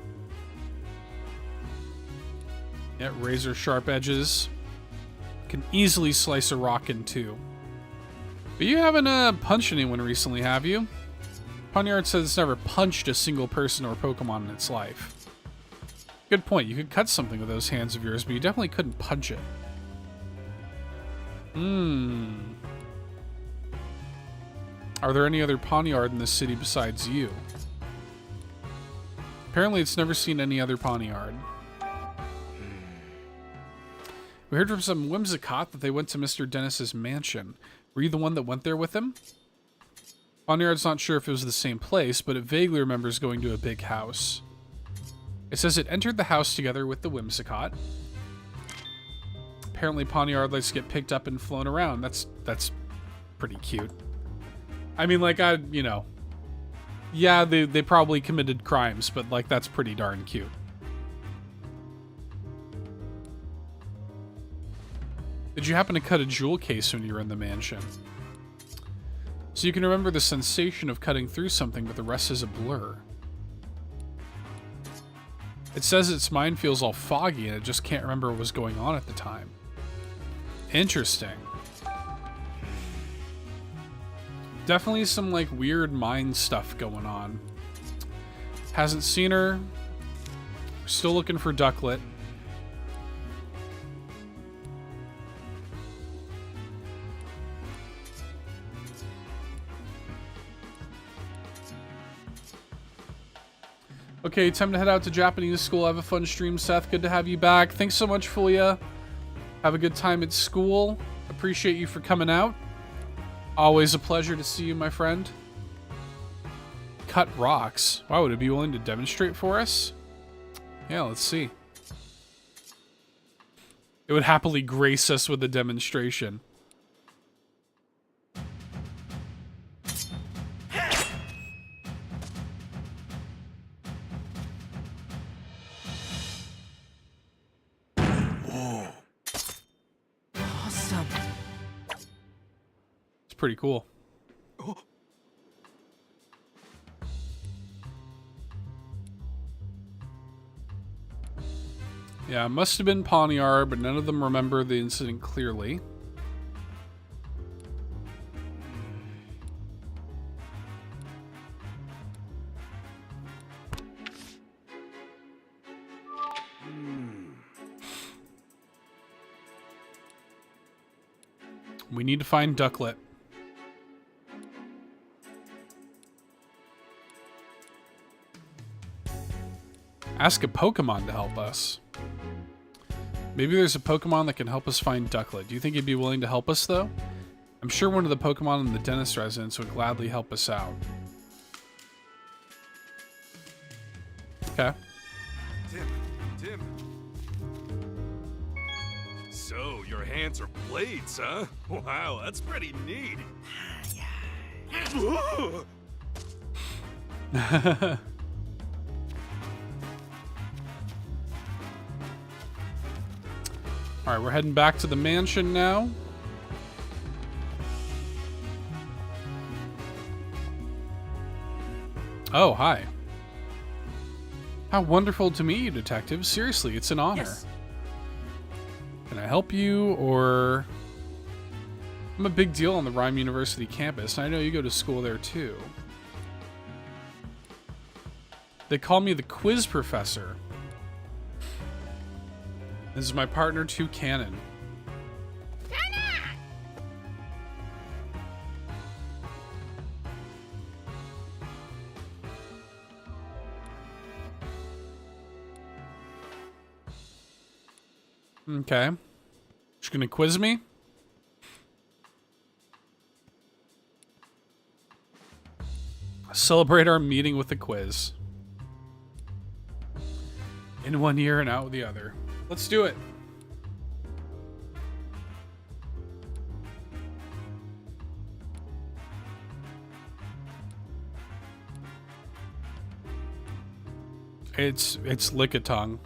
Yeah, razor sharp edges. Can easily slice a rock in two. But you haven't punched anyone recently, have you? Pawniard says it's never punched a single person or Pokemon in its life. Good point. You could cut something with those hands of yours, but you definitely couldn't punch it. Are there any other Pawniard in this city besides you? Apparently it's never seen any other Pawniard. We heard from some Whimsicott that they went to Mr. Dennis's mansion. Were you the one that went there with him? Pawniard's not sure if it was the same place, but it vaguely remembers going to a big house. It says it entered the house together with the Whimsicott. Apparently Pawniard likes to get picked up and flown around. That's pretty cute. I mean, like, you know. Yeah, they probably committed crimes, but, like, that's pretty darn cute. Did you happen to cut a jewel case when you were in the mansion? So you can remember the sensation of cutting through something, but the rest is a blur. It says its mind feels all foggy and it just can't remember what was going on at the time. Interesting. Definitely some, like, weird mind stuff going on. Hasn't seen her. Still looking for Ducklet. Okay, time to head out to Japanese school. Have a fun stream, Seth. Good to have you back. Thanks so much, Fulia. Have a good time at school. Appreciate you for coming out. Always a pleasure to see you, my friend. Cut rocks. Wow, would it be willing to demonstrate for us? Yeah, let's see. It would happily grace us with a demonstration. Pretty cool. Yeah, it must have been Pawniard, but none of them remember the incident clearly. We need to find Ducklet. Ask a Pokemon to help us. Maybe there's a Pokemon that can help us find Ducklet. Do you think he'd be willing to help us, though? I'm sure one of the Pokemon in the dentist residence would gladly help us out. Okay. Tim. So, your hands are blades, huh? Wow, that's pretty neat. Alright, we're heading back to the mansion now. Oh, hi. How wonderful to meet you, Detective. Seriously, it's an honor. Yes. Can I help you, or... I'm a big deal on the Rhyme University campus, and I know you go to school there too. They call me the quiz professor. This is my partner, Toucannon. Okay. Just gonna quiz me? Celebrate our meeting with the quiz. In one ear and out the other. Let's do it. It's Lickitung.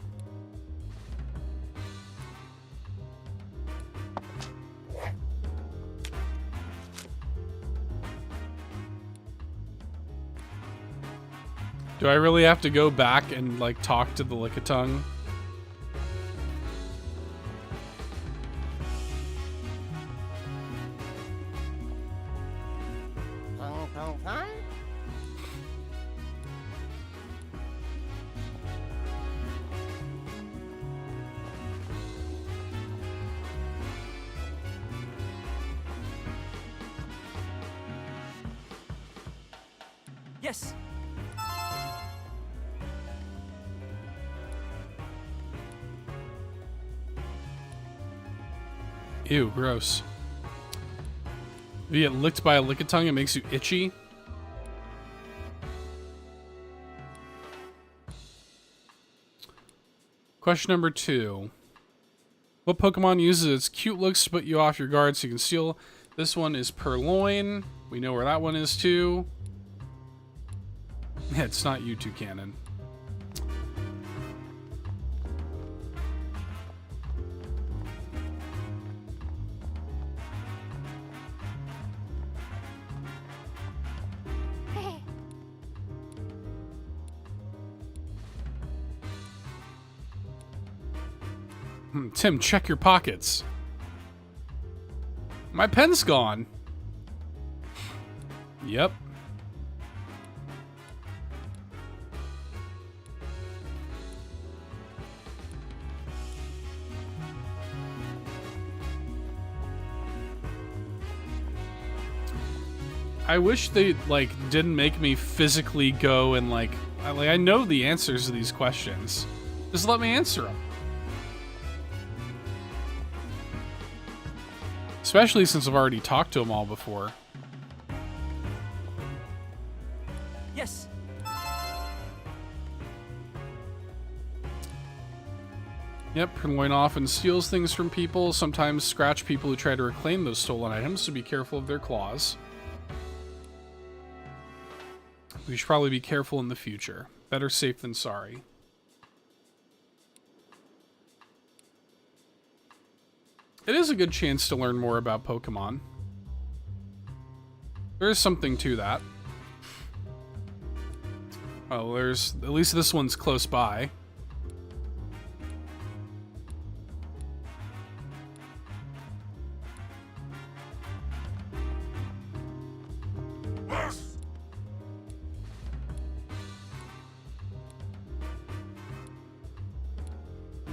Do I really have to go back and like talk to the Lickitung? Yes. Ew, gross. If you get licked by a Lickitung, it makes you itchy. Question number 2. What Pokemon uses its cute looks to put you off your guard so you can steal? This one is Purloin. We know where that one is too. Yeah, it's not you two, Cannon. Tim, check your pockets. My pen's gone. Yep. I wish they like didn't make me physically go and like I know the answers to these questions. Just let me answer them. Especially since I've already talked to them all before. Yes. Yep, Purloin often steals things from people, sometimes scratch people who try to reclaim those stolen items, so be careful of their claws. We should probably be careful in the future. Better safe than sorry. It is a good chance to learn more about Pokemon. There is something to that. Oh, there's... At least this one's close by.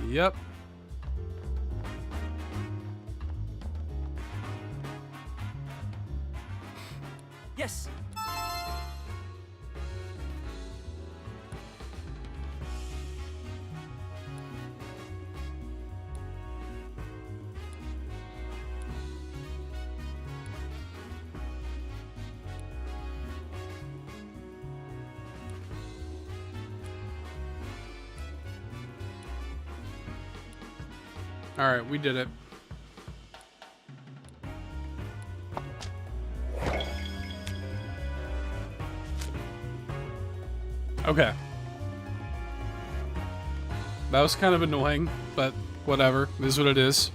Yep. Yes. All right, we did it. Okay. That was kind of annoying, but whatever. It is what it is.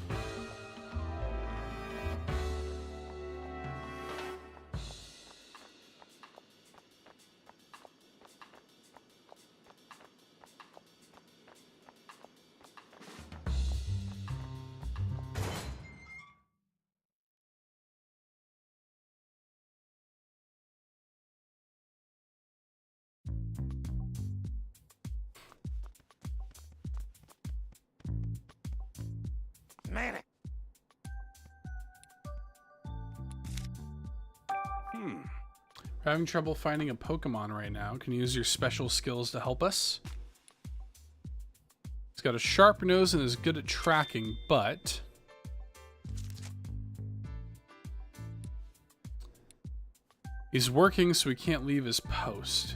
Manic. We're having trouble finding a Pokemon right now. Can you use your special skills to help us? It's got a sharp nose and is good at tracking, but... He's working, so he can't leave his post.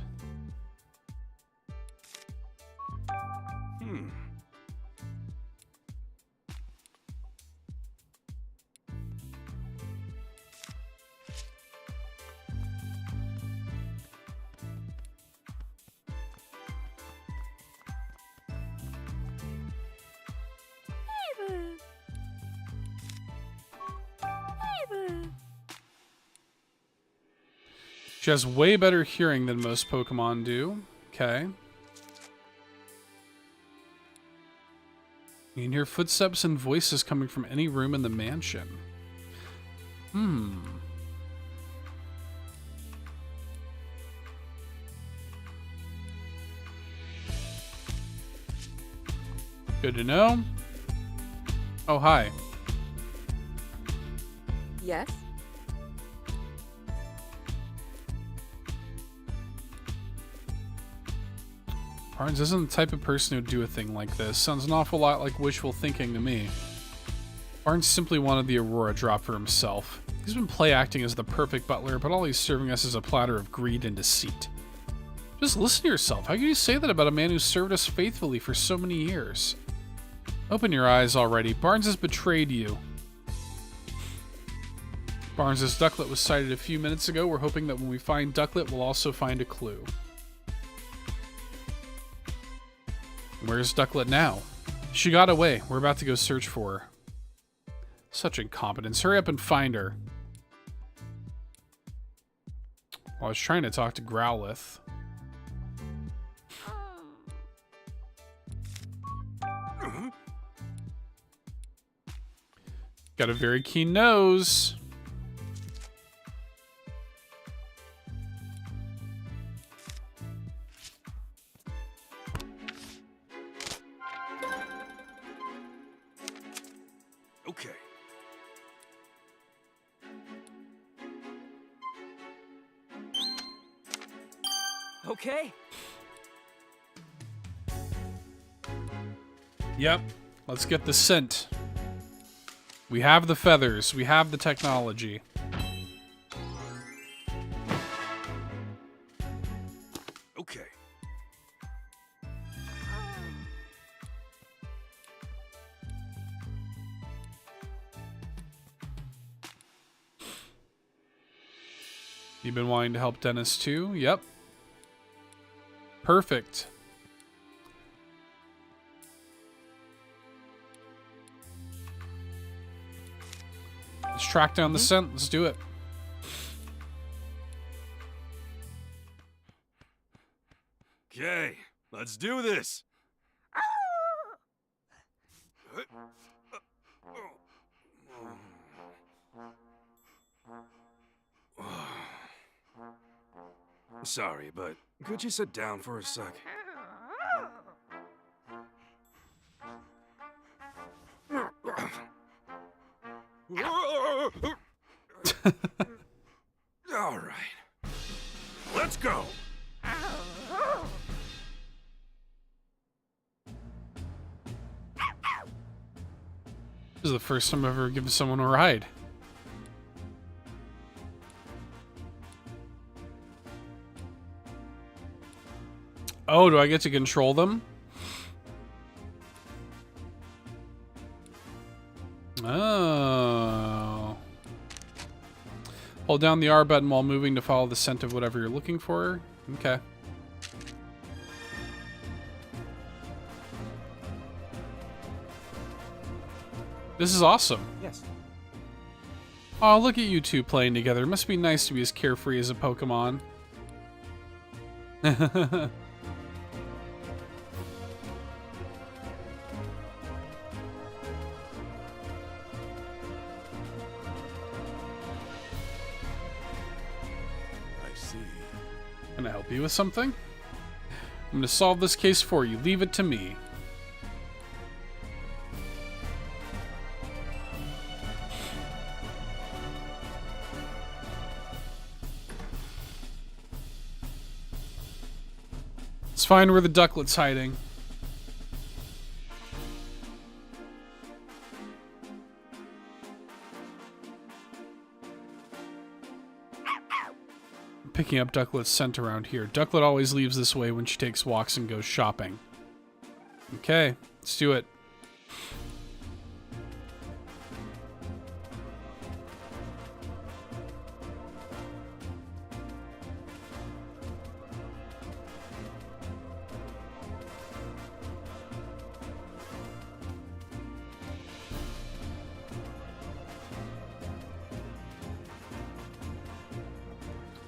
She has way better hearing than most Pokemon do. Okay. You can hear footsteps and voices coming from any room in the mansion. Good to know. Oh, hi. Yes? Barnes isn't the type of person who'd do a thing like this. Sounds an awful lot like wishful thinking to me. Barnes simply wanted the Aurora drop for himself. He's been play acting as the perfect butler, but all he's serving us is a platter of greed and deceit. Just listen to yourself. How can you say that about a man who served us faithfully for so many years? Open your eyes already. Barnes has betrayed you. Barnes' Ducklet was sighted a few minutes ago. We're hoping that when we find Ducklet, we'll also find a clue. Where's Ducklet now? She got away. We're about to go search for her. Such incompetence. Hurry up and find her. Well, I was trying to talk to Growlithe. Got a very keen nose. Okay. Okay. Yep. Let's get the scent. We have the feathers. We have the technology. Okay. You've been wanting to help Dennis too? Yep. Perfect. Let's track down the scent. Let's do it. Okay, let's do this. Sorry, but could you sit down for a sec? All right. Let's go. This is the first time I've ever given someone a ride. Oh, do I get to control them? Oh. Hold down the R button while moving to follow the scent of whatever you're looking for. Okay. This is awesome. Yes. Oh, look at you two playing together. It must be nice to be as carefree as a Pokemon. Can I help you with something? I'm going to solve this case for you. Leave it to me. Let's find where the Ducklet's hiding. picking up Ducklet's scent around here. Ducklet always leaves this way when she takes walks and goes shopping. Okay, let's do it.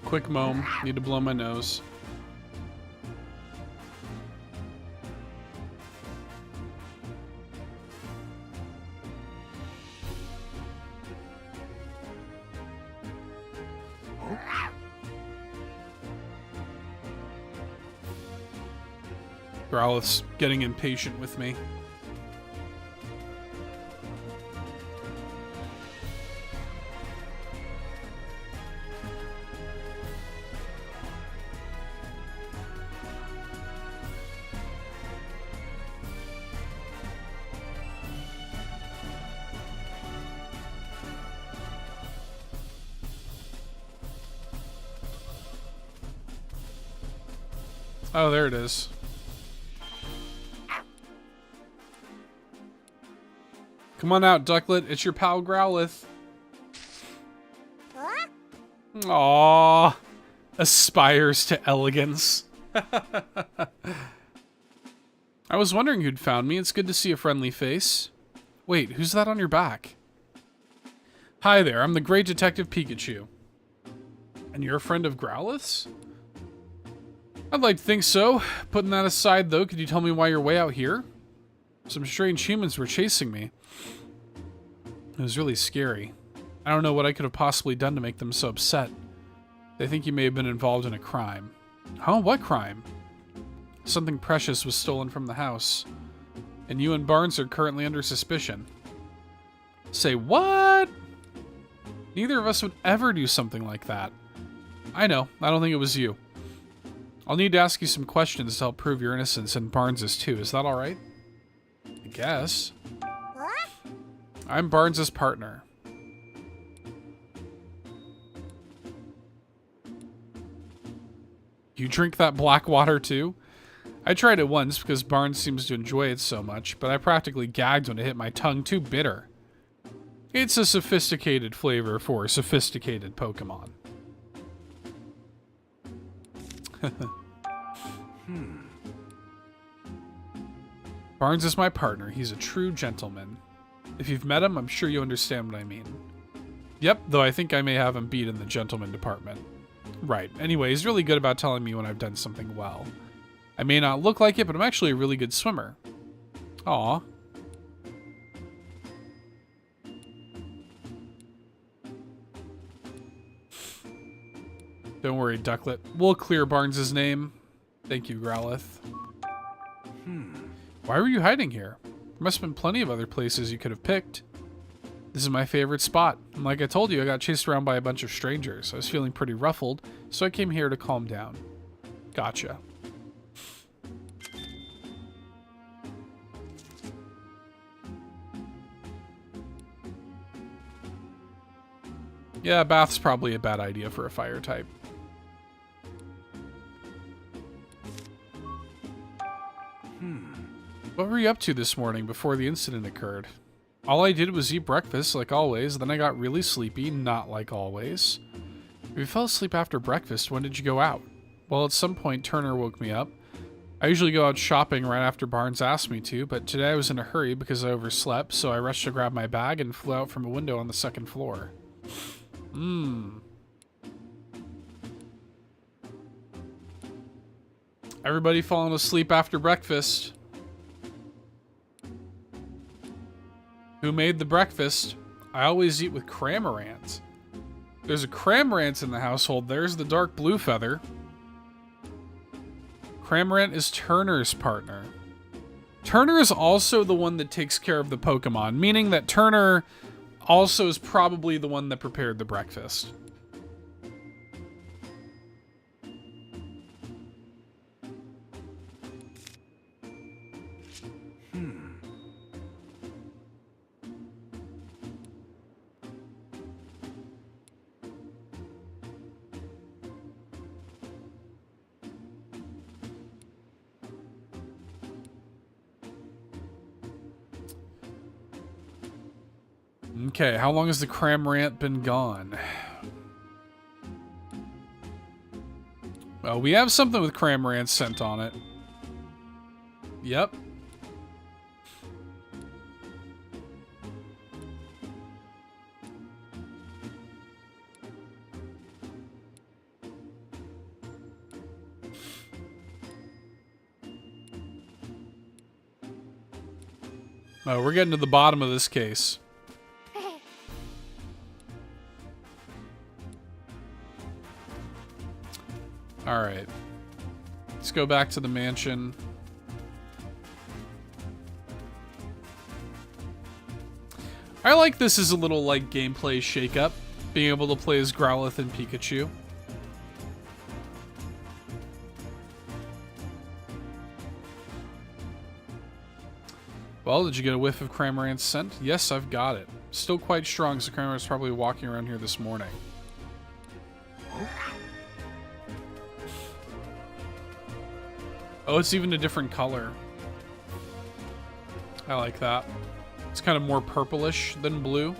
Quick moan. Need to blow my nose. Growlith's getting impatient with me. Oh, there it is. Come on out, Ducklet. It's your pal Growlith. Aww. Aspires to elegance. I was wondering who'd found me. It's good to see a friendly face. Wait, who's that on your back? Hi there, I'm the great Detective Pikachu. And you're a friend of Growlith's? I'd like to think so. Putting that aside, though, could you tell me why you're way out here? Some strange humans were chasing me. It was really scary. I don't know what I could have possibly done to make them so upset. They think you may have been involved in a crime. Huh? What crime? Something precious was stolen from the house. And you and Barnes are currently under suspicion. Say what? Neither of us would ever do something like that. I know. I don't think it was you. I'll need to ask you some questions to help prove your innocence, and Barnes's too. Is that alright? I guess. What? I'm Barnes's partner. You drink that black water too? I tried it once because Barnes seems to enjoy it so much, but I practically gagged when it hit my tongue. Too bitter. It's a sophisticated flavor for a sophisticated Pokemon. Barnes is my partner. He's a true gentleman. If you've met him, I'm sure you understand what I mean. Yep, though I think I may have him beat in the gentleman department. Right. Anyway, he's really good about telling me when I've done something well. I may not look like it, but I'm actually a really good swimmer. Aw. Don't worry, Ducklet. We'll clear Barnes' name. Thank you, Growlith. Why were you hiding here? There must have been plenty of other places you could have picked. This is my favorite spot. And like I told you, I got chased around by a bunch of strangers. I was feeling pretty ruffled, so I came here to calm down. Gotcha. Yeah, a bath's probably a bad idea for a fire type. What were you up to this morning before the incident occurred? All I did was eat breakfast, like always, then I got really sleepy, not like always. If you fell asleep after breakfast, when did you go out? Well, at some point, Turner woke me up. I usually go out shopping right after Barnes asked me to, but today I was in a hurry because I overslept, so I rushed to grab my bag and flew out from a window on the second floor. Everybody falling asleep after breakfast. Who made the breakfast? I always eat with Cramorant. There's a Cramorant in the household. There's the dark blue feather. Cramorant is Turner's partner. Turner is also the one that takes care of the Pokemon, meaning that Turner also is probably the one that prepared the breakfast. Okay, how long has the Cramorant been gone? Well, we have something with Cramorant scent on it. Yep. Oh, we're getting to the bottom of this case. Alright. Let's go back to the mansion. I like this as a little, like, gameplay shakeup. Being able to play as Growlithe and Pikachu. Well, did you get a whiff of Cramorant's scent? Yes, I've got it. Still quite strong, so Cramorant's probably walking around here this morning. Oh, it's even a different color. I like that. It's kind of more purplish than blue.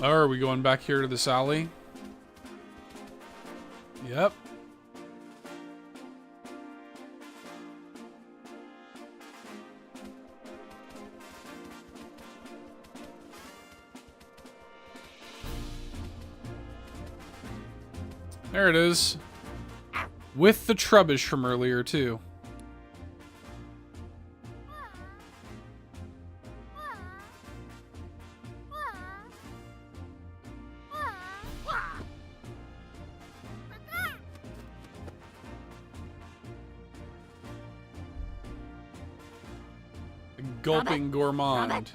Oh, are we going back here to this alley? Yep. There it is. With the Trubbish from earlier, too. Gulping gourmand.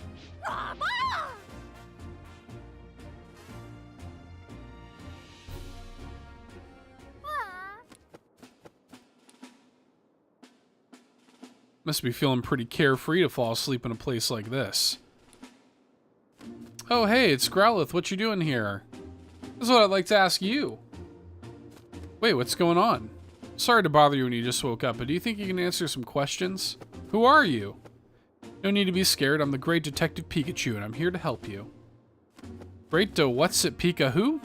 Must be feeling pretty carefree to fall asleep in a place like this. Oh, hey, it's Growlithe. What you doing here? This is what I'd like to ask you. Wait, what's going on? Sorry to bother you when you just woke up, but do you think you can answer some questions? Who are you? No need to be scared. I'm the great Detective Pikachu, and I'm here to help you. Great what's it, Pika who?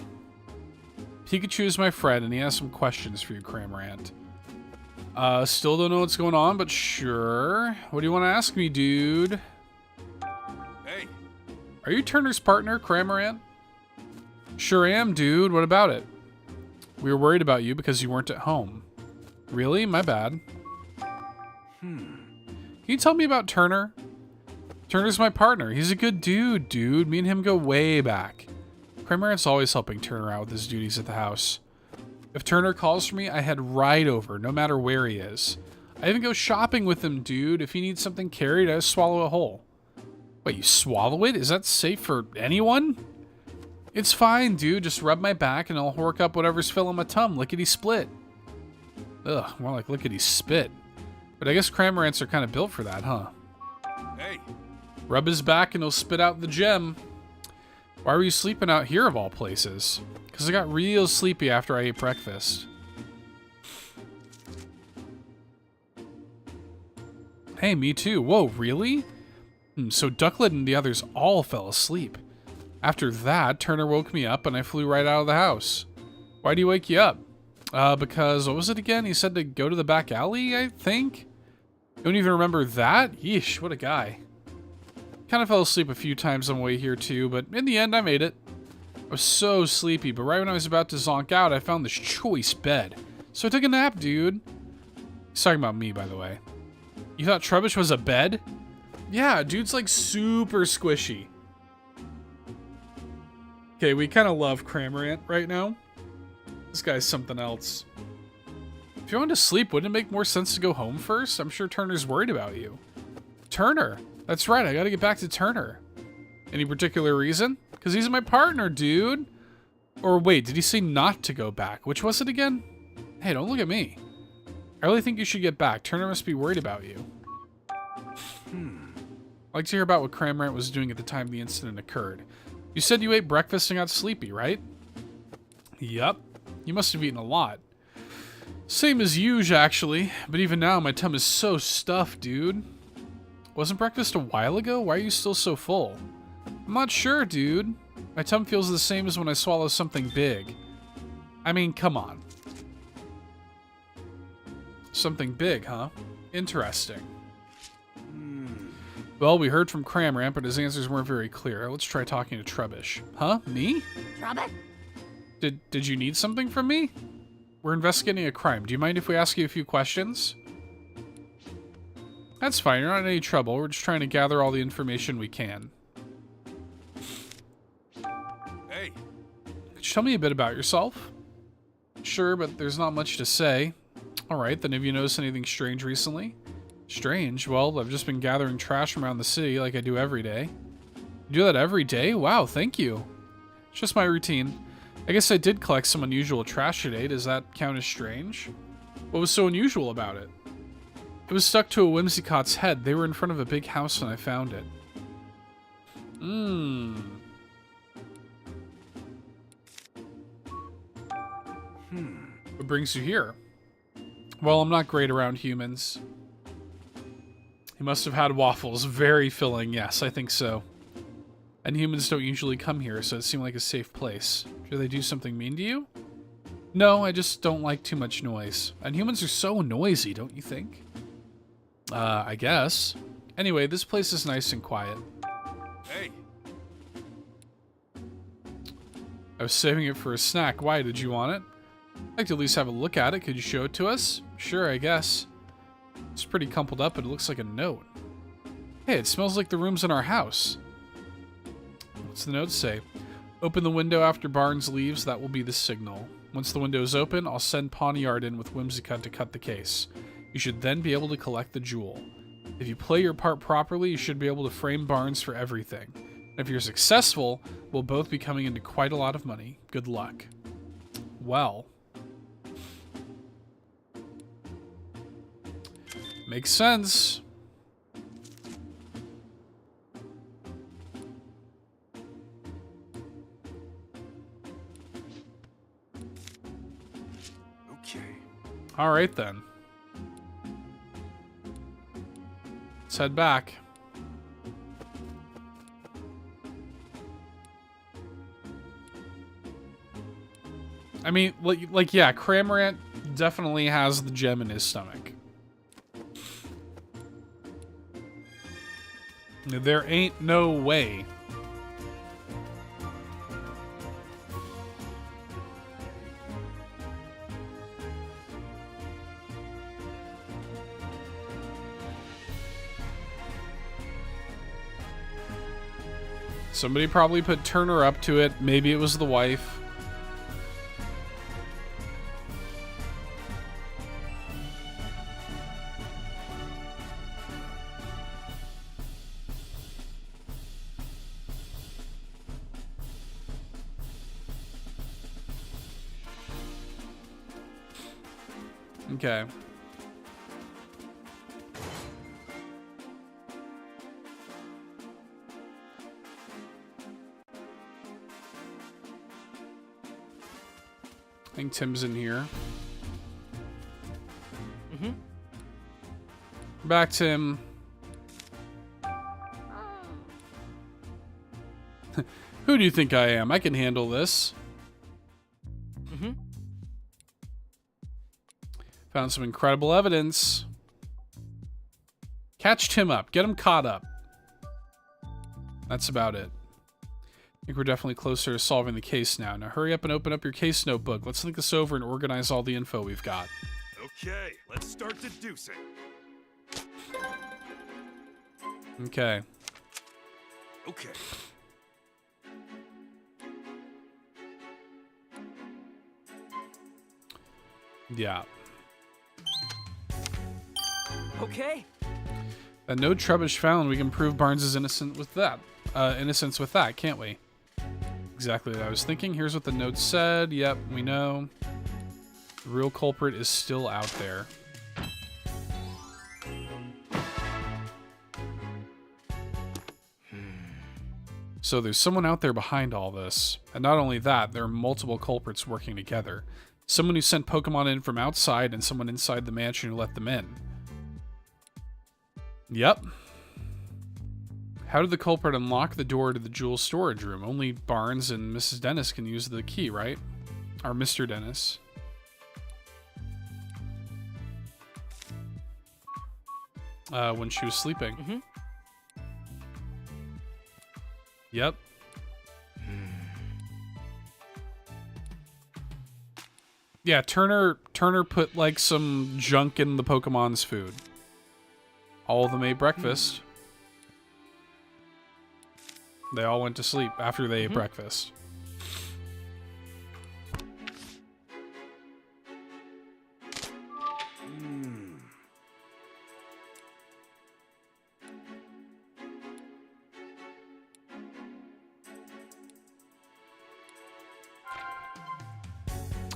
Pikachu is my friend, and he has some questions for you, Cramorant. Still don't know what's going on, but sure. What do you want to ask me, dude? Hey. Are you Turner's partner, Cramorant? Sure am, dude. What about it? We were worried about you because you weren't at home. Really? My bad. Can you tell me about Turner? Turner's my partner. He's a good dude. Me and him go way back. Cramorant's always helping Turner out with his duties at the house. If Turner calls for me, I head right over, no matter where he is. I even go shopping with him, dude. If he needs something carried, I just swallow a whole. Wait, you swallow it? Is that safe for anyone? It's fine, dude. Just rub my back and I'll hork up whatever's filling my tum. Lickety split. Ugh, more like lickety spit. But I guess Cramorants are kind of built for that, huh? Hey. Rub his back and he'll spit out the gem. Why were you sleeping out here of all places? Because I got real sleepy after I ate breakfast. Hey, me too. Whoa, really? So Ducklet and the others all fell asleep. After that, Turner woke me up and I flew right out of the house. Why'd he wake you up? Because, what was it again? He said to go to the back alley, I think? Don't even remember that? Yeesh, what a guy. Kind of fell asleep a few times on the way here too, but in the end I made it. I was so sleepy, but right when I was about to zonk out, I found this choice bed. So I took a nap, dude. He's talking about me, by the way. You thought Trubbish was a bed? Yeah, dude's like super squishy. Okay, we kind of love Cramorant right now. This guy's something else. If you wanted to sleep, wouldn't it make more sense to go home first? I'm sure Turner's worried about you. Turner? That's right, I gotta get back to Turner. Any particular reason? Because he's my partner, dude. Or wait, did he say not to go back? Which was it again? Hey, don't look at me. I really think you should get back. Turner must be worried about you. I'd like to hear about what Cramorant was doing at the time the incident occurred. You said you ate breakfast and got sleepy, right? Yup. You must have eaten a lot. Same as usual, actually. But even now, my tum is so stuffed, dude. Wasn't breakfast a while ago? Why are you still so full? I'm not sure, dude. My tum feels the same as when I swallow something big. I mean, come on. Something big, huh? Interesting. Well, we heard from Cramorant, but his answers weren't very clear. Let's try talking to Trubbish. Huh? Me? Trubbish? Did you need something from me? We're investigating a crime. Do you mind if we ask you a few questions? That's fine. You're not in any trouble. We're just trying to gather all the information we can. Hey. Could you tell me a bit about yourself? Sure, but there's not much to say. Alright, then have you noticed anything strange recently? Strange? Well, I've just been gathering trash from around the city like I do every day. You do that every day? Wow, thank you. It's just my routine. I guess I did collect some unusual trash today. Does that count as strange? What was so unusual about it? It was stuck to a Whimsicott's head. They were in front of a big house when I found it. What brings you here? Well, I'm not great around humans. He must have had waffles. Very filling. Yes, I think so. And humans don't usually come here, so it seemed like a safe place. Do they do something mean to you? No, I just don't like too much noise. And humans are so noisy, don't you think? I guess. Anyway, this place is nice and quiet. Hey. I was saving it for a snack. Why? Did you want it? I'd like to at least have a look at it. Could you show it to us? Sure, I guess. It's pretty crumpled up, but it looks like a note. Hey, it smells like the rooms in our house. What's the note say? Open the window after Barnes leaves. That will be the signal. Once the window is open, I'll send Pawniard in with Whimsicott to cut the case. You should then be able to collect the jewel. If you play your part properly, you should be able to frame Barnes for everything. And if you're successful, we'll both be coming into quite a lot of money. Good luck. Well. Makes sense. Okay. All right then. Let's head back. I mean, like yeah, Cramorant definitely has the gem in his stomach. There ain't no way. Somebody probably put Turner up to it. Maybe it was the wife. Okay. I think Tim's in here. Back, Tim. Who do you think I am? I can handle this. Found some incredible evidence. Catch Tim up. Get him caught up. That's about it. I think we're definitely closer to solving the case now. Now hurry up and open up your case notebook. Let's think this over and organize all the info we've got. Okay, let's start deducing. Okay. Okay. Yeah. Okay. And no Trubbish found. We can prove Barnes is innocent with that. Innocence with that, can't we? exactly what I was thinking. Here's what the note said. Yep, we know. The real culprit is still out there. So there's someone out there behind all this. And not only that, there are multiple culprits working together. Someone who sent Pokemon in from outside and someone inside the mansion who let them in. Yep. How did the culprit unlock the door to the jewel storage room? Only Barnes and Mrs. Dennis can use the key, right? Or Mr. Dennis. When she was sleeping. Mm-hmm. Yep. Yeah, Turner put like some junk in the Pokemon's food. All of them ate breakfast. They all went to sleep after they ate breakfast.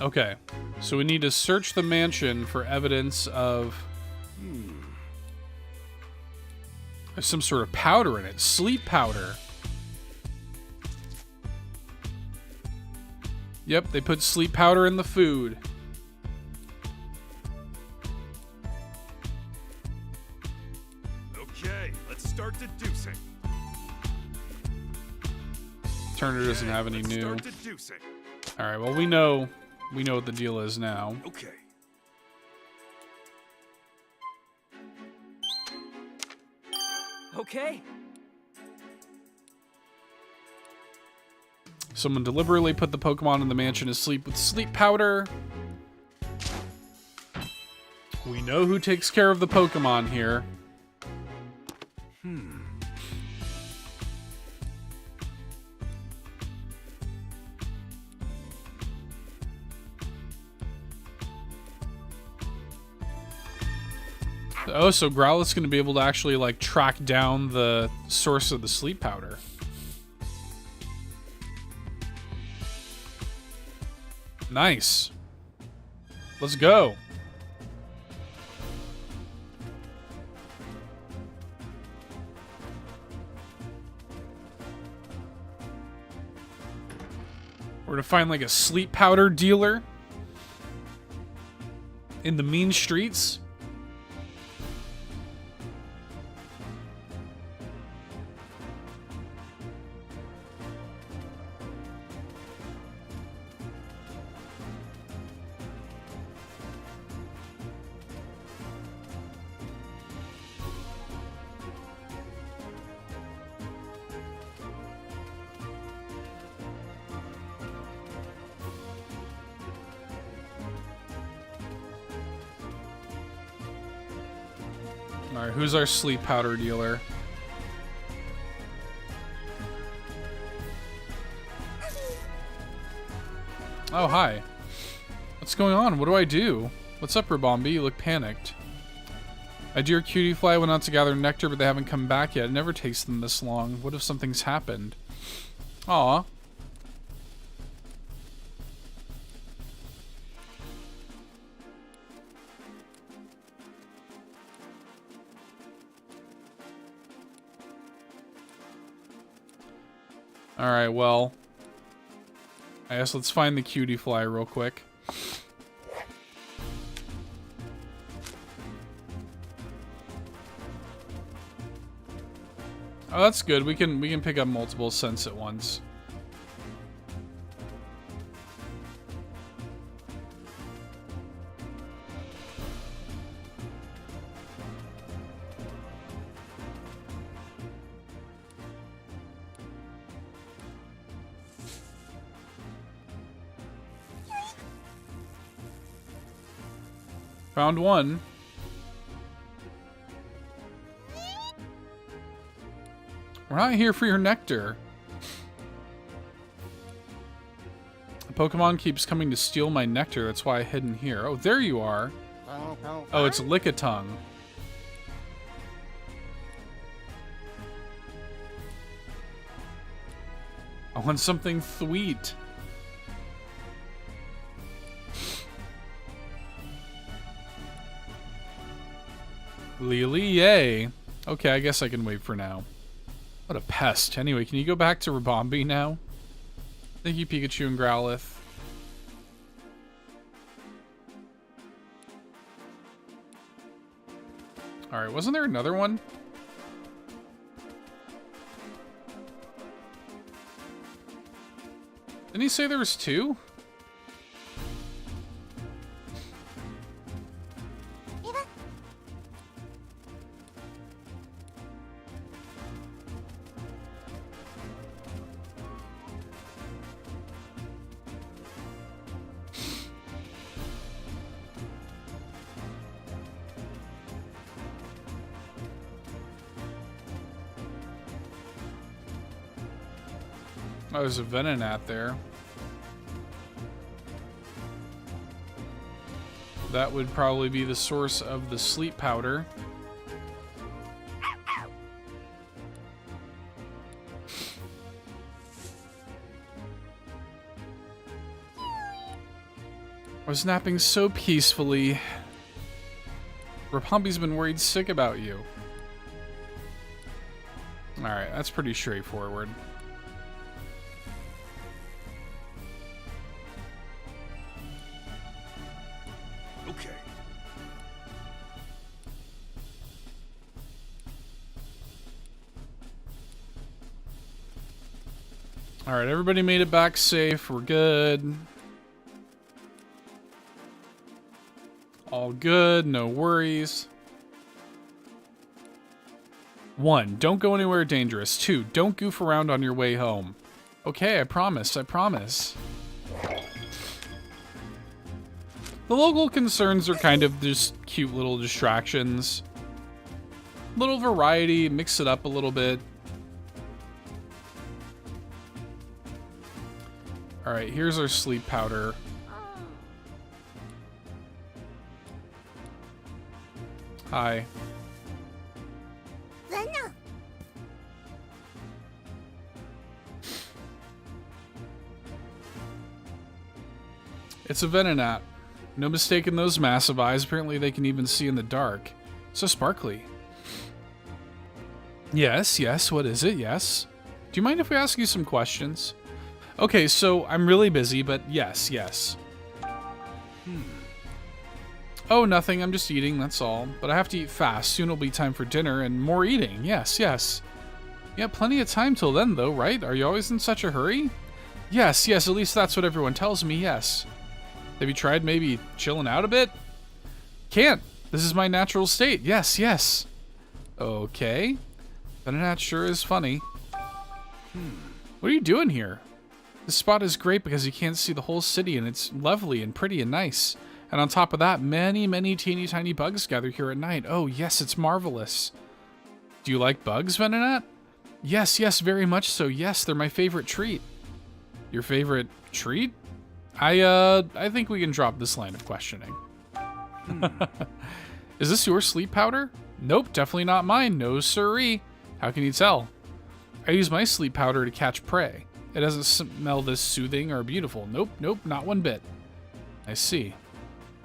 Okay, so we need to search the mansion for evidence of... There's some sort of powder in it. Sleep powder. Yep, they put sleep powder in the food. Okay, let's start deducing. Turner doesn't have any new. Start deducing. All right, well, we know what the deal is now. Okay. Okay. Someone deliberately put the Pokemon in the mansion to sleep with sleep powder. We know who takes care of the Pokemon here. Oh, so Growlithe's going to be able to actually, like, track down the source of the sleep powder. Nice. Let's go. We're to find, like, a sleep powder dealer in the mean streets. Alright, who's our sleep powder dealer? Oh, hi. What's going on? What do I do? What's up, Rabombi? You look panicked. My dear cutie fly went out to gather nectar, but they haven't come back yet. It never takes them this long. What if something's happened? Aw. Alright, well, I guess let's find the cutie fly real quick. Oh, that's good. We can pick up multiple scents at once. Found one. We're not here for your nectar. The Pokemon keeps coming to steal my nectar. That's why I hid in here. Oh, there you are. Oh, it's Lickitung. I want something sweet. Lily, yay. Okay, I guess I can wait for now. What a pest. Anyway, can you go back to Rabombi now? Thank you, Pikachu and Growlithe. Alright, wasn't there another one? Didn't he say there was two? Oh, there's a Venonat there. That would probably be the source of the sleep powder. I was napping so peacefully. Rabombi's been worried sick about you. Alright, that's pretty straightforward. Okay. Alright, everybody made it back safe. We're good. All good, no worries. 1, don't go anywhere dangerous. 2, don't goof around on your way home. Okay, I promise, I promise. The local concerns are kind of just cute little distractions. Little variety, mix it up a little bit. Alright, here's our sleep powder. Hi. It's a Venonat. No mistaking those massive eyes. Apparently they can even see in the dark. So sparkly. Yes, yes, what is it? Yes. Do you mind if we ask you some questions? Okay, so I'm really busy, but yes, yes. Oh, nothing. I'm just eating, that's all. But I have to eat fast. Soon it'll be time for dinner and more eating. Yes, yes. Yeah, plenty of time till then, though, right? Are you always in such a hurry? Yes, yes, at least that's what everyone tells me, yes. Have you tried maybe chilling out a bit? Can't. This is my natural state. Yes, yes. Okay. Venonat sure is funny. What are you doing here? This spot is great because you can't see the whole city and it's lovely and pretty and nice. And on top of that, many, many teeny tiny bugs gather here at night. Oh, yes, it's marvelous. Do you like bugs, Venonat? Yes, yes, very much so. Yes, they're my favorite treat. Your favorite treat? I think we can drop this line of questioning. Is this your sleep powder? Nope, definitely not mine. No siree. How can you tell? I use my sleep powder to catch prey. It doesn't smell this soothing or beautiful. Nope, nope, not one bit. I see.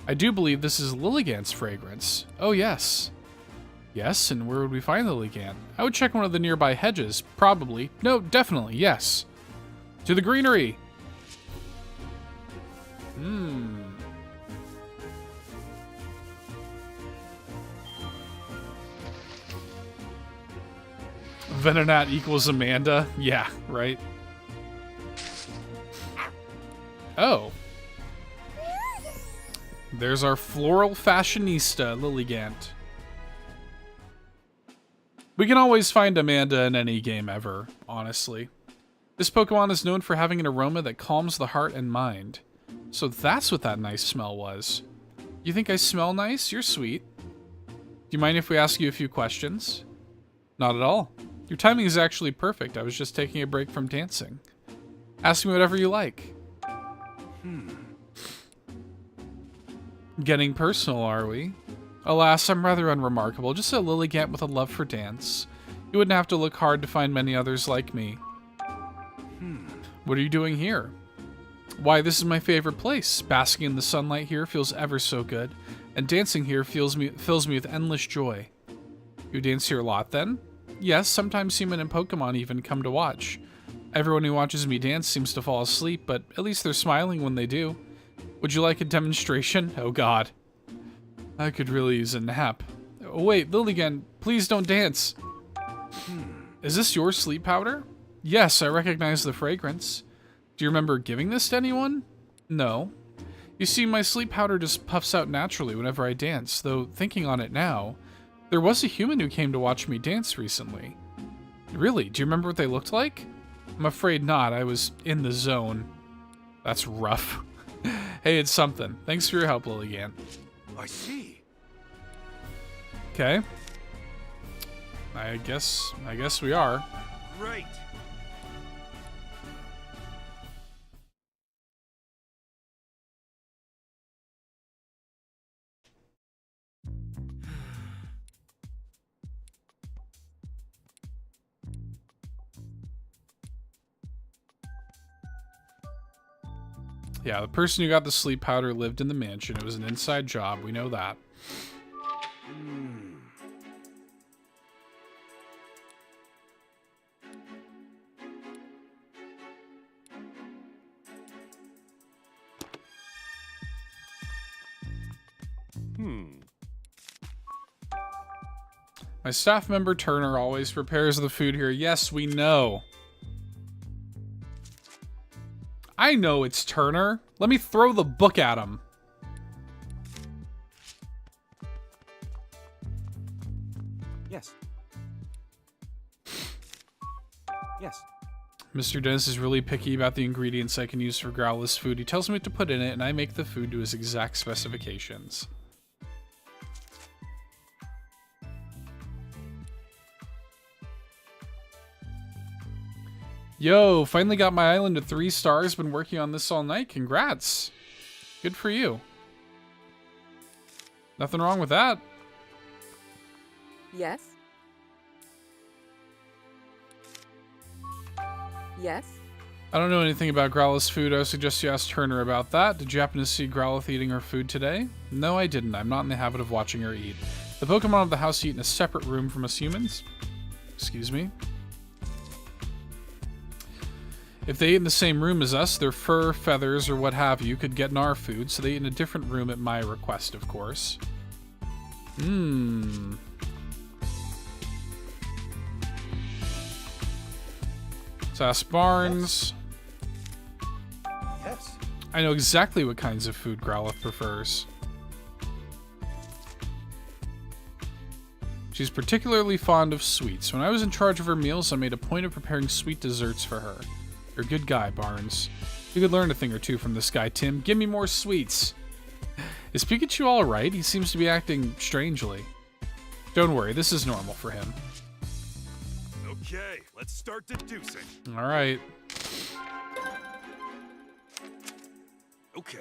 I do believe this is Lilligant's fragrance. Oh, yes. Yes, and where would we find Lilligant? I would check one of the nearby hedges, probably. No, definitely, yes. To the greenery! Venonat equals Amanda? Yeah, right. Oh. There's our floral fashionista, Lilligant. We can always find Amanda in any game ever, honestly. This Pokemon is known for having an aroma that calms the heart and mind. So that's what that nice smell was. You think I smell nice? You're sweet. Do you mind if we ask you a few questions? Not at all. Your timing is actually perfect. I was just taking a break from dancing. Ask me whatever you like. Getting personal, are we? Alas, I'm rather unremarkable. Just a Lilligant with a love for dance. You wouldn't have to look hard to find many others like me. What are you doing here? Why, this is my favorite place. Basking in the sunlight here feels ever so good, and dancing here fills me with endless joy. You dance here a lot, then? Yes, sometimes human and Pokemon even come to watch. Everyone who watches me dance seems to fall asleep, but at least they're smiling when they do. Would you like a demonstration? Oh god. I could really use a nap. Oh wait, Lilligant, please don't dance. Is this your sleep powder? Yes, I recognize the fragrance. Do you remember giving this to anyone? No. You see, my sleep powder just puffs out naturally whenever I dance, though thinking on it now, there was a human who came to watch me dance recently. Really? Do you remember what they looked like? I'm afraid not. I was in the zone. That's rough. Hey, it's something. Thanks for your help, Lilligant. I see. Okay. I guess we are. Great. Yeah, the person who got the sleep powder lived in the mansion. It was an inside job. We know that. My staff member Turner always prepares the food here. Yes, we know. I know it's Turner. Let me throw the book at him. Yes. Yes. Mr. Dennis is really picky about the ingredients I can use for Growlithe food. He tells me what to put in it, and I make the food to his exact specifications. Yo, finally got my island to 3 stars. Been working on this all night. Congrats. Good for you. Nothing wrong with that. Yes? Yes? I don't know anything about Growlithe's food. I would suggest you ask Turner about that. Did you happen to see Growlithe eating her food today? No, I didn't. I'm not in the habit of watching her eat. The Pokemon of the house eat in a separate room from us humans. Excuse me. If they ate in the same room as us, their fur, feathers, or what have you could get in our food, so they eat in a different room at my request, of course. Let's ask Barnes. Yes. I know exactly what kinds of food Growlithe prefers. She's particularly fond of sweets. When I was in charge of her meals, I made a point of preparing sweet desserts for her. You're a good guy, Barnes. You could learn a thing or two from this guy, Tim. Give me more sweets. Is Pikachu alright? He seems to be acting strangely. Don't worry, this is normal for him. Okay, let's start deducing. Alright. Okay.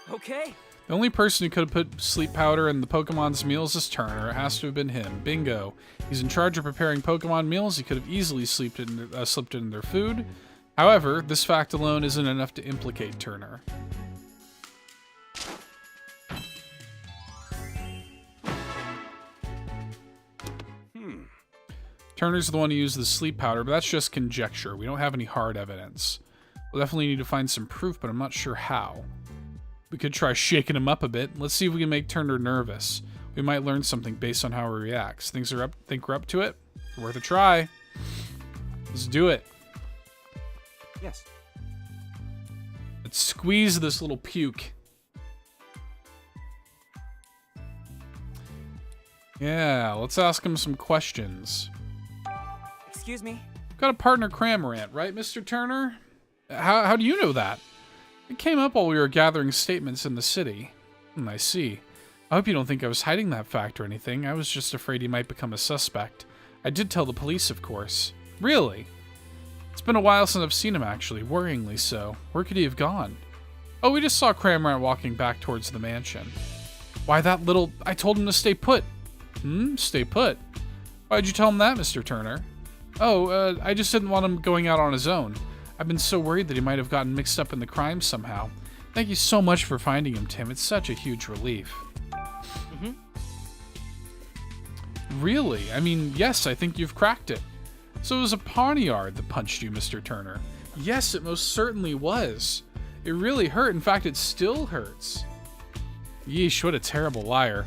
Okay. The only person who could have put sleep powder in the Pokemon's meals is Turner. It has to have been him. Bingo. He's in charge of preparing Pokemon meals. He could have easily slipped in their food. However, this fact alone isn't enough to implicate Turner. Turner's the one who used the sleep powder, but that's just conjecture. We don't have any hard evidence. We'll definitely need to find some proof, but I'm not sure how. We could try shaking him up a bit. Let's see if we can make Turner nervous. We might learn something based on how he reacts. Think we're up to it? Worth a try. Let's do it. Yes. Let's squeeze this little puke. Yeah, let's ask him some questions. Excuse me? Got a partner Cramorant, right, Mr. Turner? How do you know that? It came up while we were gathering statements in the city. I see. I hope you don't think I was hiding that fact or anything. I was just afraid he might become a suspect. I did tell the police, of course. Really? It's been a while since I've seen him, actually. Worryingly so. Where could he have gone? Oh, we just saw Cramorant walking back towards the mansion. Why, that little... I told him to stay put. Stay put. Why'd you tell him that, Mr. Turner? Oh, I just didn't want him going out on his own. I've been so worried that he might have gotten mixed up in the crime somehow. Thank you so much for finding him, Tim. It's such a huge relief. Really? I mean, yes, I think you've cracked it. So it was a poniard that punched you, Mr. Turner. Yes, it most certainly was. It really hurt. In fact, it still hurts. Yeesh, what a terrible liar.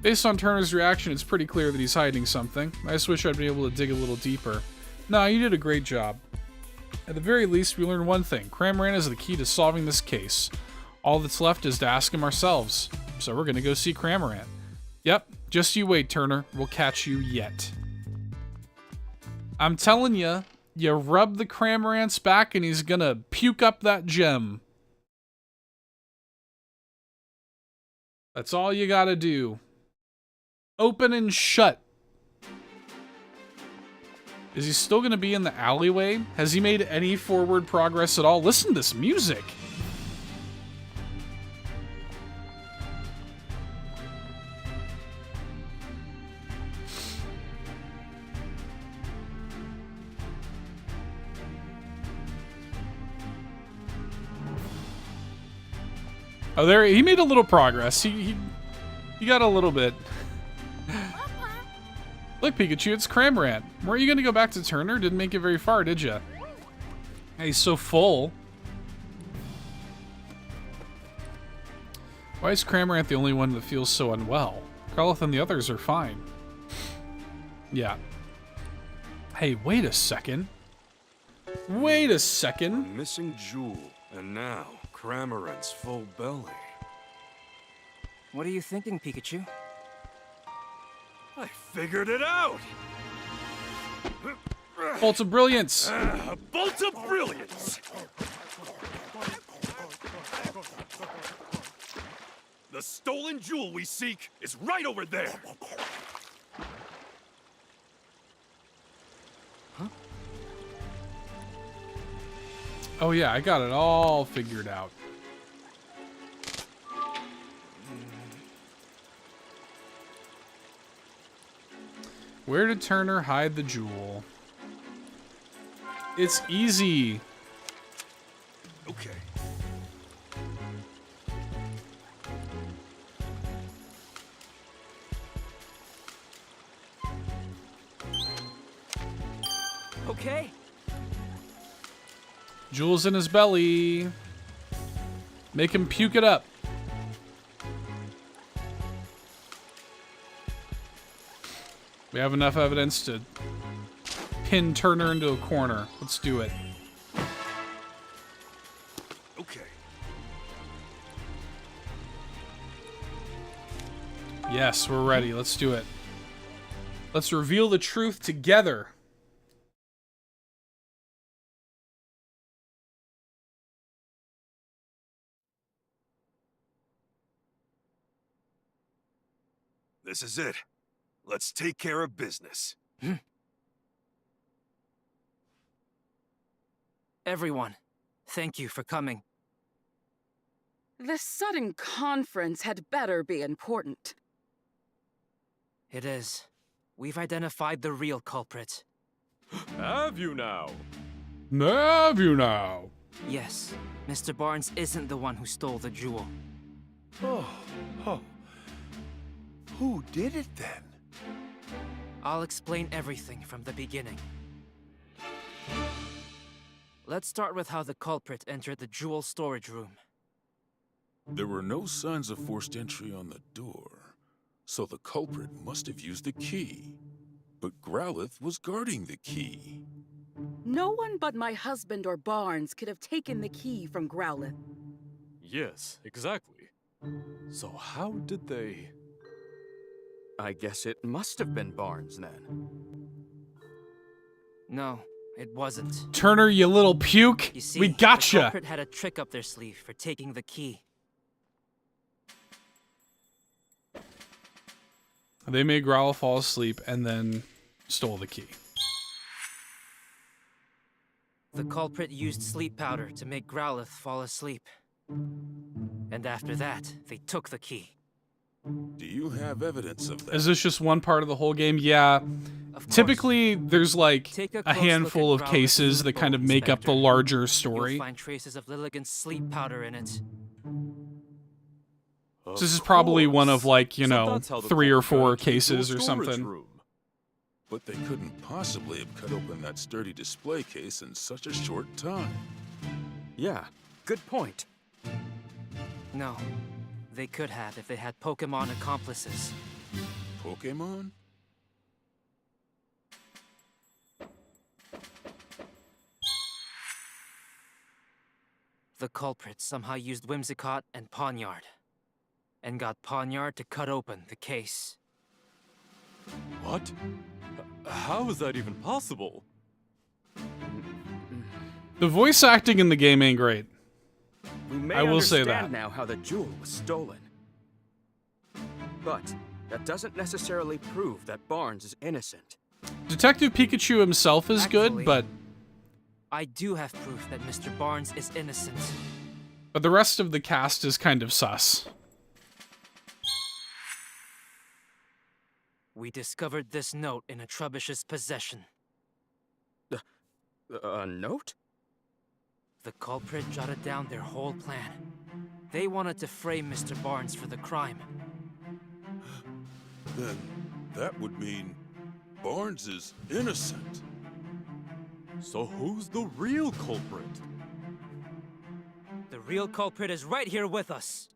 Based on Turner's reaction, it's pretty clear that he's hiding something. I just wish I'd been able to dig a little deeper. Nah, you did a great job. At the very least, we learned one thing. Cramorant is the key to solving this case. All that's left is to ask him ourselves. So we're gonna go see Cramorant. Yep, just you wait, Turner. We'll catch you yet. I'm telling you, you rub the Cramorant's back and he's gonna puke up that gem. That's all you gotta do. Open and shut. Is he still gonna be in the alleyway? Has he made any forward progress at all? Listen to this music. Oh, there, he made a little progress. He got a little bit. Look, Pikachu, it's Cramorant. Weren't you gonna go back to Turner? Didn't make it very far, did ya? Hey, he's so full. Why is Cramorant the only one that feels so unwell? Growlithe and the others are fine. Yeah. Hey, wait a second. Wait a second. Missing jewel, and now Cramorant's full belly. What are you thinking, Pikachu? I figured it out! Bolt of Brilliance! Bolt of Brilliance! The stolen jewel we seek is right over there! Huh? Oh yeah, I got it all figured out. Where did Turner hide the jewel? It's easy. Okay. Okay. Jewel's in his belly. Make him puke it up. We have enough evidence to pin Turner into a corner. Let's do it. Okay. Yes, we're ready. Let's do it. Let's reveal the truth together. This is it. Let's take care of business. Everyone, thank you for coming. This sudden conference had better be important. It is. We've identified the real culprit. Have you now? Have you now? Yes, Mr. Barnes isn't the one who stole the jewel. Oh. Who did it then? I'll explain everything from the beginning. Let's start with how the culprit entered the jewel storage room. There were no signs of forced entry on the door, so the culprit must have used the key. But Growlithe was guarding the key. No one but my husband or Barnes could have taken the key from Growlithe. Yes, exactly. So how did they... I guess it must have been Barnes then. No, it wasn't. Turner, you little puke. You see, we gotcha. The culprit had a trick up their sleeve for taking the key. They made Growlithe fall asleep and then stole the key. The culprit used sleep powder to make Growlithe fall asleep. And after that, they took the key. Do you have evidence of that? Is this just one part of the whole game? Yeah. Typically, there's like a handful of cases that kind of make up the larger story. You'll find traces of Lilligant's sleep powder in it. So this is probably one of like, you know, 3 or 4 cases or something. But they couldn't possibly have cut open that sturdy display case in such a short time. Yeah, good point. No, they could have if they had Pokemon accomplices. Pokemon? The culprit somehow used Whimsicott and Pawniard, and got Pawniard to cut open the case. What? How is that even possible? The voice acting in the game ain't great. We may I will say understand that. now how the jewel was stolen. But that doesn't necessarily prove that Barnes is innocent. Detective Pikachu himself is good, but I do have proof that Mr. Barnes is innocent. the rest of the cast is kind of sus. We discovered this note in a Trubbish's possession. A note? The culprit jotted down their whole plan. They wanted to frame Mr. Barnes for the crime. Then that would mean Barnes is innocent. So who's the real culprit? The real culprit is right here with us.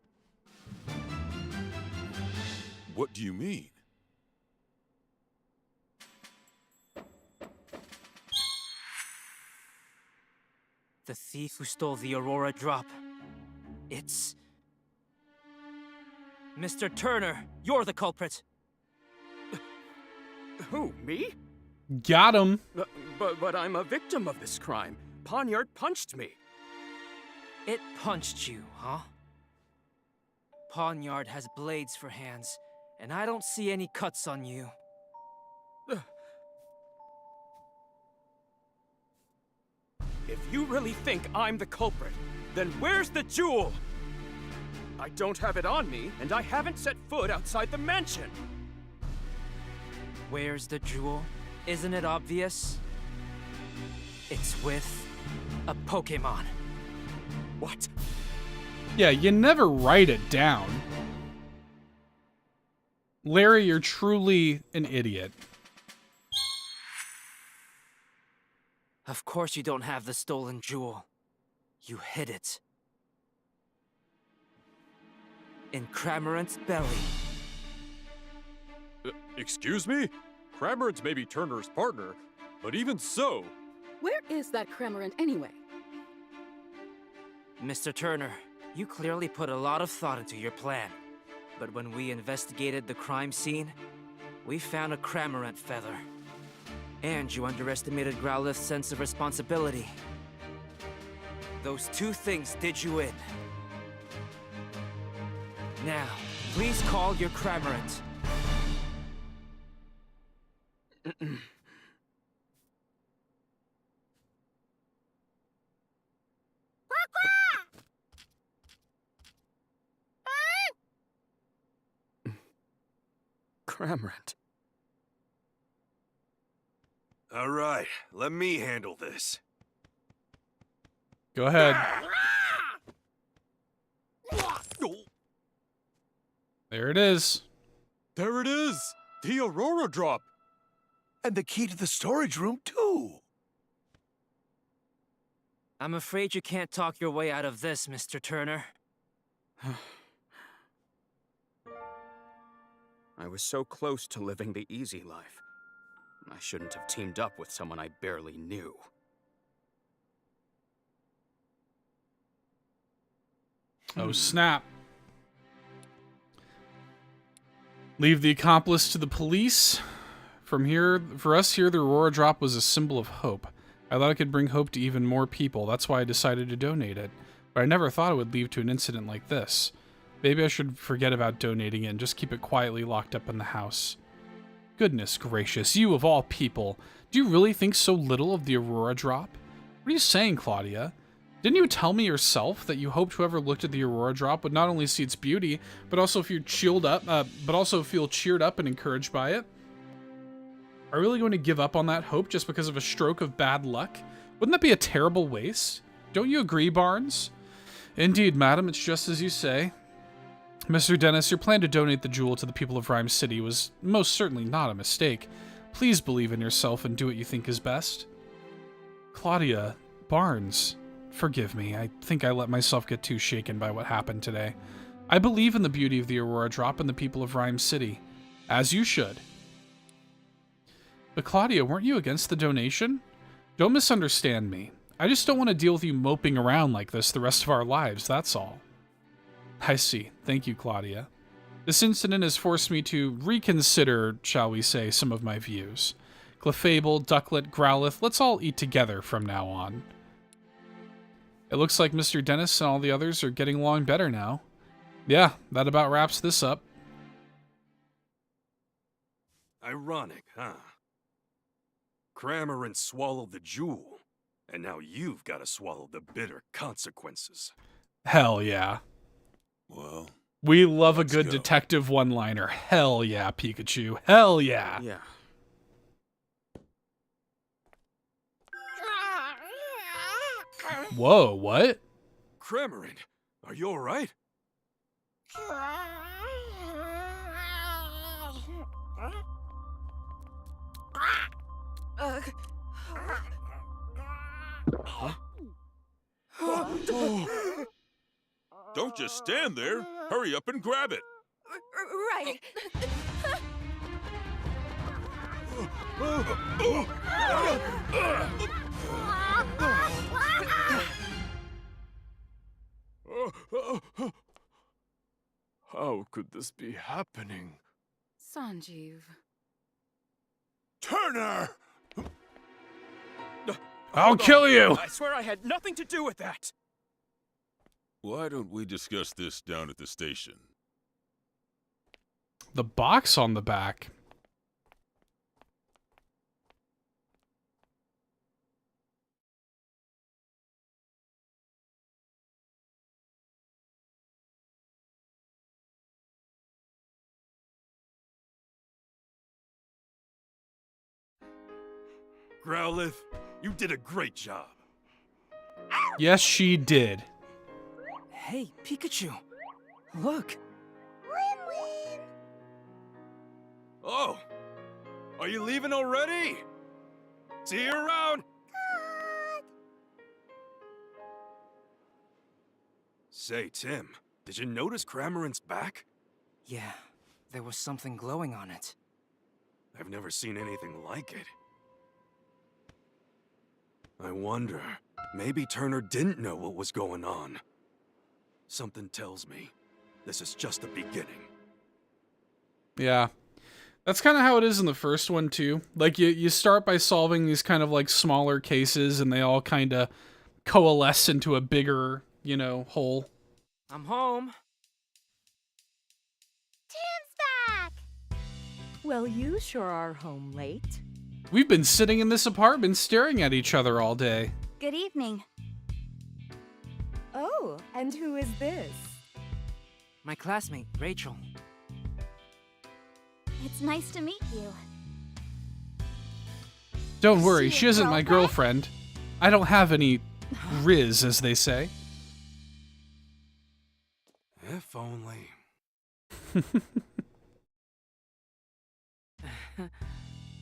What do you mean? The thief who stole the Aurora drop. It's... Mr. Turner, you're the culprit. Who, me? Got him. But I'm a victim of this crime. Pawniard punched me. It punched you, huh? Pawniard has blades for hands, and I don't see any cuts on you. If you really think I'm the culprit, then where's the jewel? I don't have it on me, and I haven't set foot outside the mansion. Where's the jewel? Isn't it obvious? It's with a Pokemon. What? Yeah, you never write it down. Larry, you're truly an idiot. Of course you don't have the stolen jewel. You hid it. In Cramorant's belly. Excuse me? Cramorant may be Turner's partner, but even so... Where is that Cramorant anyway? Mr. Turner, you clearly put a lot of thought into your plan. But when we investigated the crime scene, we found a Cramorant feather. And you underestimated Growlithe's sense of responsibility. Those two things did you in. Now, please call your Cramorant. Cramorant. All right, let me handle this. Go ahead. There it is. There it is! The Aurora drop! And the key to the storage room, too. I'm afraid you can't talk your way out of this, Mr. Turner. I was so close to living the easy life. I shouldn't have teamed up with someone I barely knew. Oh, snap. Leave the accomplice to the police. For us here, the Aurora drop was a symbol of hope. I thought it could bring hope to even more people. That's why I decided to donate it. But I never thought it would lead to an incident like this. Maybe I should forget about donating it and just keep it quietly locked up in the house. Goodness gracious, you of all people. Do you really think so little of the Aurora drop? What are you saying, Claudia? Didn't you tell me yourself that you hoped whoever looked at the Aurora drop would not only see its beauty, but also feel cheered up and encouraged by it? Are you really going to give up on that hope just because of a stroke of bad luck? Wouldn't that be a terrible waste? Don't you agree, Barnes? Indeed, madam, it's just as you say. Mr. Dennis, your plan to donate the jewel to the people of Rhyme City was most certainly not a mistake. Please believe in yourself and do what you think is best. Claudia, Barnes, forgive me. I think I let myself get too shaken by what happened today. I believe in the beauty of the Aurora drop and the people of Rhyme City. As you should. But Claudia, weren't you against the donation? Don't misunderstand me. I just don't want to deal with you moping around like this the rest of our lives, that's all. I see. Thank you, Claudia. This incident has forced me to reconsider, shall we say, some of my views. Clefable, Ducklet, Growlithe, let's all eat together from now on. It looks like Mr. Dennis and all the others are getting along better now. Yeah, that about wraps this up. Ironic, huh? Cramorant swallowed the jewel, and now you've got to swallow the bitter consequences. Hell yeah. Well, we love a good detective one-liner. Hell yeah, Pikachu. Hell yeah. Yeah. Whoa, what? Cramorant, are you alright? Don't just stand there. Hurry up and grab it. Right. How could this be happening? Sanjeev. Turner! I'll kill you! I swear I had nothing to do with that! Why don't we discuss this down at the station? The box on the back. Growlithe, you did a great job. Yes, she did. Hey, Pikachu. Look. Oh, are you leaving already? See you around. Say, Tim, did you notice Cramorant's back? Yeah, there was something glowing on it. I've never seen anything like it. I wonder, maybe Turner didn't know what was going on. Something tells me this is just the beginning. Yeah. That's kind of how it is in the first one, too. Like, you start by solving these kind of, like, smaller cases, and they all kind of coalesce into a bigger, you know, whole. I'm home. Tim's back! Well, you sure are home late. We've been sitting in this apartment staring at each other all day. Good evening. Oh, and who is this? My classmate, Rachel. It's nice to meet you. Don't worry, she isn't my girlfriend. I don't have any riz, as they say. If only.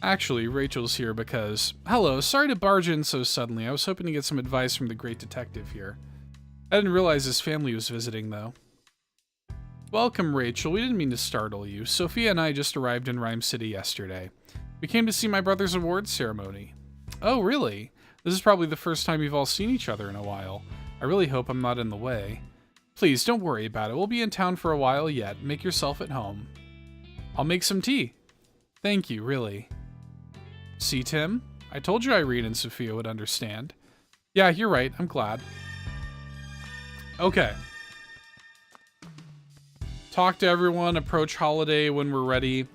Actually, Rachel's here because... Hello, sorry to barge in so suddenly. I was hoping to get some advice from the great detective here. I didn't realize his family was visiting, though. Welcome, Rachel. We didn't mean to startle you. Sophia and I just arrived in Rhyme City yesterday. We came to see my brother's awards ceremony. Oh, really? This is probably the first time you've all seen each other in a while. I really hope I'm not in the way. Please, don't worry about it. We'll be in town for a while yet. Make yourself at home. I'll make some tea. Thank you, really. See, Tim? I told you Irene and Sophia would understand. Yeah, you're right. I'm glad. Okay. Talk to everyone, approach holiday when we're ready.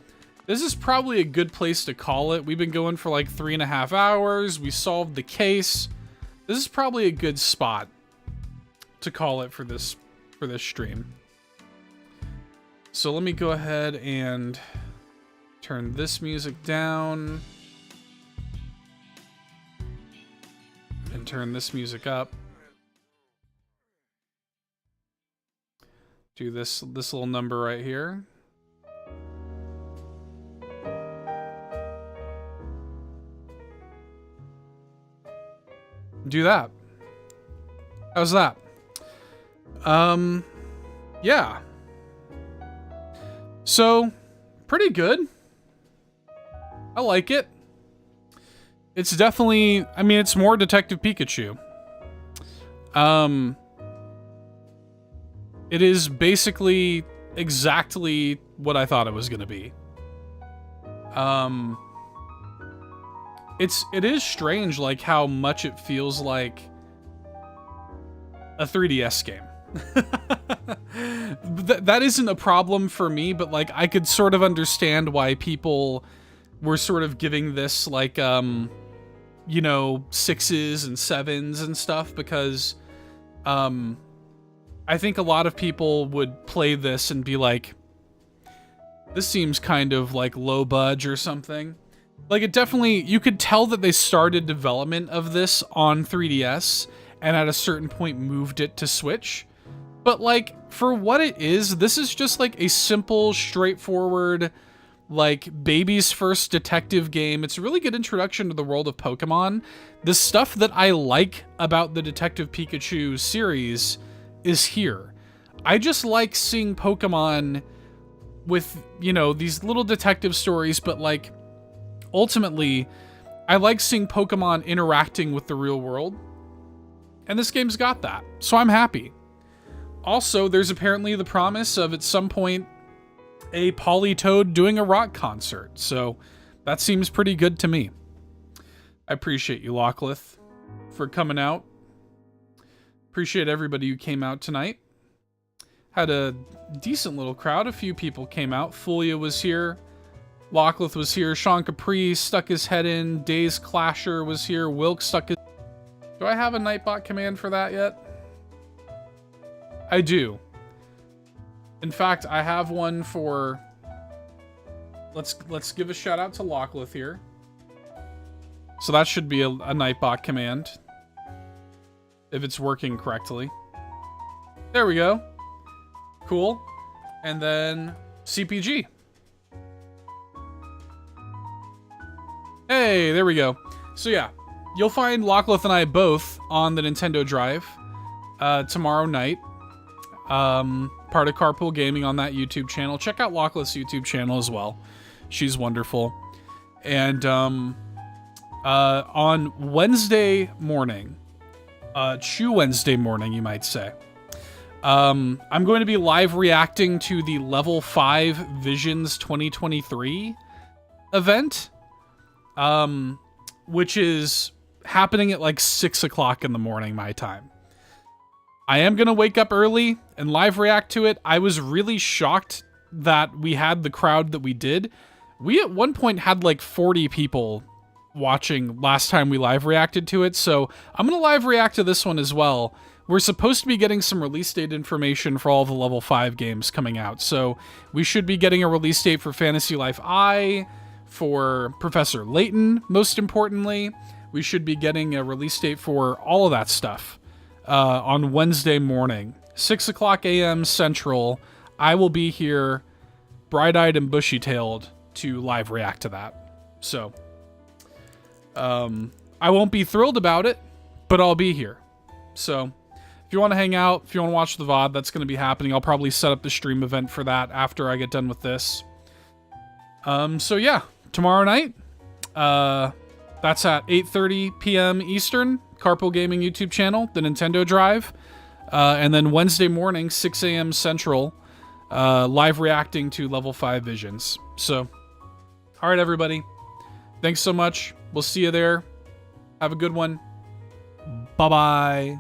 This is probably a good place to call it. We've been going for like 3.5 hours. We solved the case. This is probably a good spot to call it for this stream. So let me go ahead and turn this music down and turn this music up. Do this little number right here. Do that. How's that? Yeah. So, pretty good. I like it. It's definitely, I mean, it's more Detective Pikachu. It is basically exactly what I thought it was going to be. It is strange, like, how much it feels like a 3DS game. That isn't a problem for me, but, like, I could sort of understand why people were sort of giving this, like, you know, 6s and 7s and stuff, because, I think a lot of people would play this and be like, this seems kind of, like, low budge or something. Like, it definitely, you could tell that they started development of this on 3DS, and at a certain point moved it to Switch. But, like, for what it is, this is just, like, a simple, straightforward, like, baby's first detective game. It's a really good introduction to the world of Pokemon. The stuff that I like about the Detective Pikachu series is here. I just like seeing Pokemon with, you know, these little detective stories, but, like, ultimately, I like seeing Pokemon interacting with the real world. And this game's got that, so I'm happy. Also, there's apparently the promise of, at some point, a Politoed doing a rock concert, so that seems pretty good to me. I appreciate you, Locklith, for coming out. Appreciate everybody who came out tonight. Had a decent little crowd. A few people came out. Fulia was here. Locklith was here. Sean Capri stuck his head in. Days Clasher was here. Wilk stuck his... Do I have a Nightbot command for that yet? I do. In fact, I have one for... Let's give a shout out to Locklith here. So that should be a Nightbot command, if it's working correctly. There we go. Cool. And then CPG. Hey, there we go. So yeah, you'll find Locklith and I both on the Nintendo Drive tomorrow night. Part of Carpool Gaming on that YouTube channel. Check out Locklith's YouTube channel as well. She's wonderful. And on Wednesday morning, Chew Wednesday morning, you might say, I'm going to be live reacting to the Level 5 Visions 2023 event, which is happening at like 6 o'clock in the morning, my time. I am going to wake up early and live react to it. I was really shocked that we had the crowd that we did. We at one point had like 40 people watching last time we live reacted to it, so I'm going to live react to this one as well. We're supposed to be getting some release date information for all the Level 5 games coming out, so we should be getting a release date for Fantasy Life I, for Professor Layton, most importantly. We should be getting a release date for all of that stuff on Wednesday morning, 6 o'clock a.m. Central. I will be here, bright-eyed and bushy-tailed, to live react to that. So, I won't be thrilled about it, but I'll be here. So, if you want to hang out, if you want to watch the VOD, that's going to be happening. I'll probably set up the stream event for that after I get done with this. So yeah, tomorrow night, that's at 8:30 p.m. Eastern, Carpool Gaming YouTube channel, the Nintendo Drive. And then Wednesday morning, 6 a.m. Central, live reacting to Level 5 Visions. So, all right, everybody. Thanks so much. We'll see you there. Have a good one. Bye-bye.